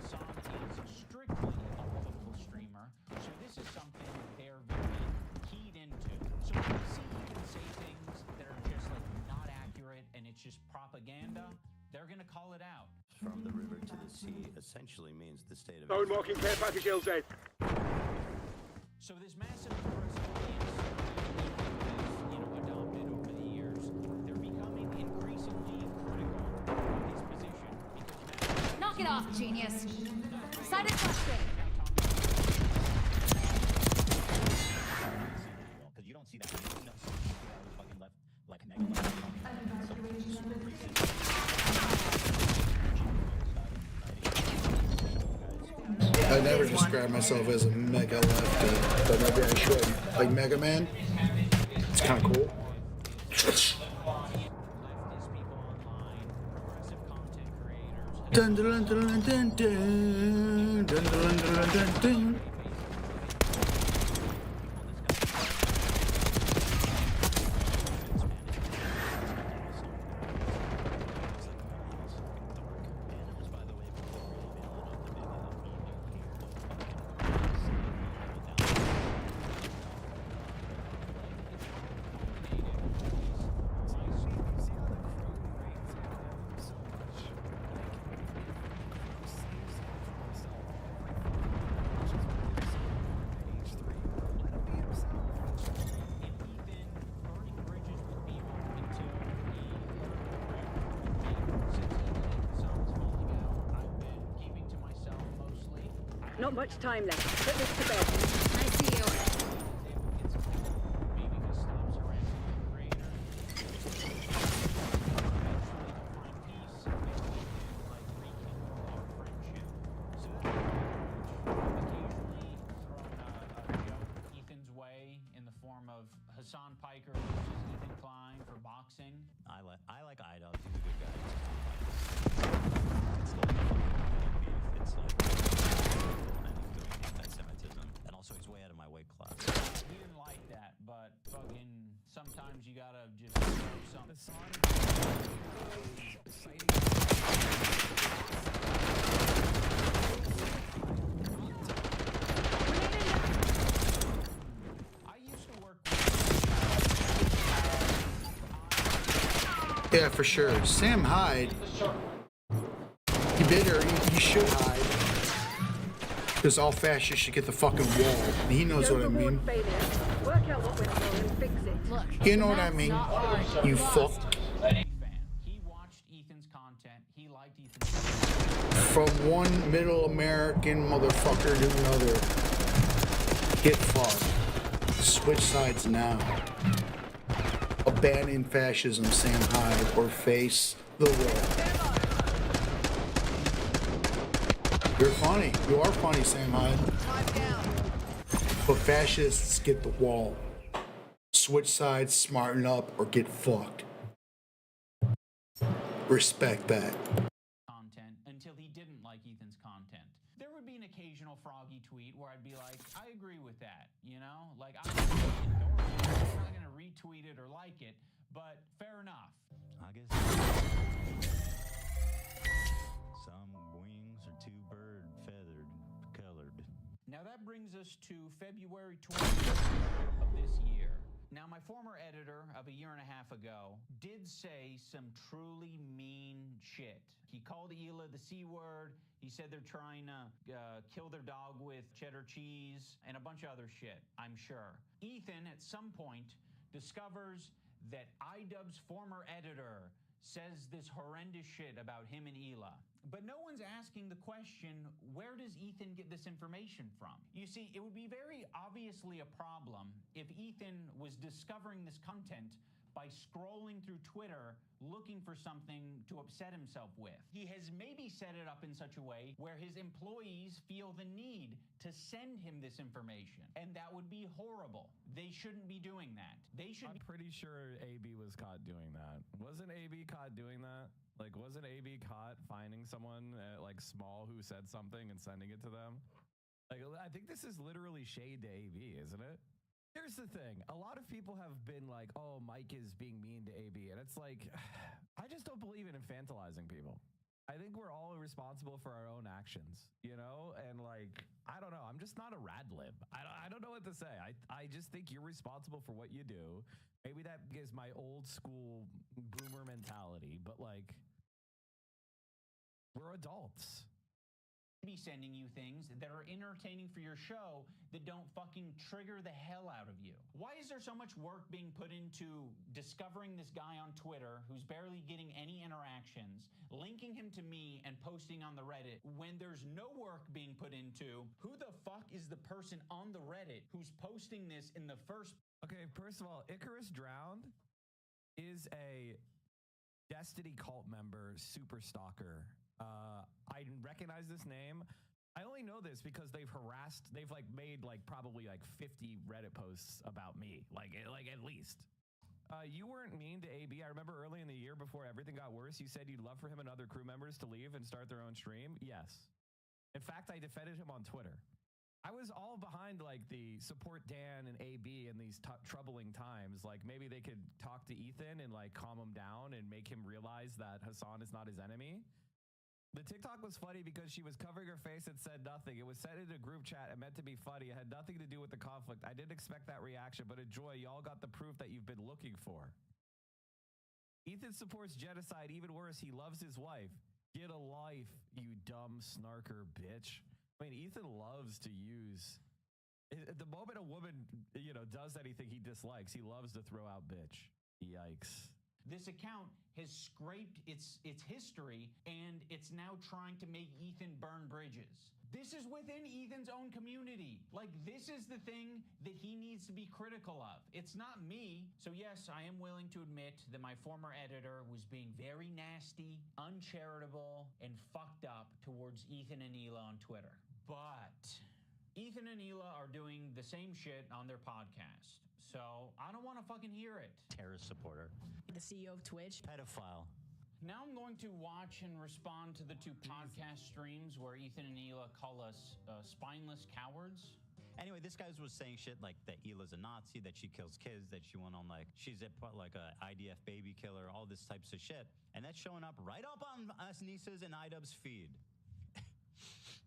Hassan is strictly a political streamer, so this is something they're very keyed into. So when you see Ethan say things that are just like not accurate and it's just propaganda, they're gonna call it out. From the river to the sea essentially means the state of Phone marking care package LZ. So this massive progressive audience that Ethan has, adopted over the years, they're becoming increasingly critical of his position because now... Knock it off, genius. Decided question. Because you don't see that. You know, fucking left like mega left. I never describe myself as a mega lefty, but maybe I should. Like Mega Man? It's kind of cool. Dun dun dun dun dun dun dun dun dun dun dun. Not much time left. Put this to bed. I see you. Ethan's way in the form of Hassan Piker versus Ethan Klein for boxing. I like Idol. He's a good guy. It's like anti-Semitism, and also he's way out of my weight class. He didn't like that, but fucking sometimes you gotta just throw something. I used to work. Yeah, for sure. Sam Hyde. You better, you should hide. Because all fascists should get the fucking wall. He knows what I mean. Work out what went wrong and fix it. Look, You know what I mean? You fuck. He watched Ethan's content. He liked Ethan's content. From one middle American motherfucker to another. Get fucked. Switch sides now. Abandon fascism, Sam Hyde, or face the world. You're funny. You are funny, Sam Hyde. But fascists get the wall. Switch sides, smarten up, or get fucked. Respect that. Content until he didn't like Ethan's content. There would be an occasional froggy tweet where I'd be like, I agree with that, you know? Like, I'm not going to retweet it or like it, but fair enough. I guess some wings are too bird feathered colored. Now that brings us to February 20th of this year. Now, my former editor of a year and a half ago did say some truly mean shit. He called Hila the C word. He said they're trying to kill their dog with cheddar cheese and a bunch of other shit, I'm sure. Ethan, at some point, discovers that iDubbbz's former editor says this horrendous shit about him and Hila. But no one's asking the question, where does Ethan get this information from? You see, it would be very obviously a problem if Ethan was discovering this content by scrolling through Twitter looking for something to upset himself with. He has maybe set it up in such a way where his employees feel the need to send him this information, and that would be horrible. They shouldn't be doing that. I'm pretty sure AB was caught doing that. Wasn't AB caught doing that? Like, wasn't AB caught finding someone at, like, Small who said something and sending it to them? Like, I think this is literally shade to AB, isn't it? Here's the thing. A lot of people have been like, oh, Mike is being mean to AB. And it's like, I just don't believe in infantilizing people. I think we're all responsible for our own actions, you know? And like, I don't know. I'm just not a rad lib. I don't know what to say. I just think you're responsible for what you do. Maybe that is my old school boomer mentality, but like, we're adults. Be sending you things that are entertaining for your show that don't fucking trigger the hell out of you. Why is there so much work being put into discovering this guy on Twitter who's barely getting any interactions, linking him to me and posting on the Reddit when there's no work being put into who the fuck is the person on the Reddit who's posting this in the first? Okay, first of all, Icarus Drowned is a Destiny cult member, super stalker. I recognize this name. I only know this because they've like made like probably like 50 Reddit posts about me, like at least. You weren't mean to AB. I remember early in the year before everything got worse, you said you'd love for him and other crew members to leave and start their own stream. Yes. In fact, I defended him on Twitter. I was all behind like the support Dan and AB in these troubling times. Like maybe they could talk to Ethan and like calm him down and make him realize that Hassan is not his enemy. The TikTok was funny because she was covering her face and said nothing. It was sent in a group chat and meant to be funny. It had nothing to do with the conflict. I didn't expect that reaction, but enjoy. Y'all got the proof that you've been looking for. Ethan supports genocide. Even worse, he loves his wife. Get a life, you dumb snarker bitch. I mean, Ethan loves to use... The moment a woman, you know, does anything he dislikes, he loves to throw out bitch. Yikes. This account has scraped its history, and it's now trying to make Ethan burn bridges. This is within Ethan's own community. Like, this is the thing that he needs to be critical of. It's not me. So yes, I am willing to admit that my former editor was being very nasty, uncharitable, and fucked up towards Ethan and Hila on Twitter. But Ethan and Hila are doing the same shit on their podcast. So I don't want to fucking hear it. Terrorist supporter. The CEO of Twitch. Pedophile. Now I'm going to watch and respond to the two podcast streams where Ethan and Hila call us spineless cowards. Anyway, this guy was saying shit like that Hila's a Nazi, that she kills kids, that she went on like, she's a IDF baby killer, all this types of shit. And that's showing up right up on us Nisa's and iDubbbz's feed.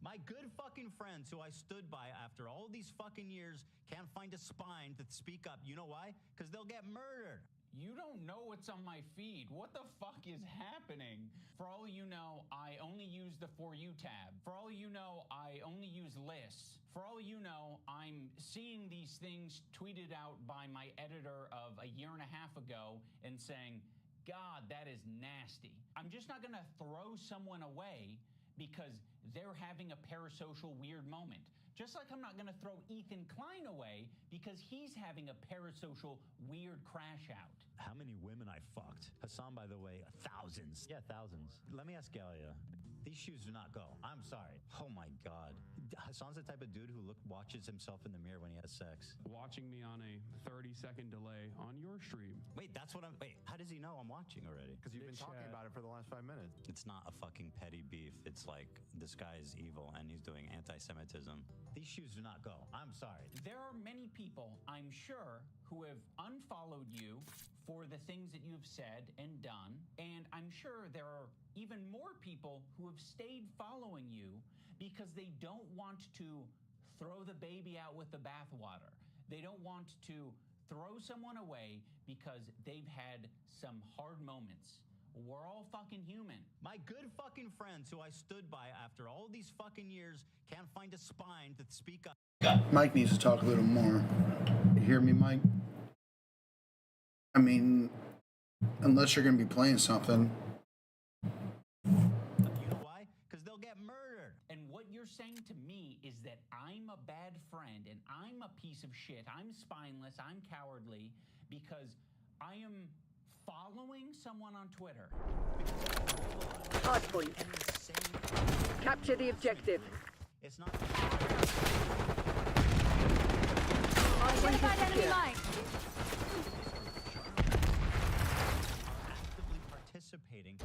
My good fucking friends who I stood by after all these fucking years can't find a spine to speak up. You know why? Because they'll get murdered. You don't know what's on my feed. What the fuck is happening? For all you know, I only use the For You tab. For all you know, I only use lists. For all you know, I'm seeing these things tweeted out by my editor of a year and a half ago and saying, God, that is nasty. I'm just not gonna throw someone away because they're having a parasocial weird moment. Just like I'm not gonna throw Ethan Klein away because he's having a parasocial weird crash out. How many women I fucked? Hassan, by the way, thousands. Yeah, thousands. Let me ask Galia. These shoes do not go. I'm sorry. Oh my God. Hassan's the type of dude who watches himself in the mirror when he has sex. Watching me on a 30-second delay on your stream. Wait, how does he know I'm watching already? Because you've been talking about it for the last 5 minutes. It's not a fucking petty beef. It's like, this guy is evil and he's doing anti-Semitism. These shoes do not go. I'm sorry. There are many people, I'm sure, who have unfollowed you for the things that you've said and done. And I'm sure there are even more people who have stayed following you because they don't want to throw the baby out with the bathwater. They don't want to throw someone away because they've had some hard moments. We're all fucking human. My good fucking friends who I stood by after all these fucking years can't find a spine to speak up. Mike needs to talk a little more. You hear me, Mike? I mean, unless you're going to be playing something. You know why? Because they'll get murdered. And what you're saying to me is that I'm a bad friend and I'm a piece of shit. I'm spineless. I'm cowardly because I am following someone on Twitter. Hardpoint. Capture the objective. It's not. Hardpoint is secure. Actively participating.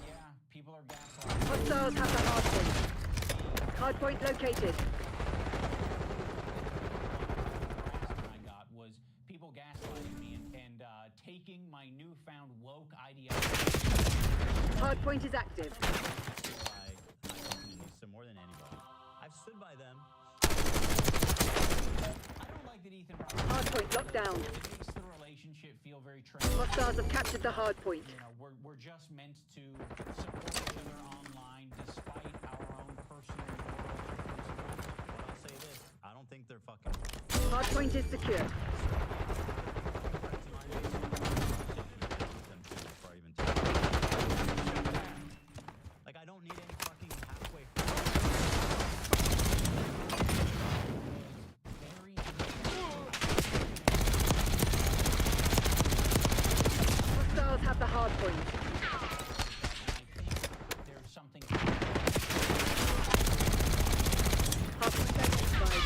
Yeah, people are gaslighting. Hostiles have the hardpoint. Hardpoint located. I got was people gaslighting me and taking my newfound woke ideology. Hardpoint is active. By my community, so more than anybody, I've stood by them. I don't like that Ethan Hardpoint locked down. It makes the relationship feel very transparent. Hostiles have captured the hardpoint. You know, we're just meant to support each other online despite our own personal morals. But I'll say this: I don't think they're fucking. Hardpoint is secure. Like, I don't need any fucking halfway. Hostiles have the hardpoint. There's something. Hardpoint identified.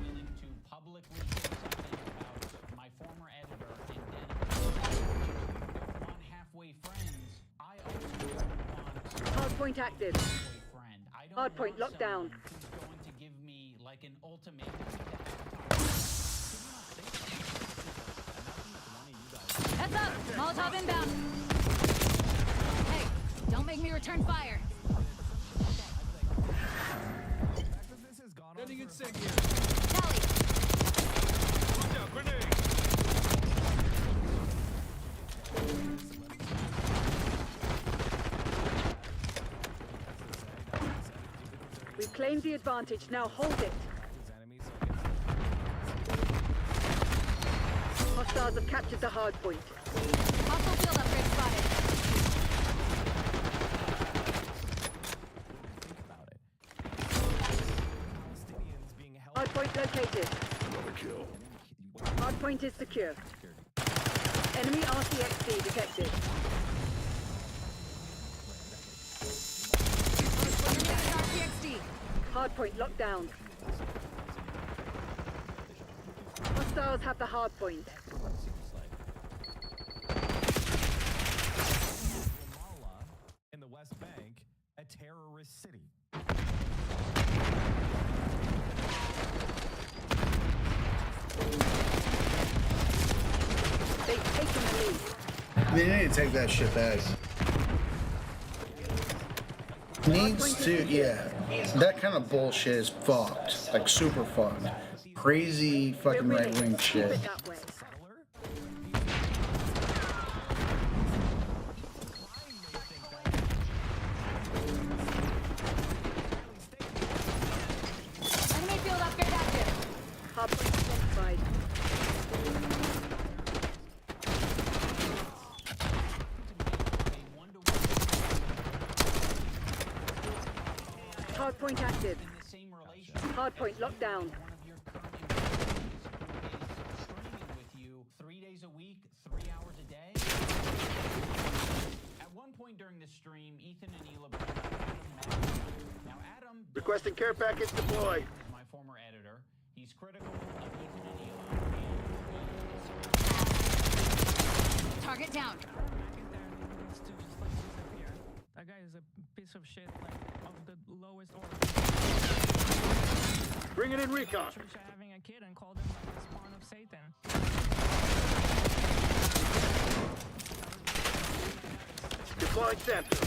Willing to publicly say something about my former editor and then want halfway friends. I also want Hardpoint active. halfway friend. I don't Hardpoint want locked down. someone who's going to give me like an ultimatum. Heads up! Molotov inbound! Hey, don't make me return fire! Sending incendiary. Tally! Watch out, grenade! We've claimed the advantage, now hold it. Hostiles have captured the hardpoint. Hostile field upgrade spotted. Hardpoint located. Hardpoint is secure. Enemy RCXD detected. RCXD. Hardpoint locked down. Hostiles have the hardpoint. In the West Bank, a terrorist city. They've taken the lead. They need to take that shit back. Needs to, yeah. That kind of bullshit is fucked. Like, super fucked. Crazy fucking right-wing shit. Keep it that way. Enemy field upgrade active. Hardpoint identified. Hardpoint active. Hardpoint locked down. With you 3 days a week, 3 hours a day. At one point during the stream, Ethan and Hila brought up Adam Madden. Now Adam Requesting care package deployed. is my former editor. He's critical of Ethan and Hila. Target down. That guy is a piece of shit, like, of the lowest order. Bring it in recon. Trisha having a kid and called him like the spawn of Satan. Deploying sensor.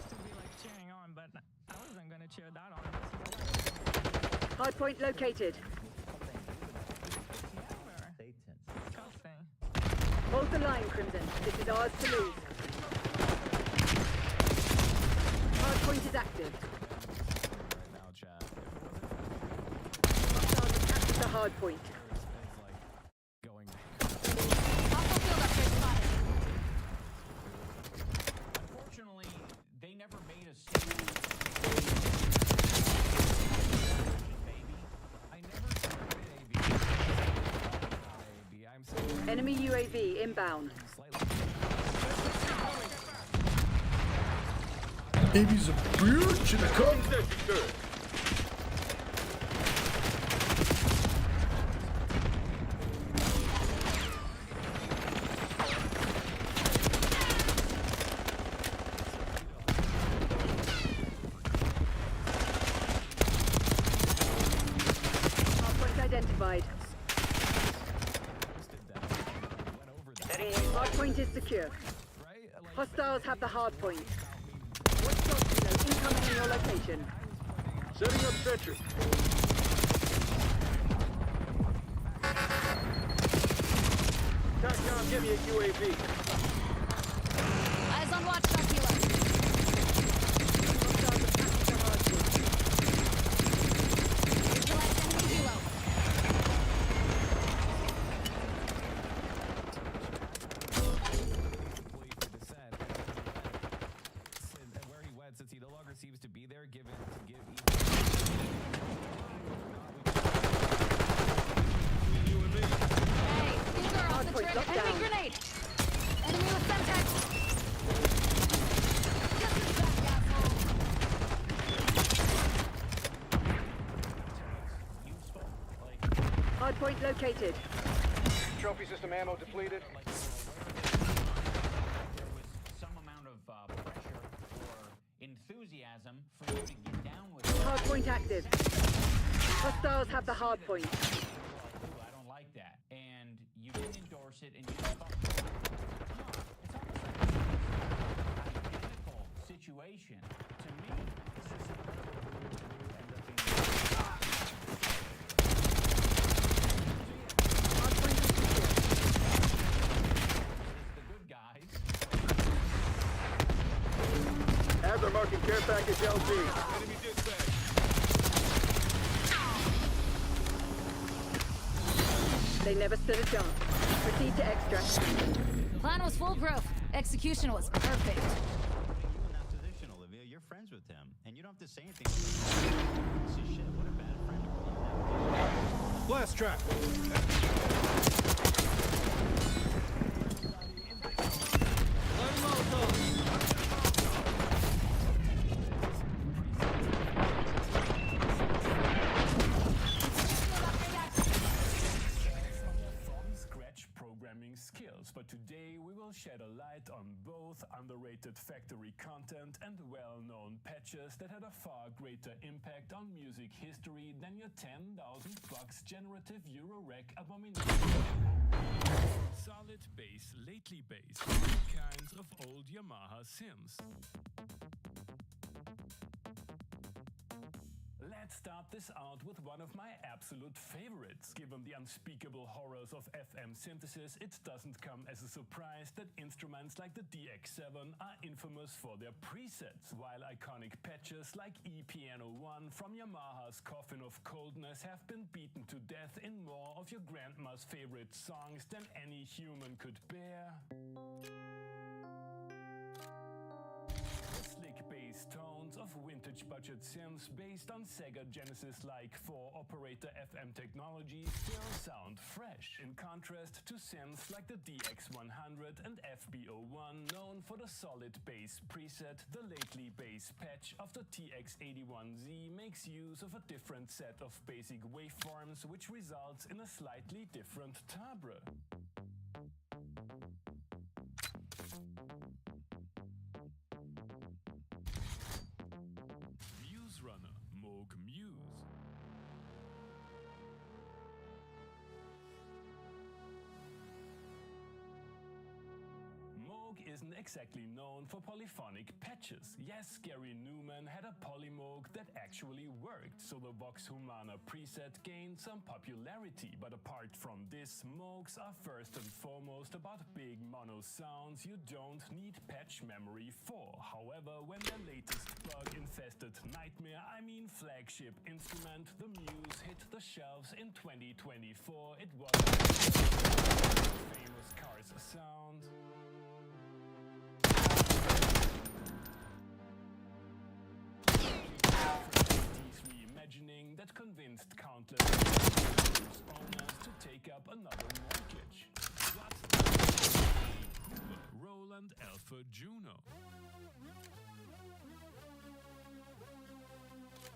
To be like cheering on, but I wasn't gonna cheer that on. Hardpoint located. Disgusting. Hold the line, Crimson. This is ours to lose. Hardpoint is active. Hostiles have captured the hardpoint. Hostile field upgrade spotted. Unfortunately, they never made a statement. Enemy UAV inbound. Baby's a bitch in a cup. Hardpoint identified. Hardpoint is secure. Hostiles have the hardpoint. Watch Dog incoming in your location. Setting up sentry. TACCOM, give me a UAV. Eyes on watch, Dog Kilo. Neutralize enemy helo. Where he went, since he no longer seems to be there, give Hey, finger off the trigger. Enemy grenade. Enemy with Semtex. Get this back, asshole. Hardpoint located. Trophy system ammo depleted. Some amount of pressure or enthusiasm for you to get down with it. Hardpoint active. Hostiles have the hardpoint. Ooh, I don't like that. And you didn't endorse it and you just fucked it. It's almost like an identical situation. To me, this is the good guys. As are marking care package LZ. Enemy dispatch. They never stood a chance. Proceed to extract. Plan was foolproof. Execution was perfect. You in that position, Olivia. You're friends with him, and you don't have to say anything. This is shit. What a bad friend. Blast trap. Skills, but today we will shed a light on both underrated factory content and well-known patches that had a far greater impact on music history than your 10,000 bucks generative Eurorec abomination. Solid bass, lately bass, all kinds of old Yamaha synths. Let's start this out with one of my absolute favorites. Given the unspeakable horrors of FM synthesis, it doesn't come as a surprise that instruments like the DX7 are infamous for their presets, while iconic patches like E-Piano 1 from Yamaha's Coffin of Coldness have been beaten to death in more of your grandma's favorite songs than any human could bear. The slick bass tones of vintage budget synths based on Sega Genesis-like 4-operator FM technology still sound fresh, in contrast to synths like the DX100 and FBO1, known for the solid bass preset. The lately bass patch of the TX81Z makes use of a different set of basic waveforms, which results in a slightly different timbre. Runner, Moog Muse. Moog isn't exactly known for polyphonic patches. Yes, Gary Newman had a polymoog that actually worked, so the Vox Humana preset gained some popularity. But apart from this, Moogs are first and foremost about big mono sounds you don't need patch memory for. However, when their latest bug-infested nightmare, I mean flagship instrument, the Muse, hit the shelves in 2024, it was famous Cars sound. Reimagining that convinced countless owners to take up another mortgage. What Roland Alpha Juno.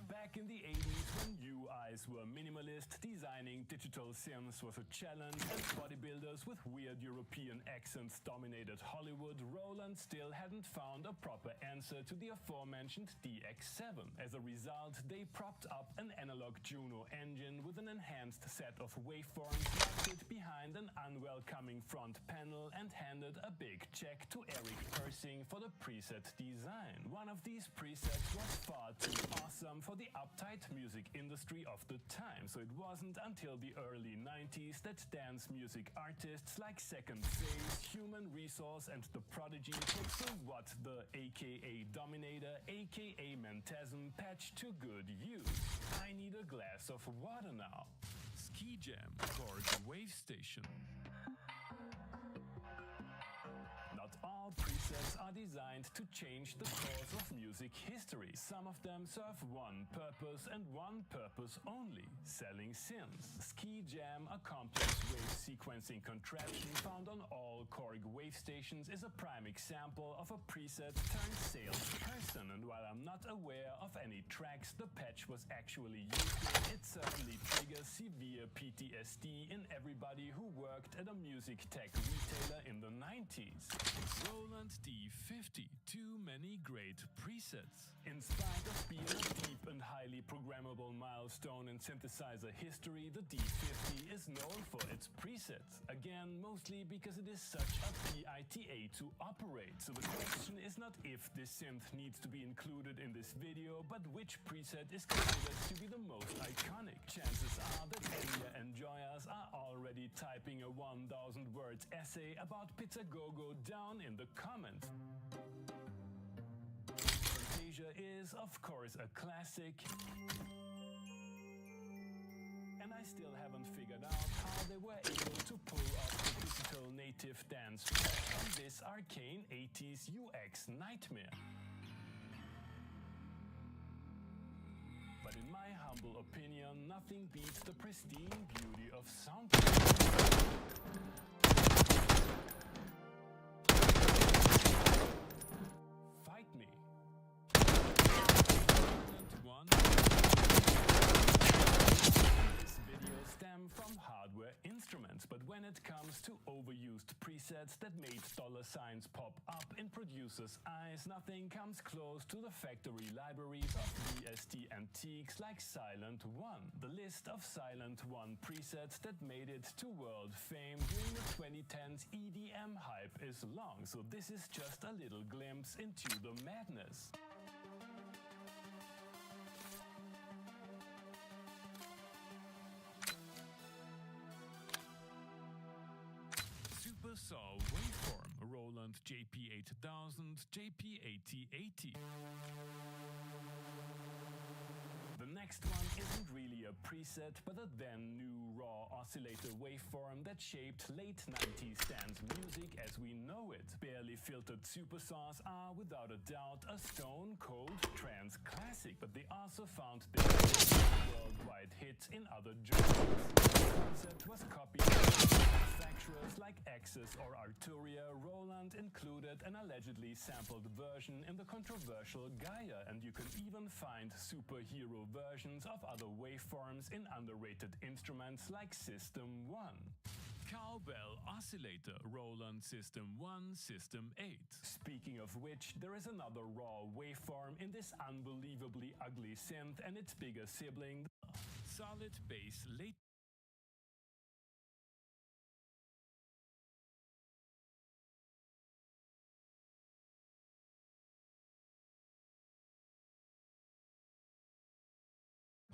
Back in the 80s, when UIs were minimalist, designing digital synths was a challenge, and bodybuilders with weird European accents dominated Hollywood, Roland still hadn't found a proper answer to the aforementioned DX7. As a result, they propped up an analog Juno engine with an enhanced set of waveforms mounted behind an unwelcoming front panel and handed a big check to Eric Persing for the preset design. One of these presets was far too awesome for the uptight music industry of the time, so it wasn't until the early 90s that dance music artists like Second Phase, Human Resource, and The Prodigy put the What the aka Dominator aka Mentasm patch to good use. I need a glass of water now. Ski Jam Korg Wave Station. Not all presets are designed to change the course of music history. Some of them serve one purpose and one purpose only: selling synths. Ski Jam, a complex wave sequencing contraption found on all Korg wave stations, is a prime example of a preset turned salesperson, and while I'm not aware of any tracks the patch was actually used in, it certainly triggers severe PTSD in everybody who worked at a music tech retailer in the 90s. Roland D50, too many great presets. In spite of being a deep and highly programmable milestone in synthesizer history, the D50 is known for its presets. Again, mostly because it is such a PITA to operate. So the question is not if this synth needs to be included in this video, but which preset is considered to be the most iconic. Chances are that Enya enjoyers are already typing a 1,000 words essay about Pizzagogo down in the comments. Fantasia is, of course, a classic, and I still haven't figured out how they were able to pull off the digital native dance on this arcane 80s UX nightmare. But in my humble opinion, nothing beats the pristine beauty of soundtrack. Fight me. This video stem from hardware instruments, but when it comes to overused presets that made dollar signs pop up in producers' eyes, nothing comes close to the factory libraries of VST antiques like Silent One. The list of Silent One presets that made it to world fame during the 2010s EDM hype is long, so this is just a little glimpse into the madness. Supersaw waveform, Roland JP8000, JP8080. The next one isn't really a preset, but a then new raw oscillator waveform that shaped late 90s dance music as we know it. Barely filtered supersaws are without a doubt a stone cold trance classic, but they also found their worldwide hits in other genres. The concept was copied by manufacturers like Axis or Arturia. Roland included an allegedly sampled version in the controversial Gaia, and you can even find superhero versions of other waveforms in underrated instruments like System 1. Cowbell Oscillator, Roland System 1, System 8. Speaking of which, there is another raw waveform in this unbelievably ugly synth and its bigger sibling, Solid Bass Late.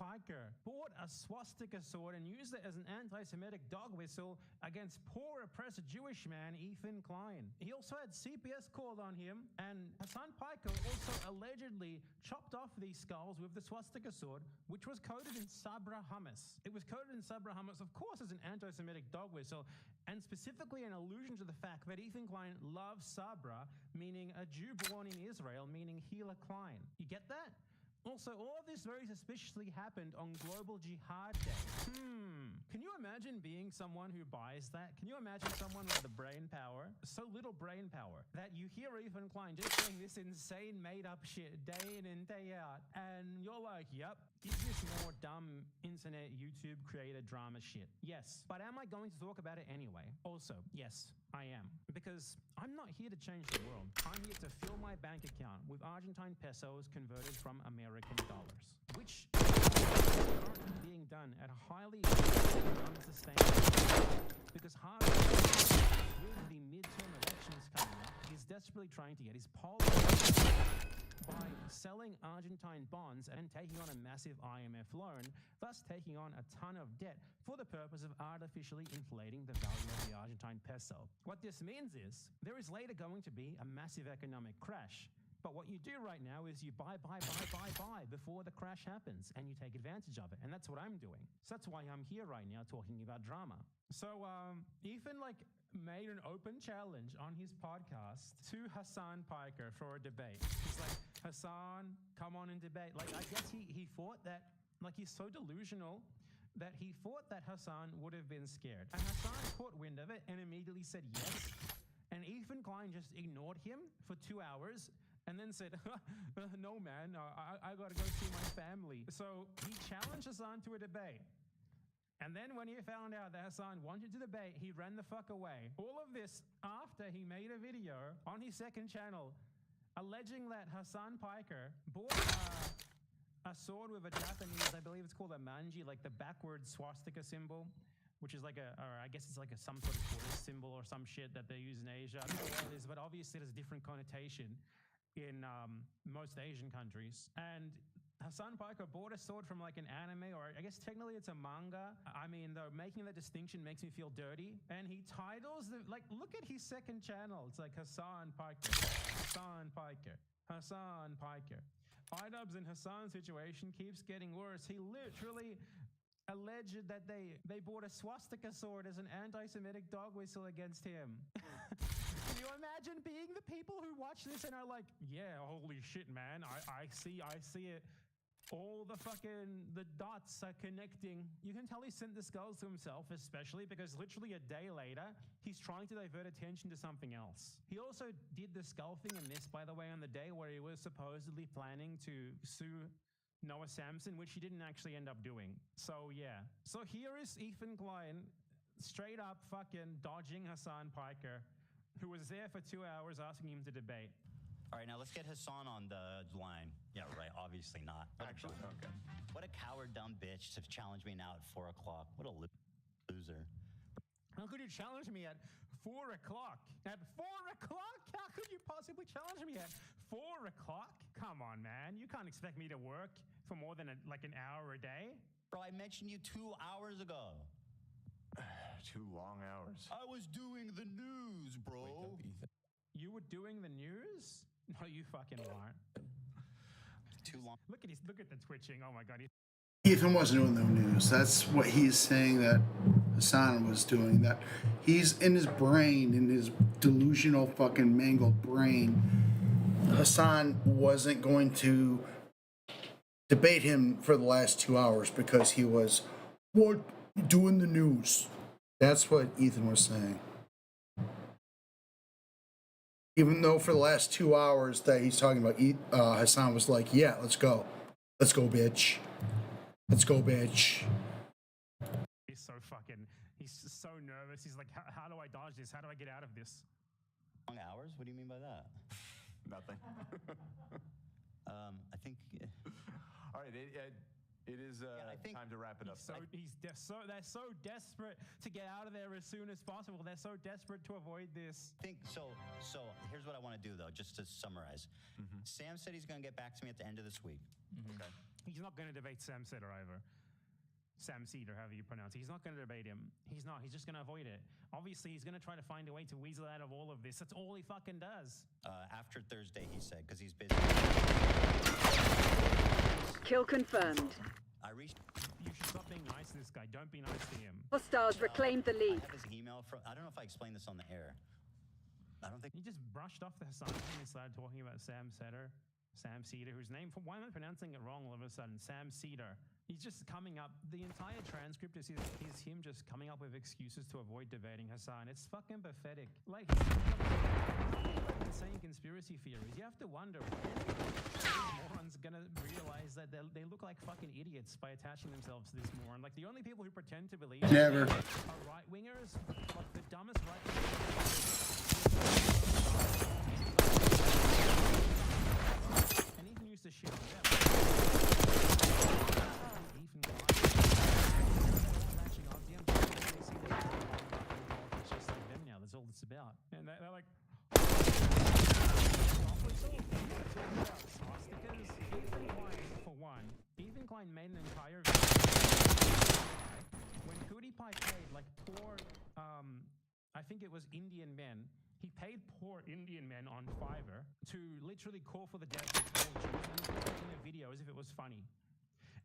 Piker bought a swastika sword and used it as an anti-Semitic dog whistle against poor oppressed Jewish man Ethan Klein. He also had CPS called on him, and Hassan Piker also allegedly chopped off these skulls with the swastika sword, which was coated in Sabra hummus. It was coated in Sabra hummus, of course, as an anti-Semitic dog whistle, and specifically an allusion to the fact that Ethan Klein loves Sabra, meaning a Jew born in Israel, meaning Hila Klein. You get that? Also, all of this very suspiciously happened on Global Jihad Day. Can you imagine being someone who buys that? Can you imagine someone with the brain power, so little brain power, that you hear Ethan Klein just saying this insane made-up shit day in and day out, and you're like, yep, is this more dumb internet YouTube creator drama shit? Yes. But am I going to talk about it anyway? Also, yes, I am. Because I'm not here to change the world. I'm here to fill my bank account with Argentine pesos converted from American dollars, which is currently being done at a highly unsustainable because Harvard, with the midterm elections coming up, is desperately trying to get his poll by selling Argentine bonds and taking on a massive IMF loan, thus taking on a ton of debt for the purpose of artificially inflating the value of the Argentine peso. What this means is there is later going to be a massive economic crash. But what you do right now is you buy before the crash happens, and you take advantage of it. And that's what I'm doing. So that's why I'm here right now talking about drama. So Ethan made an open challenge on his podcast to Hassan Piker for a debate. He's like, Hassan, come on and debate. Like, I guess he thought that, like, he's so delusional that he thought that Hassan would have been scared. And Hassan caught wind of it and immediately said yes. And Ethan Klein just ignored him for 2 hours and then said, no, man, I gotta go see my family. So he challenged Hassan to a debate. And then when he found out that Hassan wanted to debate, he ran the fuck away. All of this after he made a video on his second channel alleging that Hassan Piker bought a sword with a Japanese, I believe it's called a manji, like the backward swastika symbol, which is like I guess it's like some sort of Buddhist symbol or some shit that they use in Asia. I don't know what it is, but obviously it has a different connotation in most Asian countries. And Hassan Piker bought a sword from like an anime, or I guess technically it's a manga. I mean, though, making that distinction makes me feel dirty. And he titles look at his second channel. It's like Hassan Piker, Hassan Piker, Hassan Piker. iDubbbz and Hassan's situation keeps getting worse. He literally alleged that they bought a swastika sword as an anti-Semitic dog whistle against him. Can you imagine being the people who watch this and are like, yeah, holy shit, man, I see it. All the dots are connecting. You can tell he sent the skulls to himself, especially because literally a day later, he's trying to divert attention to something else. He also did the skull thing in this, by the way, on the day where he was supposedly planning to sue Noah Samson, which he didn't actually end up doing. So yeah. So here is Ethan Klein straight up fucking dodging Hassan Piker, who was there for 2 hours asking him to debate. All right, now let's get Hassan on the line. Yeah, right, obviously not. Actually, okay. What a coward, dumb bitch to challenge me now at 4 o'clock. What a loser. How could you challenge me at 4 o'clock? At 4 o'clock? How could you possibly challenge me at 4 o'clock? Come on, man. You can't expect me to work for more than an hour a day. Bro, I mentioned you 2 hours ago. 2 long hours. I was doing the news, bro. Wake up, Ethan. You were doing the news? No, you fucking aren't. Too long. Look at the twitching. Oh my god. Ethan wasn't doing the news. That's what he's saying that Hassan was doing. That he's in his brain, in his delusional fucking mangled brain. Hassan wasn't going to debate him for the last 2 hours because he was doing the news. That's what Ethan was saying. Even though for the last 2 hours that he's talking about, Hassan was like, yeah, let's go. Let's go, bitch. Let's go, bitch. He's so nervous. He's like, how do I dodge this? How do I get out of this? Long hours? What do you mean by that? Nothing. I think... All right, it is time to wrap it up. They're so desperate to get out of there as soon as possible. They're so desperate to avoid this. So here's what I want to do, though, just to summarize. Mm-hmm. Sam said he's going to get back to me at the end of this week. Mm-hmm. Okay. He's not going to debate Sam Seder either. Sam Seder, however you pronounce it. He's not going to debate him. He's not. He's just going to avoid it. Obviously, he's going to try to find a way to weasel out of all of this. That's all he fucking does. After Thursday, he said, because he's busy. Kill confirmed. You should stop being nice to this guy. Don't be nice to him. Hostiles reclaimed the lead. I have his email from... I don't know if I explained this on the air. I don't think... He just brushed off the Hassan and started talking about Sam Seder. Sam Cedar, whose name, why am I pronouncing it wrong all of a sudden? Sam Cedar. He's just coming up, the entire transcript is him just coming up with excuses to avoid debating Hassan. It's fucking pathetic. Like, insane conspiracy theories. You have to wonder, when morons gonna realize that they look like fucking idiots by attaching themselves to this moron? Like, the only people who pretend to believe Never. are right-wingers, like the dumbest and even used to shit on them. It's just like them now. That's all it's about. And they're like, for one, Ethan Klein made an entire video when PewDiePie paid like poor, I think it was Indian men. He paid poor Indian men on Fiverr to literally call for the death of all Jews, and he was making a video as if it was funny.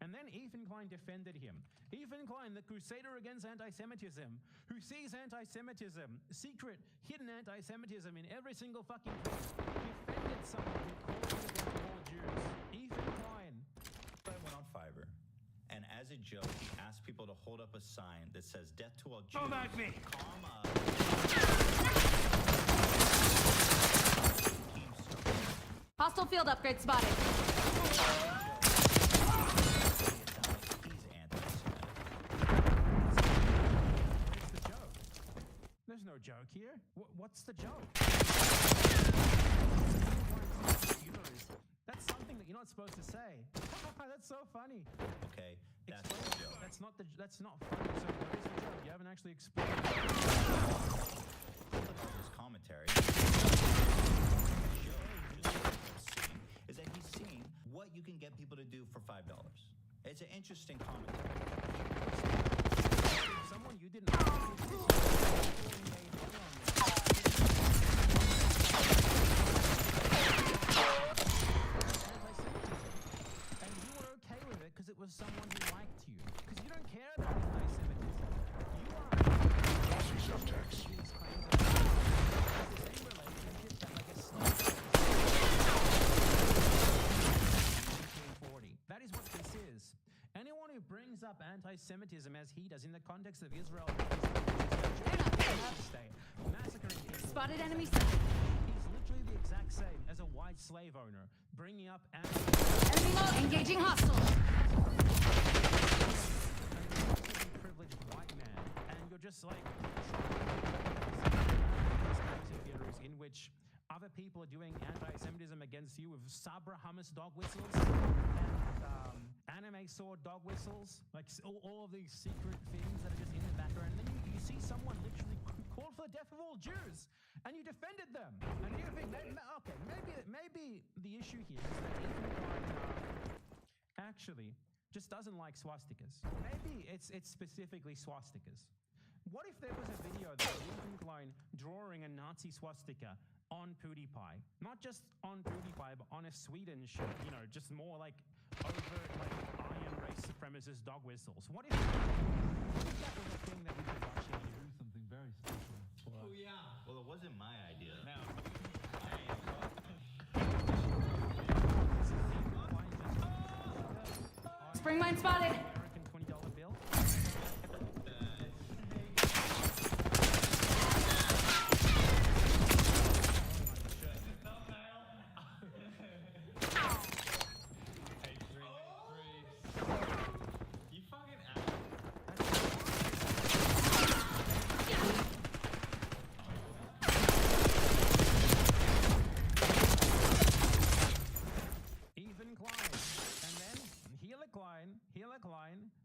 And then Ethan Klein defended him. Ethan Klein, the crusader against anti-Semitism, who sees anti-Semitism, secret, hidden anti-Semitism in every single fucking place, defended someone who called for the death of all Jews. Ethan Klein. I went on Fiverr, and as a joke, he asked people to hold up a sign that says "Death to all Jews." Come at me! Hostile field upgrade spotted. There's no joke here. What's the joke? That's something that you're not supposed to say. That's so funny. Okay, that's the joke. That's not funny. So what is the joke? You haven't actually explained His commentary is that he's seen what you can get people to do for $5. It's an interesting commentary. Someone you didn't and you were okay with it because it was someone who liked you. Because you don't care about anti-Semitism. You are subtext. That is what this is. Anyone who brings up anti-Semitism as he does in the context of Israel massacring people. Spotted enemy side. He's literally the exact same as a white slave owner bringing up enemy low, engaging hostile. Privileged white man, and you're just like theories in which other people are doing anti-Semitism against you with Sabra hummus dog whistles and anime sword dog whistles, like all of these secret things that are just in the background. And then you see someone literally called for the death of all Jews, and you defended them. And you think, okay, maybe the issue here is that Ethan Klein actually just doesn't like swastikas. Maybe it's specifically swastikas. What if there was a video that Ethan Klein drawing a Nazi swastika on PewDiePie? Not just on PewDiePie, but on a Sweden shirt, you know, just more like overt, like iron race supremacist dog whistles. What if that was a thing that we could actually do something very special? Oh yeah. Well, it wasn't my idea. No. Spring mine spotted. American $20 bill.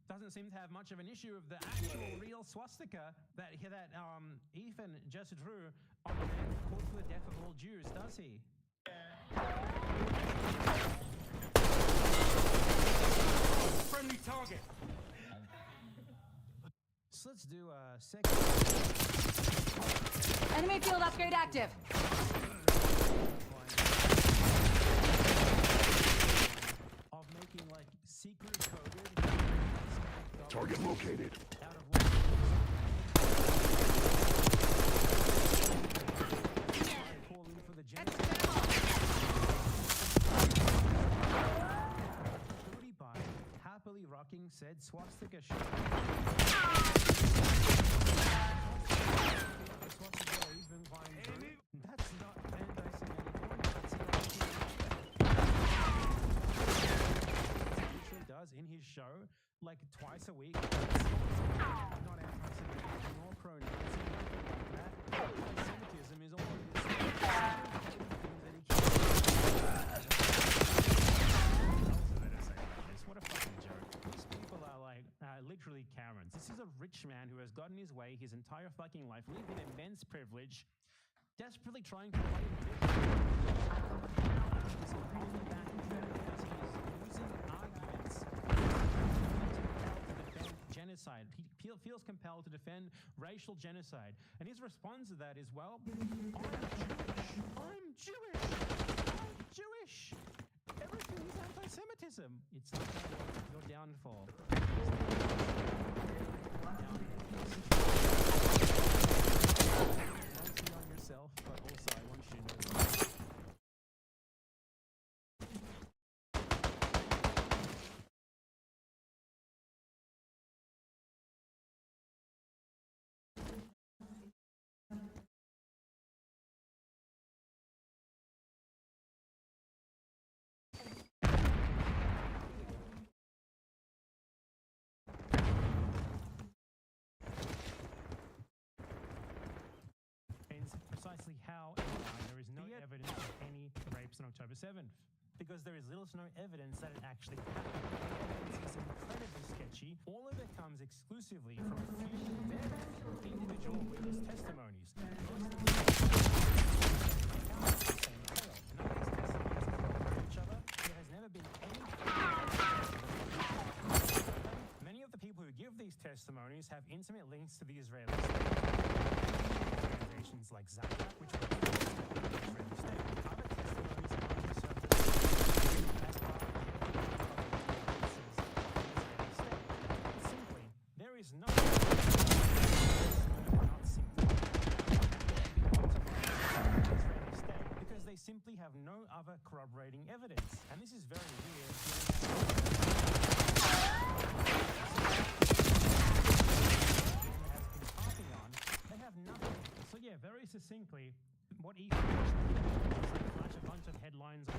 Doesn't seem to have much of an issue of the actual real swastika that Ethan just drew on the man who called for the death of all Jews, does he? Friendly target. So let's do a second. Enemy field upgrade active. Of making like secret coded. Target located. Calling for the fucking said swastika shit. Swastika even fine too. That's not anti-Semitic or Nazi. He does in his show like twice a week. Not anti-Semitic nor pro-Nazi, nothing like that. Anti-Semitism is all of this. What a fucking joke. These people are like literally Karens. This is a rich man who has gotten his way his entire fucking life, lived in immense privilege, desperately trying to play the victim. He's holding back because he's losing arguments. Genocide. He feels compelled to defend racial genocide. And his response to that is, well, I'm Jewish. I'm Jewish. Everything is anti-Semitism. It's not your downfall. Mostly on yourself, but also I want you to know. Precisely how and why there is no evidence of any rapes on October 7th. Because there is little to no evidence that it actually happened. The evidence is incredibly sketchy. All of it comes exclusively from a few very individual witness testimonies. There has never been any. Many of the people who give these testimonies have intimate links to the Israeli state. Organizations like Zaka, which were the Israeli state. Other testimonies are on the surface as part of the Israeli state. Simply, there is no not simply Israeli state because they simply have no other corroborating evidence. And this is very weird. Nothing. So yeah, very succinctly, what Ethan actually did was like flash a bunch of headlines on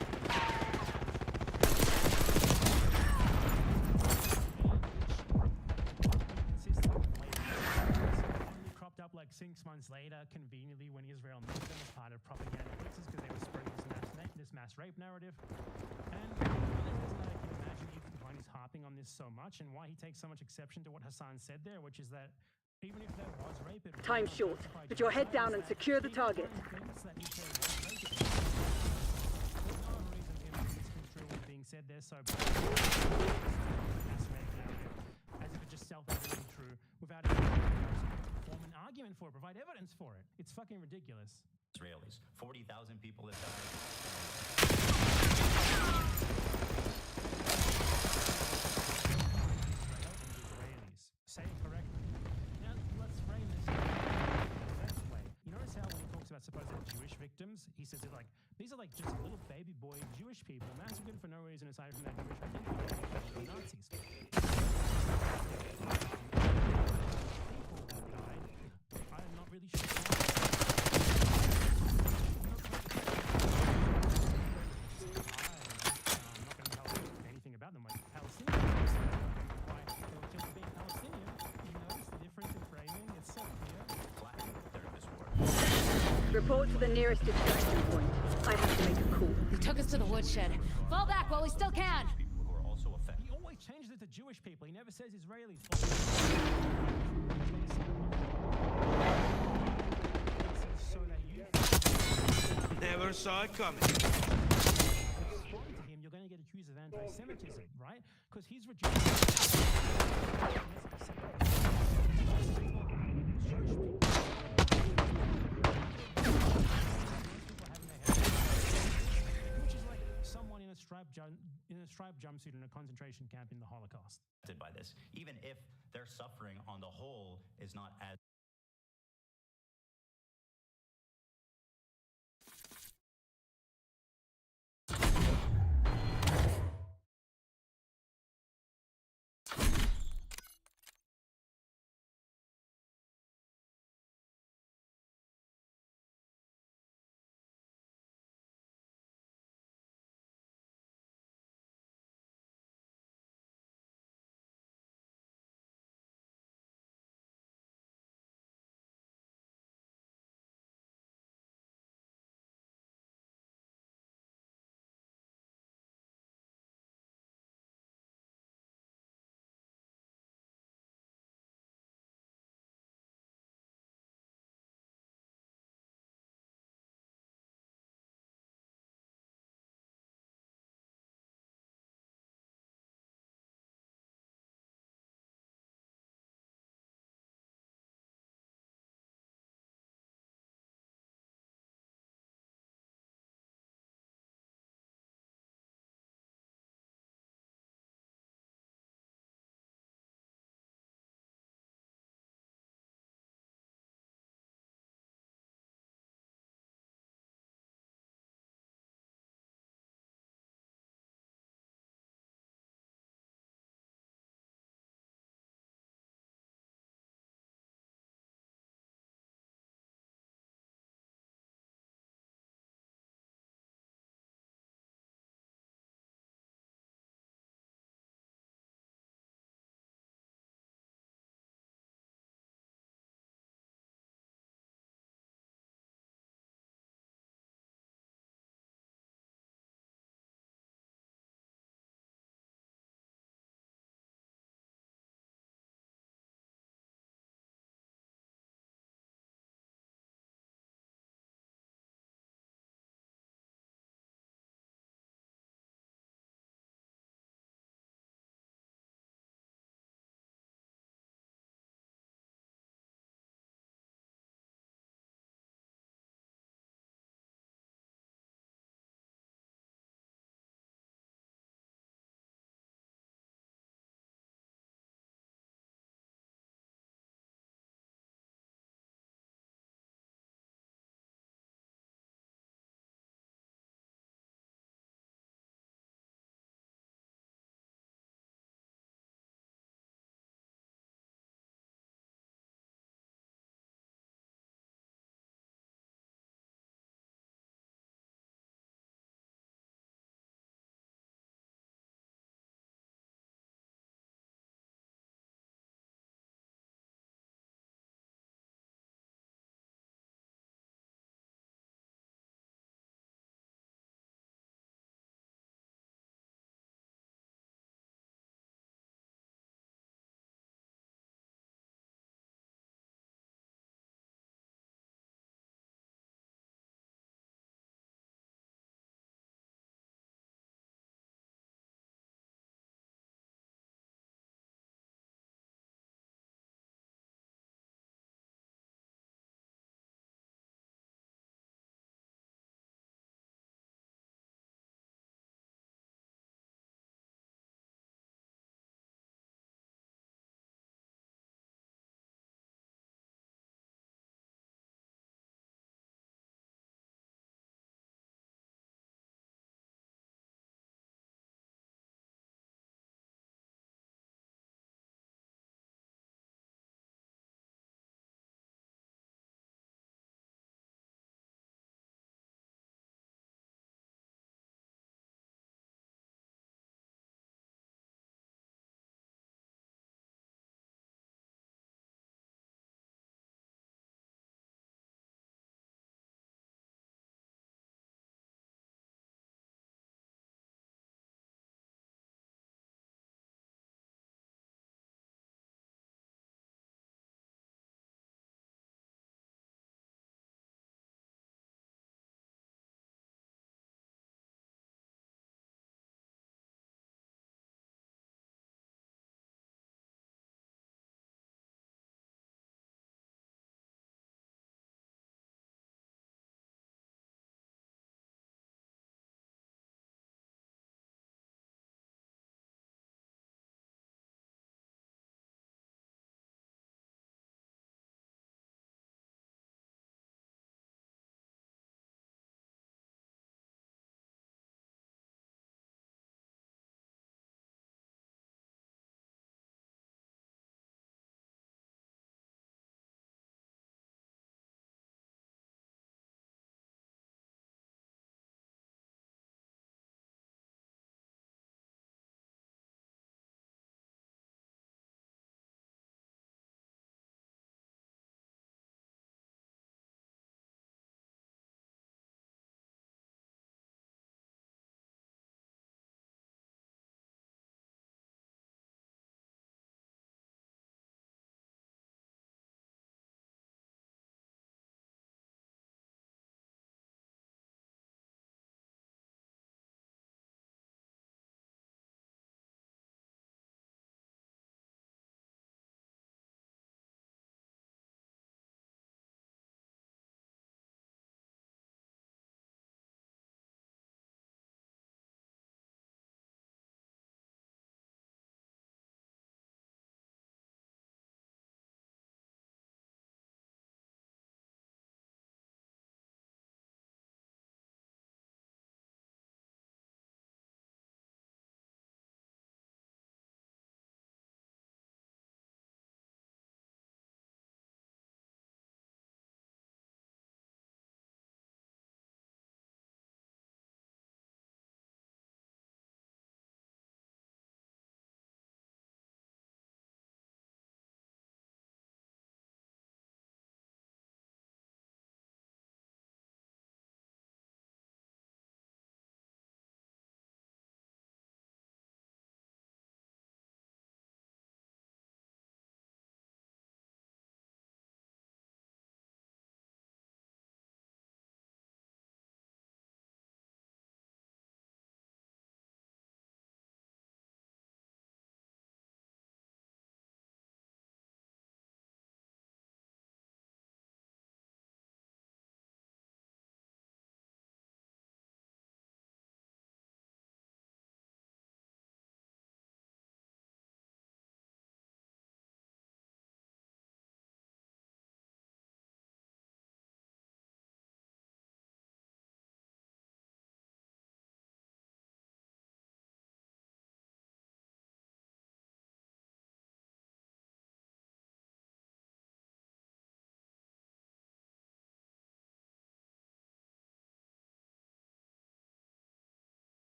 only cropped up like 6 months later, conveniently when Israel made them as part of propaganda fixes because they were spreading this mass rape narrative. And the reason that I can imagine Ethan Klein is harping on this so much and why he takes so much exception to what Hassan said there, which is that even if there was rape, time short. Put your head down and secure the target. Being said there so as if it's just self-evidently true without form an argument for it, provide evidence for it. It's fucking ridiculous. Israelis. 40,000 people have died. Say it correctly. Now, let's frame this in the best way. You notice how when he talks about supposed Jewish victims, he says it like, these are like just little baby boy Jewish people massacred for no reason aside from that Jewish identity. Nazis. People that died, I'm not really sure. I'm not going to tell you anything about them, like Palestinians. Why they were killed for being Palestinian. You notice the difference in framing? It's so clear. Report to the nearest extraction point. I have to make a call. He took us to the woodshed. Fall back while we still can. He always changes it to Jewish people. He never says Israelis. So that you never saw it coming. Respond to him, you're going to get accused of anti-Semitism, right? Because he's which is like someone in a striped jumpsuit in a concentration camp in the Holocaust. By this, even if their suffering on the whole is not as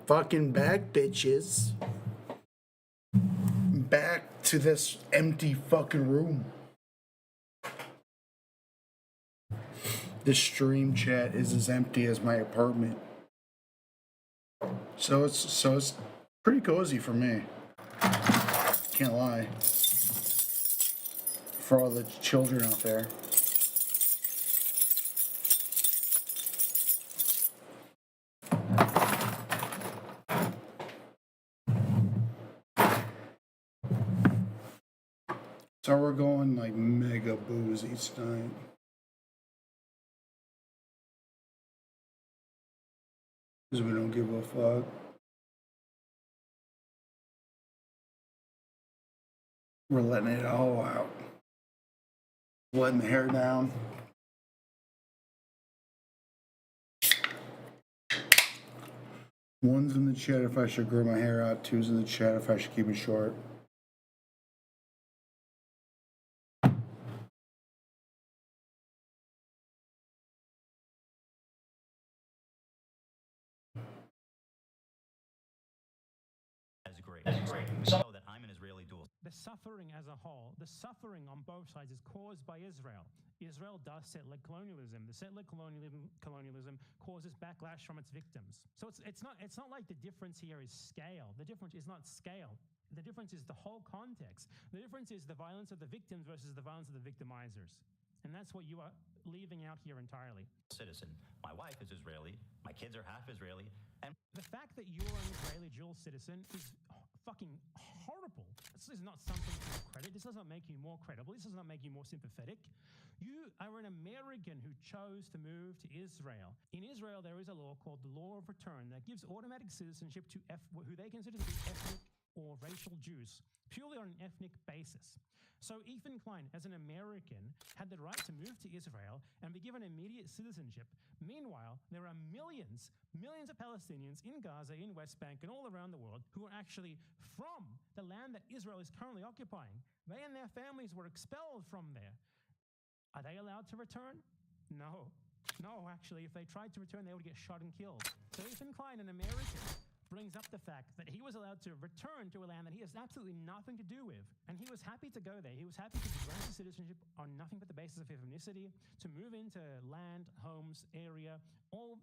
fucking back, bitches. Back to this empty fucking room. The stream chat is as empty as my apartment. So it's pretty cozy for me. Can't lie. For all the children out there. So we're going like mega boozy tonight. Because we don't give a fuck. We're letting it all out. Letting the hair down. One's in the chat if I should grow my hair out. Two's in the chat if I should keep it short. So that I'm an Israeli dual. The suffering as a whole, the suffering on both sides is caused by Israel. Israel does settler colonialism. The settler colonialism causes backlash from its victims. So it's not like the difference here is scale. The difference is not scale. The difference is the whole context. The difference is the violence of the victims versus the violence of the victimizers. And that's what you are leaving out here entirely. Citizen. My wife is Israeli. My kids are half Israeli. And the fact that you're an Israeli dual citizen is fucking horrible. This is not something to credit. This does not make you more credible. This does not make you more sympathetic. You are an American who chose to move to Israel. In Israel, there is a law called the Law of Return that gives automatic citizenship to who they consider to be ethnic or racial Jews, purely on an ethnic basis. So Ethan Klein, as an American, had the right to move to Israel and be given immediate citizenship. Meanwhile, there are millions of Palestinians in Gaza, in West Bank, and all around the world who are actually from the land that Israel is currently occupying. They and their families were expelled from there. Are they allowed to return? No. No, actually, if they tried to return, they would get shot and killed. So Ethan Klein, an American, brings up the fact that he was allowed to return to a land that he has absolutely nothing to do with. And he was happy to go there. He was happy to be granted citizenship on nothing but the basis of ethnicity, to move into land, homes, area, all,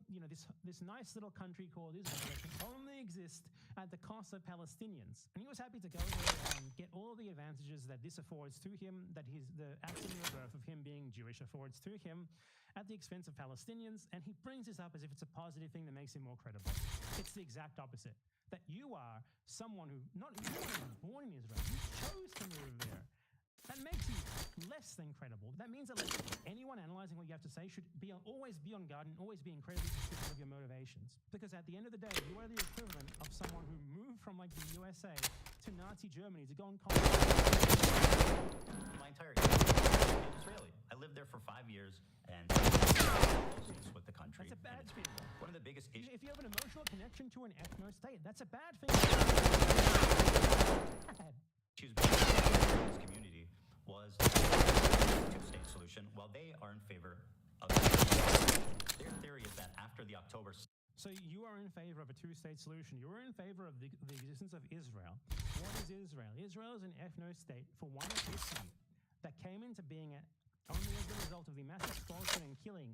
this nice little country called Israel that can only exist at the cost of Palestinians. And he was happy to go there and get all the advantages that this affords to him, that the accident of birth of him being Jewish affords to him, at the expense of Palestinians, and he brings this up as if it's a positive thing that makes him more credible. It's the exact opposite. That you are someone who, you weren't born in Israel, you chose to move there. That makes you less than credible. That means that anyone analyzing what you have to say should always be on guard and always be incredibly suspicious of your motivations. Because at the end of the day, you are the equivalent of someone who moved from the USA to Nazi Germany to go and conquer. My entire experience is Israeli. I lived there for 5 years and with the country. That's a bad thing. One of the biggest issues. If you have an emotional connection to an ethno-state, that's a bad thing. Choose this community was a two-state solution, while they are in favor of their theory is that after the October. So you are in favor of a two-state solution. You are in favor of the existence of Israel. What is Israel? Israel is an ethno-state for one ethnicity that came into being only as a result of the massive expulsion and killing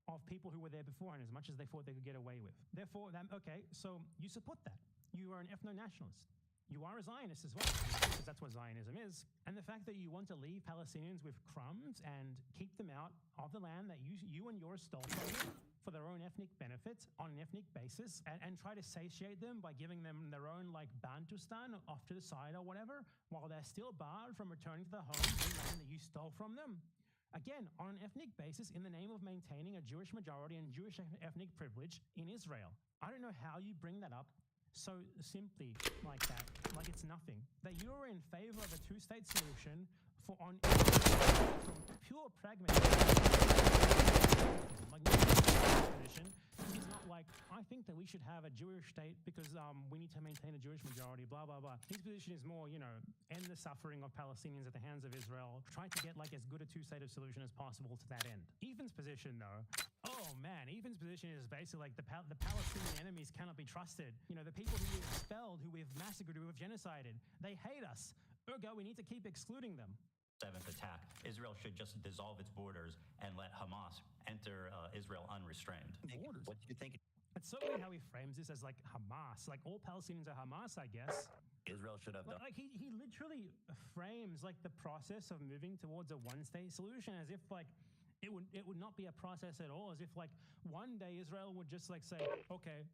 of people who were there before, and as much as they thought they could get away with. Therefore, okay, so you support that. You are an ethno-nationalist. You are a Zionist as well, because that's what Zionism is. And the fact that you want to leave Palestinians with crumbs and keep them out of the land that you and yours stole from them for their own ethnic benefit on an ethnic basis, and try to satiate them by giving them their own Bantustan off to the side or whatever, while they're still barred from returning to the home and land that you stole from them. Again, on an ethnic basis, in the name of maintaining a Jewish majority and Jewish ethnic privilege in Israel. I don't know how you bring that up so simply like that, like it's nothing. That you're in favor of a two-state solution from pure pragmatism, position, is not like, I think that we should have a Jewish state because we need to maintain a Jewish majority, blah, blah, blah. His position is more, end the suffering of Palestinians at the hands of Israel, try to get like as good a two-state solution as possible to that end. Ethan's position, though, Ethan's position is basically like the Palestinian enemies cannot be trusted. The people who we've expelled, who we've massacred, who we've genocided, they hate us. Ergo, we need to keep excluding them. 7th attack, Israel should just dissolve its borders and let Hamas enter Israel unrestrained. Borders? What do you think? It's so weird how he frames this as like Hamas. Like all Palestinians are Hamas, I guess. Israel should have done. Like he literally frames like the process of moving towards a one-state solution as if like it would not be a process at all, as if like one day Israel would just like say, okay,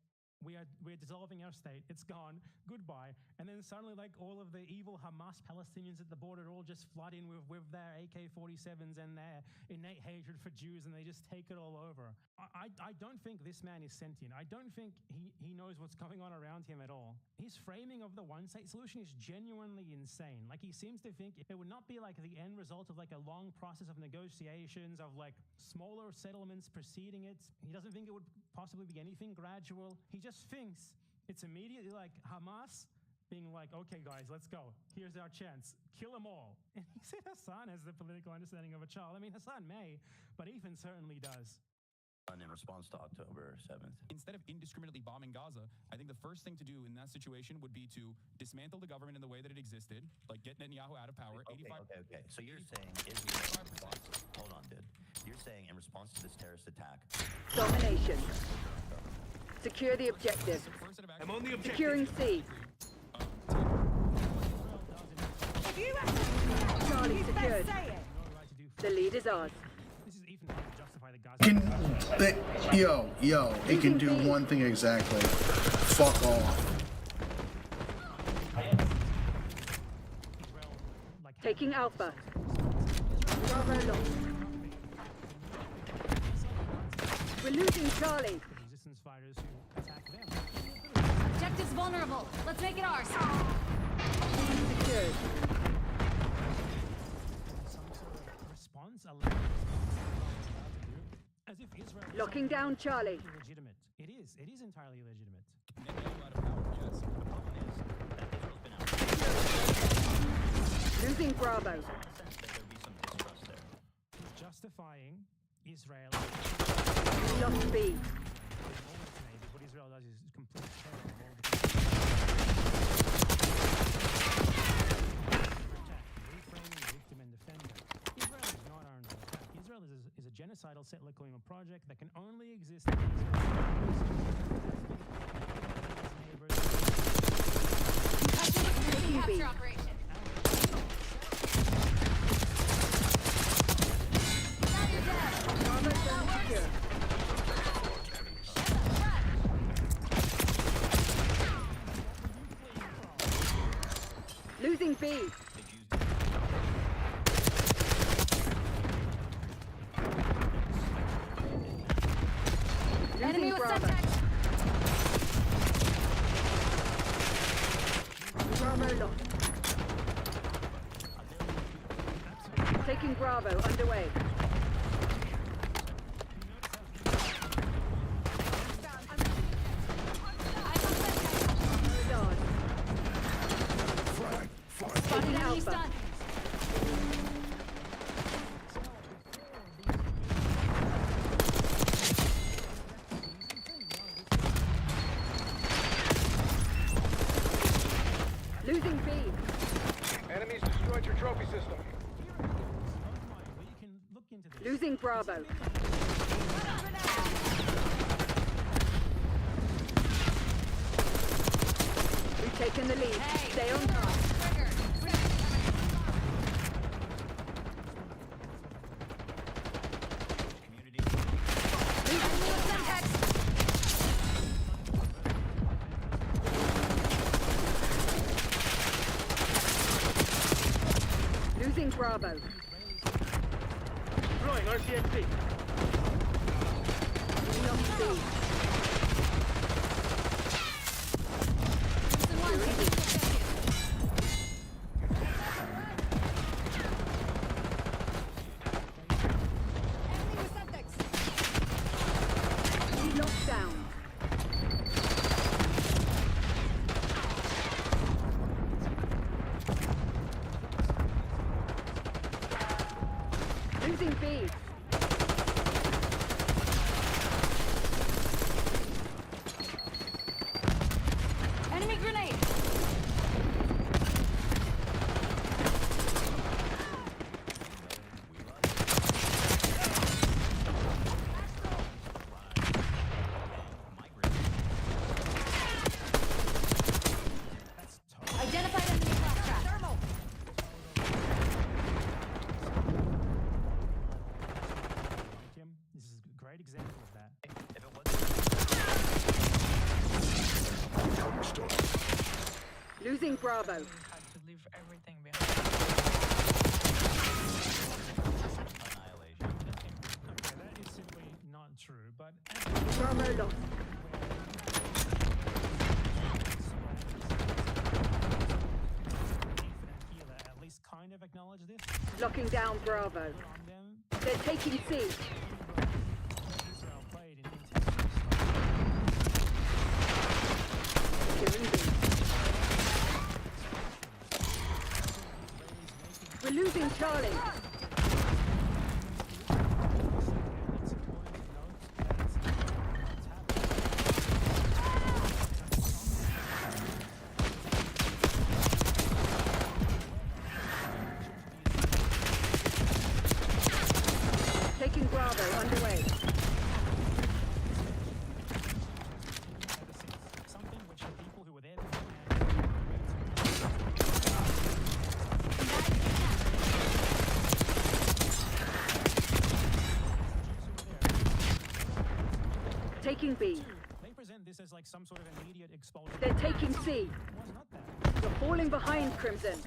we're dissolving our state, it's gone, goodbye, and then suddenly like all of the evil Hamas Palestinians at the border all just flood in with their AK-47s and their innate hatred for Jews, and they just take it all over. I don't think this man is sentient. I don't think he knows what's going on around him at all. His framing of the one-state solution is genuinely insane. Like he seems to think it would not be like the end result of like a long process of negotiations, of like smaller settlements preceding it. He doesn't think it would possibly be anything gradual. He just thinks it's immediately like Hamas being like, okay guys, let's go. Here's our chance. Kill them all. And he said Hassan has the political understanding of a child. I mean, Hassan may, but Ethan certainly does. In response to October 7th. Instead of indiscriminately bombing Gaza, I think the first thing to do in that situation would be to dismantle the government in the way that it existed, like get Netanyahu out of power. Okay. So you're saying Israel in response, hold on, dude. You're saying in response to this terrorist attack, domination. Secure the objective. I'm on the objective. Securing C. Charlie secured. The lead is ours. This is Ethan trying to justify the Gaza. It can do one thing exactly. Fuck off. Taking Alpha. Bravo lost. We're losing Charlie. Resistance fighters who attack them. Objective's vulnerable. Let's make it ours. Secured. Some sort of response, as if Israel Locking down Charlie. Legitimate. It is entirely legitimate. Losing Bravo. Justifying Israel. Lost B. What Israel does is complete terror. Reframing victim and defender. Israel is not armed to attack. Israel is a genocidal settler colonial project that can only exist in Capture operation. Losing B. Enemy with Bravo. subtext. Bravo lost. Taking Bravo underway. Spotting Alpha. Losing B. Enemies destroyed your trophy system. Losing Bravo. We've taken the lead. Stay on task. Losing Bravo. Deploying RCXD. Lost B. Lockdown. Losing B. Enemy grenade! Identified enemy cross track. Thermal! Kim, this is a great example of that. Losing Bravo. Had to leave everything behind. Okay, that is simply not true, but Bravo lost. at least kind of acknowledge this. Locking down Bravo. They're taking C. Israel played in intense Securing B. We're losing Charlie. Taking Bravo underway. something which the people who were there Taking B. they present this as like some sort of immediate expulsion. They're taking C. Was not that. We're falling behind, Crimson.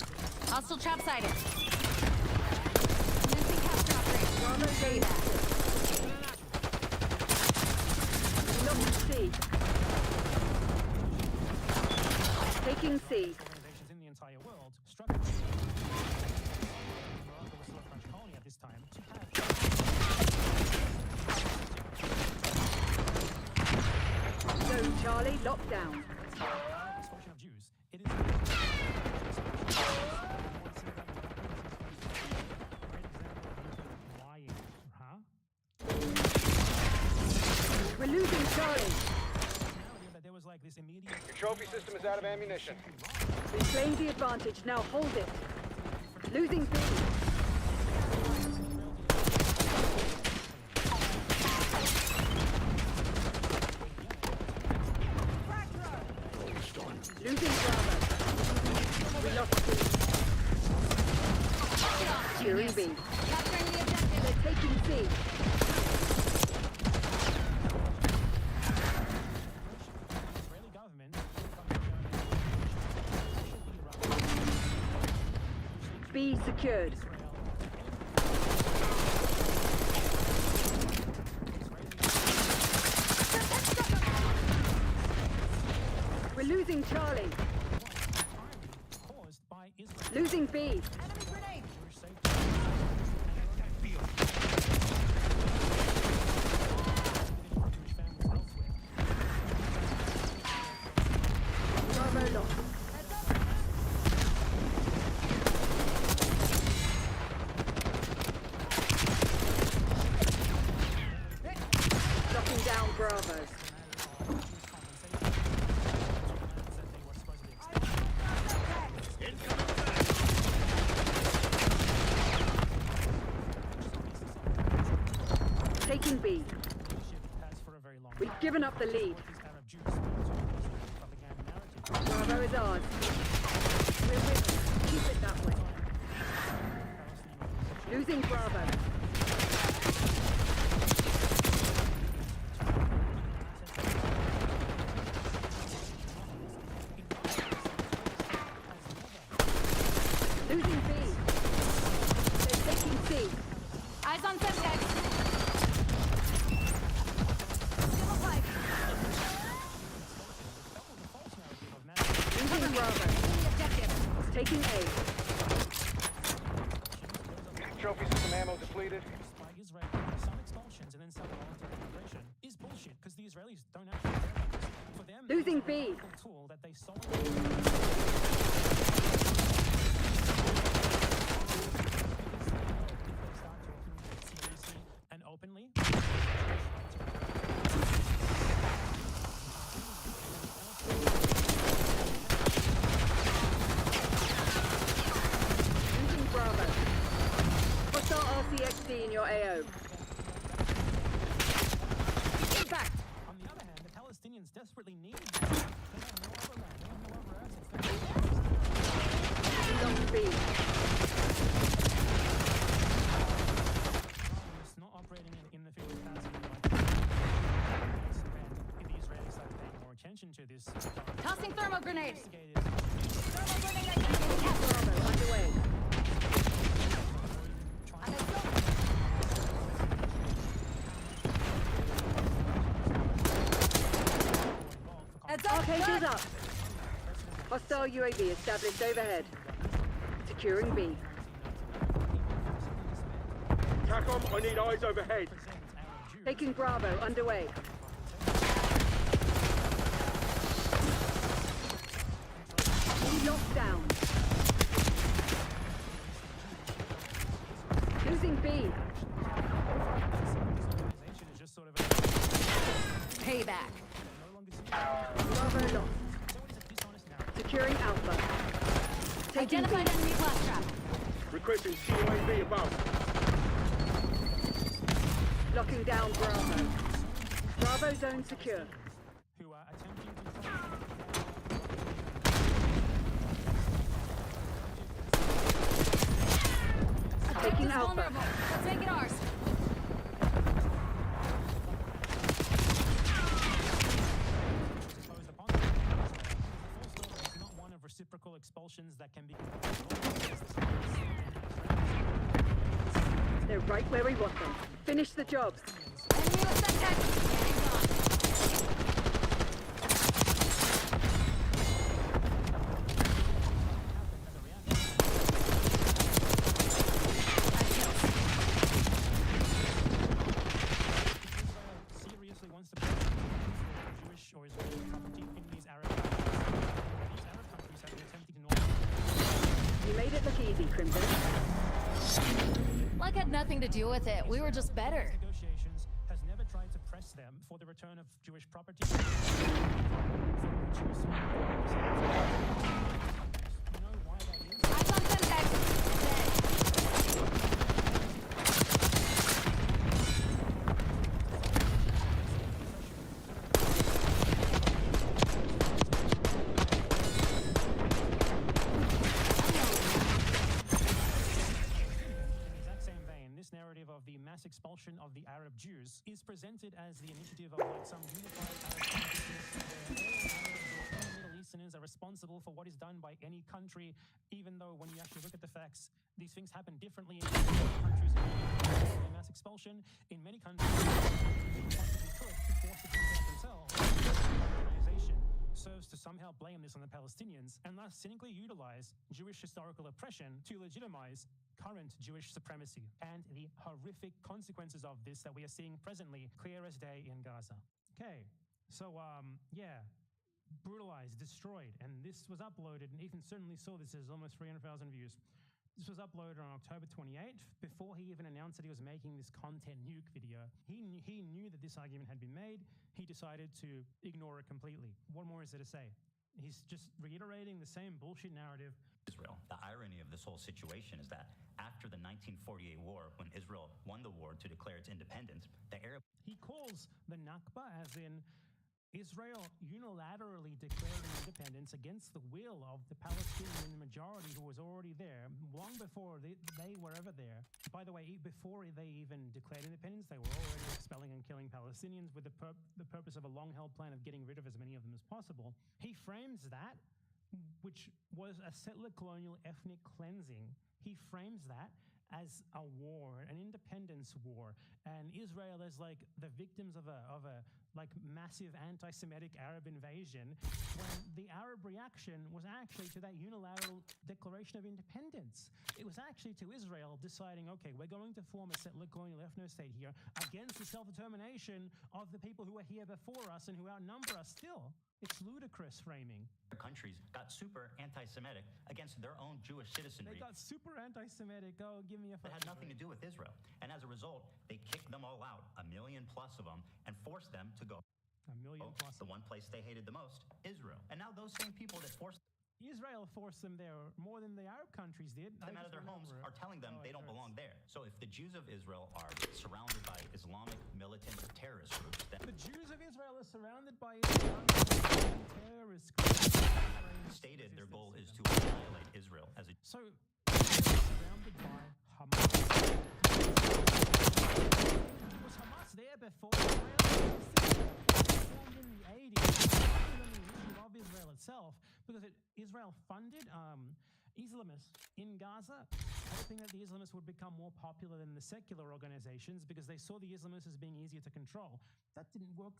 Hostile trap sighted. Bravo Dave. Lost C. Taking C. Organizations in the entire world struggle. Morocco was still a French colony at this time to have Zone Charlie locked down. expulsion of Jews. It is lying, huh? We're losing Charlie. That there was like this immediate. Your trophy system is out of ammunition. We claim the advantage. Now hold it. Losing B. Losing Bravo. We lost B. Securing B. Capturing the objective. They're taking C. Israeli government B secured. We're losing Charlie. caused by Israel. Losing B. Enemy grenade! Bravo lost. Locking down Bravo. Taking B. We've given up the lead. Bravo is ours. We're with. Keep it that way. Losing Bravo. Losing B. They're taking C. Eyes on set, guys. Still alive. Losing Bravo. The objective. Taking A. Trophy system ammo depleted. By Israel, some expulsions and then some voluntary immigration is bullshit because the Israelis don't actually care about this. For them, Losing it's a B. political tool that they sold. your AO. Impact! On the other hand, the Palestinians desperately need them. They have no other land. They have no other assets. Lost B. It's not operating in the field capacity when the Israelis start paying more attention to this. Tossing thermal grenades. Thermal grenade Bravo underway. Heads up! Arcade is up. Hostile UAV established overhead. Securing B. TACOM, I need eyes overhead. Taking Bravo underway. Locked down. Losing B. Payback. Bravo lost. Securing Alpha. Taking Identified B. enemy blast trap. Requesting CUAV above. Locking down Bravo. Bravo zone secure. Who are attempting to Taking Is Alpha. vulnerable. Let's make it ours. not one of reciprocal expulsions that can be. They're right where we want them. Finish the job. Enemy with that tech. Seriously wants to put Jewish or Israeli property in these Arab countries. These Arab countries have been attempting to normalize. You made it look easy, Crimson. Like had nothing to do with it. We were just better. Negotiations has never tried to press them for the return of Jewish property. Of the mass expulsion of the Arab Jews is presented as the initiative of like some unified Arab consciousness where all Arabs or all Middle Easterners are responsible for what is done by any country, even though when you actually look at the facts, these things happen differently in countries. In mass expulsion in many countries, possibly could to force the Jews out themselves. Organization serves to somehow blame this on the Palestinians and thus cynically utilize Jewish historical oppression to legitimize current Jewish supremacy and the horrific consequences of this that we are seeing presently, clear as day in Gaza. Okay, so yeah, brutalized, destroyed, and this was uploaded, and Ethan certainly saw this as almost 300,000 views. This was uploaded on October 28th, before he even announced that he was making this content nuke video. He knew that this argument had been made. He decided to ignore it completely. What more is there to say? He's just reiterating the same bullshit narrative. Israel. The irony of this whole situation is that after the 1948 war, when Israel won the war to declare its independence, the Arab... He calls the Nakba, as in Israel unilaterally declaring independence against the will of the Palestinian majority who was already there, long before they were ever there. By the way, before they even declared independence, they were already expelling and killing Palestinians with the purpose of a long-held plan of getting rid of as many of them as possible. He frames that, which was a settler colonial ethnic cleansing, he frames that as a war, an independence war, and Israel as like the victims of a like massive anti-Semitic Arab invasion, when the Arab reaction was actually to that unilateral declaration of independence. It was actually to Israel deciding, okay, we're going to form a settler colonial ethno-state here against the self-determination of the people who were here before us and who outnumber us still. It's ludicrous framing. Countries got super anti-Semitic against their own Jewish citizenry. They got super anti-Semitic. Oh, give me a... That had nothing to do with Israel. And as a result, they kicked them all out, 1 million plus of them, and forced them to go. 1 million plus. The one place they hated the most, Israel. And now those same people that forced... Israel forced them there more than the Arab countries did. Them out of their homes are telling them they don't belong there. So if the Jews of Israel are surrounded by Islamic militant terrorist groups, then the Jews of Israel are surrounded by Islamic terrorist groups. Stated their goal is to annihilate Israel as a. So surrounded by Hamas. Was Hamas there before Israel? Formed in the 80s. Of Israel itself, because Israel funded Islamists in Gaza, hoping that the Islamists would become more popular than the secular organizations because they saw the Islamists as being easier to control. That didn't work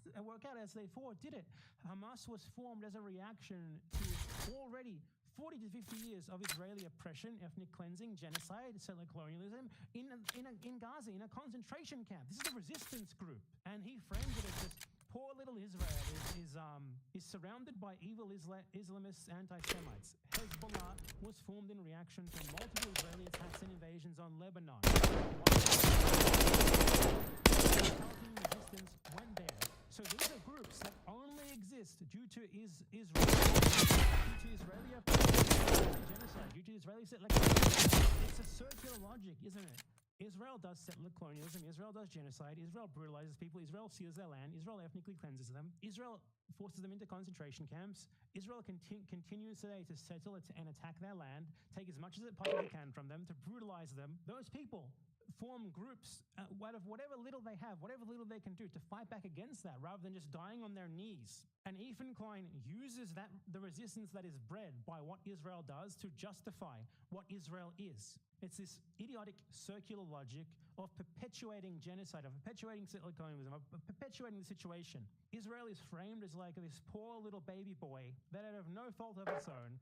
out as they thought, did it? Hamas was formed as a reaction to already 40 to 50 years of Israeli oppression, ethnic cleansing, genocide, settler colonialism in Gaza, in a concentration camp. This is a resistance group, and he framed it as just poor little Israel is surrounded by evil Islamists, anti-Semites. Hezbollah was formed in reaction to multiple Israeli attacks and invasions on Lebanon. Resistance went there. So these are groups that only exist due to Israel, due to Israeli genocide, due to Israeli settler colonialism. It's a circular logic, isn't it? Israel does settler colonialism, Israel does genocide, Israel brutalizes people, Israel steals their land, Israel ethnically cleanses them, Israel forces them into concentration camps, Israel continues today to settle and attack their land, take as much as it possibly can from them, to brutalize them. Those people form groups out of whatever little they have, whatever little they can do to fight back against that rather than just dying on their knees. And Ethan Klein uses the resistance that is bred by what Israel does to justify what Israel is. It's this idiotic circular logic of perpetuating genocide, of perpetuating settler colonialism, of perpetuating the situation. Israel is framed as like this poor little baby boy that out of no fault of its own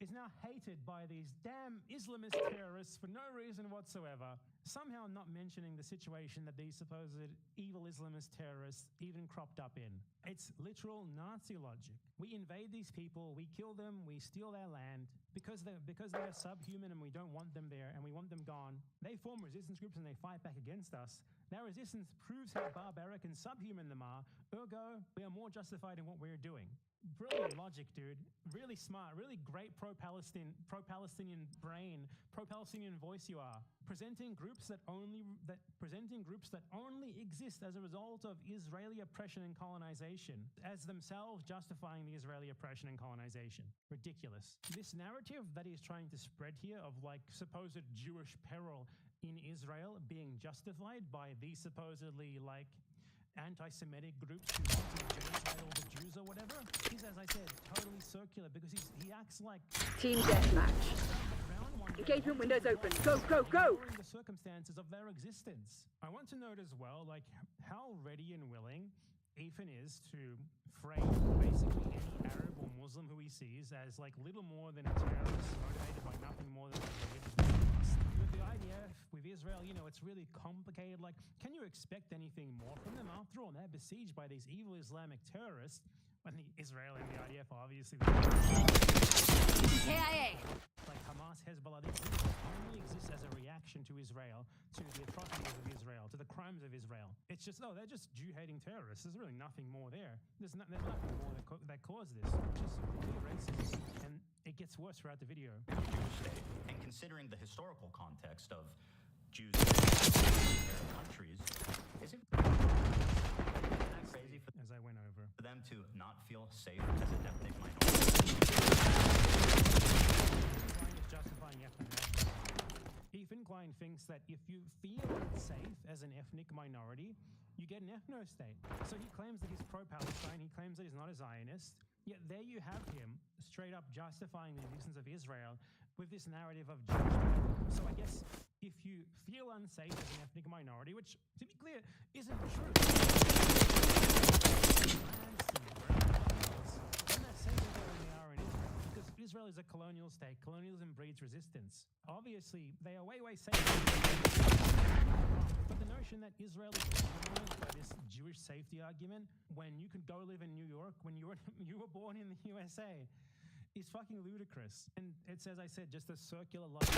is now hated by these damn Islamist terrorists for no reason whatsoever, somehow not mentioning the situation that these supposed evil Islamist terrorists even cropped up in. It's literal Nazi logic. We invade these people, we kill them, we steal their land because they're subhuman and we don't want them there and we want them gone. They form resistance groups and they fight back against us. Their resistance proves how barbaric and subhuman them are. Ergo, we are more justified in what we're doing. Brilliant logic, dude. Really smart, really great pro-Palestinian brain, pro-Palestinian voice you are. Presenting groups that only exist as a result of Israeli oppression and colonization, as themselves justifying the Israeli oppression and colonization. Ridiculous. This narrative that he's trying to spread here of like supposed Jewish peril in Israel being justified by these supposedly like anti-Semitic groups who want to genocide all the Jews or whatever, is, as I said, totally circular because he acts like team deathmatch. Engagement windows open. Go, go, go! The circumstances of their existence. I want to note as well, like, how ready and willing Ethan is to frame basically any Arab or Muslim who he sees as like little more than a terrorist motivated by nothing more than with the IDF, with Israel, you know, it's really complicated. Like, can you expect anything more from them? After all, they're besieged by these evil Islamic terrorists. And the Israel and the IDF are obviously KIA. Like Hamas, Hezbollah, these groups only exist as a reaction to Israel, to the atrocities of Israel, to the crimes of Israel. It's just, they're just Jew-hating terrorists. There's really nothing more there. There's nothing more that caused this. It's just really racist. And it gets worse throughout the video. And considering the historical context of Jews in their countries, is it crazy as I went over for them to not feel safe as an ethnic minority? Justifying ethnic. Ethan Klein thinks that if you feel unsafe as an ethnic minority, you get an ethno-state. So he claims that he's pro-Palestine, he claims that he's not a Zionist, yet there you have him straight up justifying the existence of Israel with this narrative of Jewish. So I guess if you feel unsafe as an ethnic minority, which, to be clear, isn't true, Israel is a colonial state. Colonialism breeds resistance. Obviously, they are way, way safer. But the notion that Israel is demonized by this Jewish safety argument when you could go live in New York when you were born in the USA is fucking ludicrous. And it's, as I said, just a circular logic.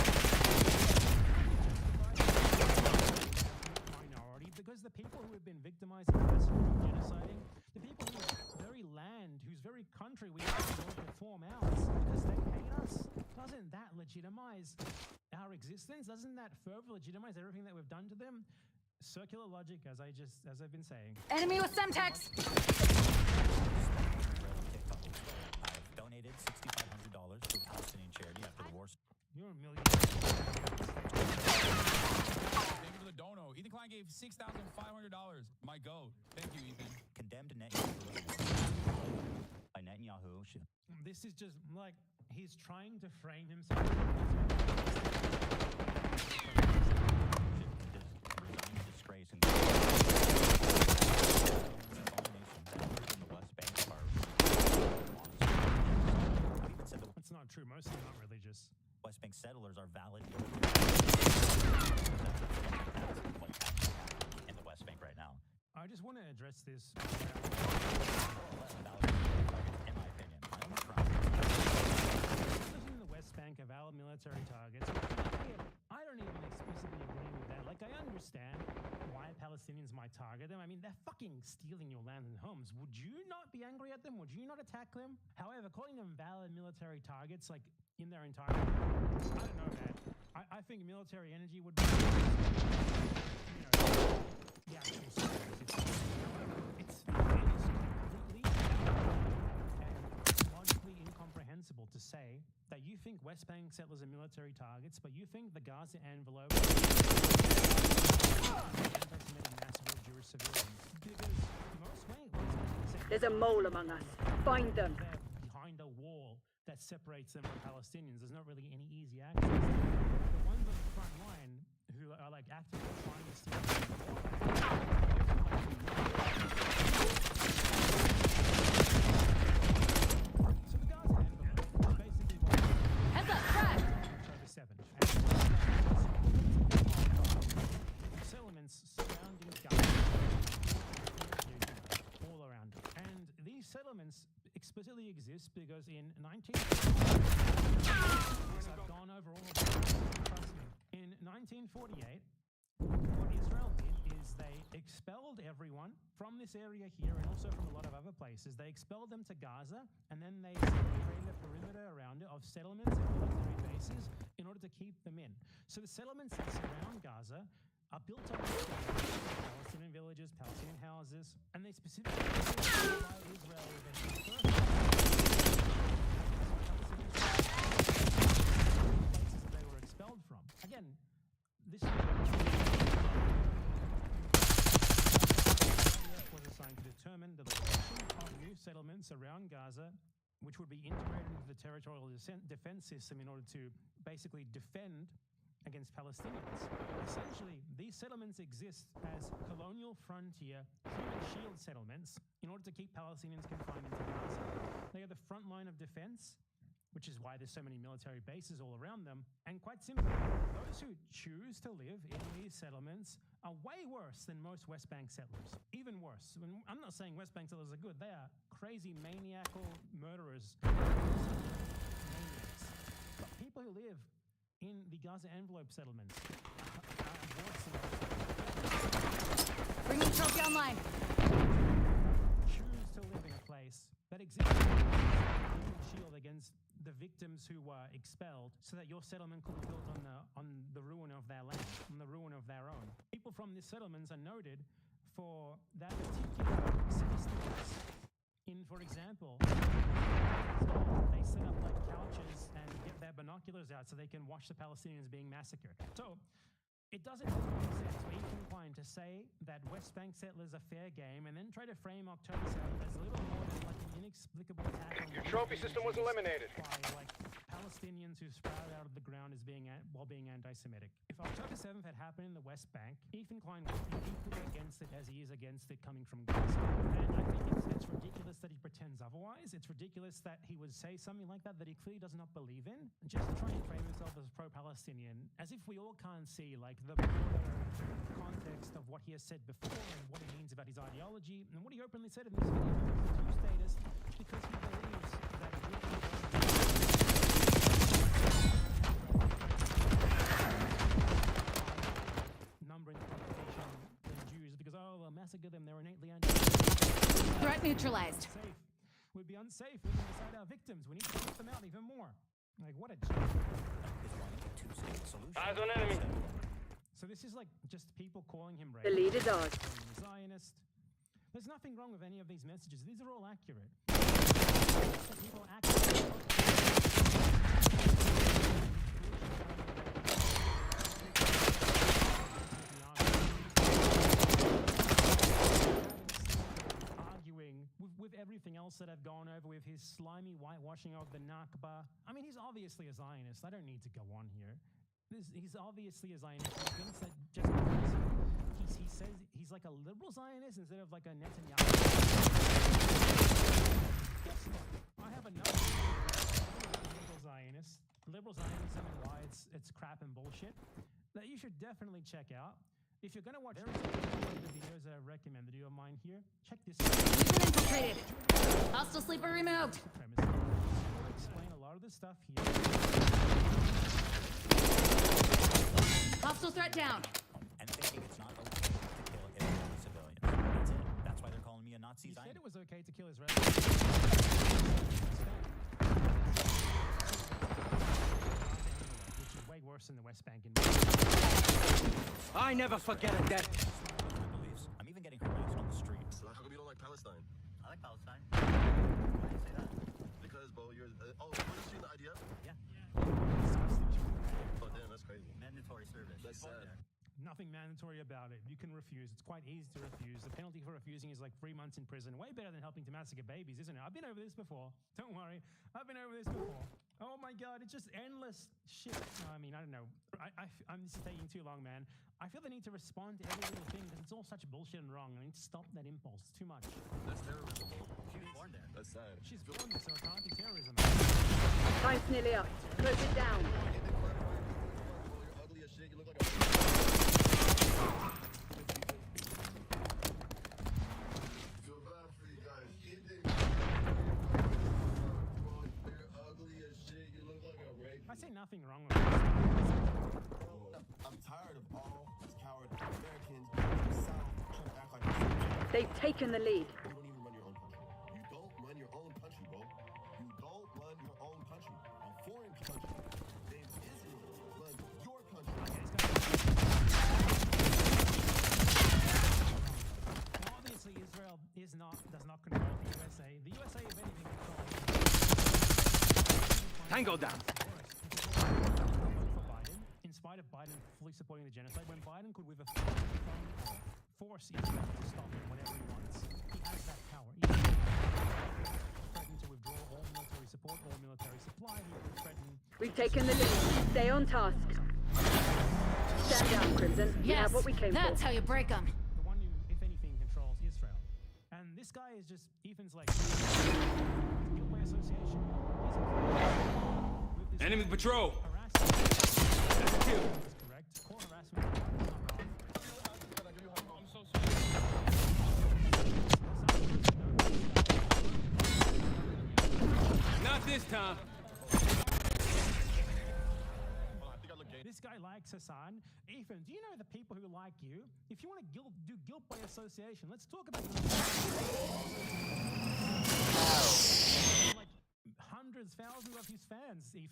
Minority, because the people who have been victimized and genociding, the people whose very land, whose very country we have to perform ours, because they hate doesn't that legitimize our existence? Doesn't that further legitimize everything that we've done to them? Circular logic, as I've been saying. Enemy with Semtex! I've donated $6,500 to a Palestinian charity after the war. You're a million. Thank you for the dono. Ethan Klein gave $6,500. My goat. Thank you, Ethan. Condemned Netanyahu by Netanyahu. This is just like he's trying to frame himself. Disgrace and That's not true. Most of them aren't religious. West Bank settlers are valid in the West Bank right now. I just want to address this. In my opinion, In the West Bank of our military targets, I don't even explicitly agree with that. Like, I understand why Palestinians might target them. I mean, they're fucking stealing your land and homes. Would you not be angry at them? Would you not attack them? However, calling them valid military targets, like, in their entirety, I don't know, man. I think military energy would be, the actual it's completely and logically incomprehensible to say that you think West Bank settlers are military targets, but you think the Gaza envelope anti-Semitic massacre of Jewish civilians. Because most There's a mole among us. Find them. They're behind a wall that separates them from Palestinians. There's not really any easy access. The ones on the front line who are like actively trying to steal the So the Gaza envelope is basically what Heads up, frag! October 7th. Settlements surrounding Gaza all around it. And these settlements explicitly exist because in 1948, I've gone over all of them, trust me. In 1948, what Israel did is they expelled everyone from this area here and also from a lot of other places. They expelled them to Gaza, and then they created a perimeter around it of settlements and military bases in order to keep them in. So the settlements that surround Gaza are built on Palestinian villages, Palestinian houses, and they specifically provide Israel with a places that they were expelled from. Again, this was assigned to determine the location of new settlements around Gaza, which would be integrated into the territorial defense system in order to basically defend against Palestinians. Essentially, these settlements exist as colonial frontier human shield settlements in order to keep Palestinians confined into Gaza. They are the front line of defense, which is why there's so many military bases all around them. And quite simply, those who choose to live in these settlements are way worse than most West Bank settlers. Even worse. I'm not saying West Bank settlers are good. They are crazy, maniacal murderers. Maniacs. But people who live in the Gaza envelope settlements Bringing trophy online. choose to live in a place that exists as a shield against the victims who were expelled, so that your settlement could be built on the ruin of their land, on the ruin of their own. People from these settlements are noted for that particular sadisticness. In, for example, they set up like couches and get their binoculars out so they can watch the Palestinians being massacred. So it doesn't make sense for Ethan Klein to say that West Bank settlers are fair game and then try to frame October 7th as a little more than like an inexplicable attack on Your trophy system was eliminated. by like Palestinians who sprouted out of the ground as while being anti-Semitic. If October 7th had happened in the West Bank, Ethan Klein would be equally against it as he is against it coming from Gaza. And I think it's ridiculous that he pretends otherwise. It's ridiculous that he would say something like that he clearly does not believe in, just to try and frame himself as pro-Palestinian, as if we all can't see like the context of what he has said before and what it means about his ideology and what he openly said in this video of the status, because he believes that number in the population than Jews, because we'll massacre them, they're innately Threat neutralized. We'd be unsafe. We'd be beside our victims. We need to keep them out even more. Like, what a joke. Eyes on enemy. So this is like just people calling him The racist, lead is ours. calling him Zionist. There's nothing wrong with any of these messages. These are all accurate. People arguing with everything else that I've gone over with his slimy whitewashing of the Nakba. I mean, he's obviously a Zionist. I don't need to go on here. He's obviously a Zionist. He thinks that just because he says he's like a liberal Zionist instead of like a Netanyahu. Guess what? I have another liberal Zionist. Liberal Zionism and why it's crap and bullshit that you should definitely check out. If you're gonna watch one of the videos that I recommended you of mine here, check this out. We've been infiltrated. Hostile sleeper removed. I'll explain a lot of this stuff here. Hostile threat down. And thinking it's not okay to kill Israeli civilians. That's it. That's why they're calling me a Nazi. He said it was okay to kill Israeli. Which is way worse than the West Bank. I never forget a death. I'm even getting harassed on the street. So how come you don't like Palestine? I like Palestine. Why do you say that? Because, bro, you're... oh, you're in the IDF? Yeah. Oh, damn, that's crazy. Mandatory service. That's sad. Nothing mandatory about it. You can refuse. It's quite easy to refuse. The penalty for refusing is like 3 months in prison. Way better than helping to massacre babies, isn't it? I've been over this before. Don't worry. I've been over this before. Oh my God, it's just endless shit. No, I mean, I don't know. This is taking too long, man. I feel the need to respond to every little thing because it's all such bullshit and wrong. I need to stop that impulse. It's too much. That's terrorism, bro. She was born there. That's sad. She's born this, so it's anti-terrorism. Time's nearly up. Close it down. You're ugly as shit. You look like a... feel bad for you guys. You're ugly as shit. You look like a rapist. I say nothing wrong with this. I'm tired of all these coward Americans in the South trying to act like this. They've taken the lead. You don't even run your own country. You don't run your own country, bro. You don't run your own country. A foreign country named Israel runs your country. Now, obviously, Israel does not control the USA. The USA, if anything, controls. Tango down. In spite of Biden fully supporting the genocide, when Biden could with a force Israel to stop it whenever he wants, he has that power. He threatened to withdraw all military support, all military supply. He could threaten. We've taken the lead. Stay on task. Stand down, Crimson. We have what we came for. That's how you break them. The one who, if anything, controls Israel. And this guy is just Ethan's like guilt by association. Enemy patrol. That's a kill. Correct. Core harassment. I'm so sorry. Not this time. This guy likes Hassan. Ethan, do you know the people who like you? If you want to do guilt by association, let's talk about like hundreds, thousands of his fans, Ethan.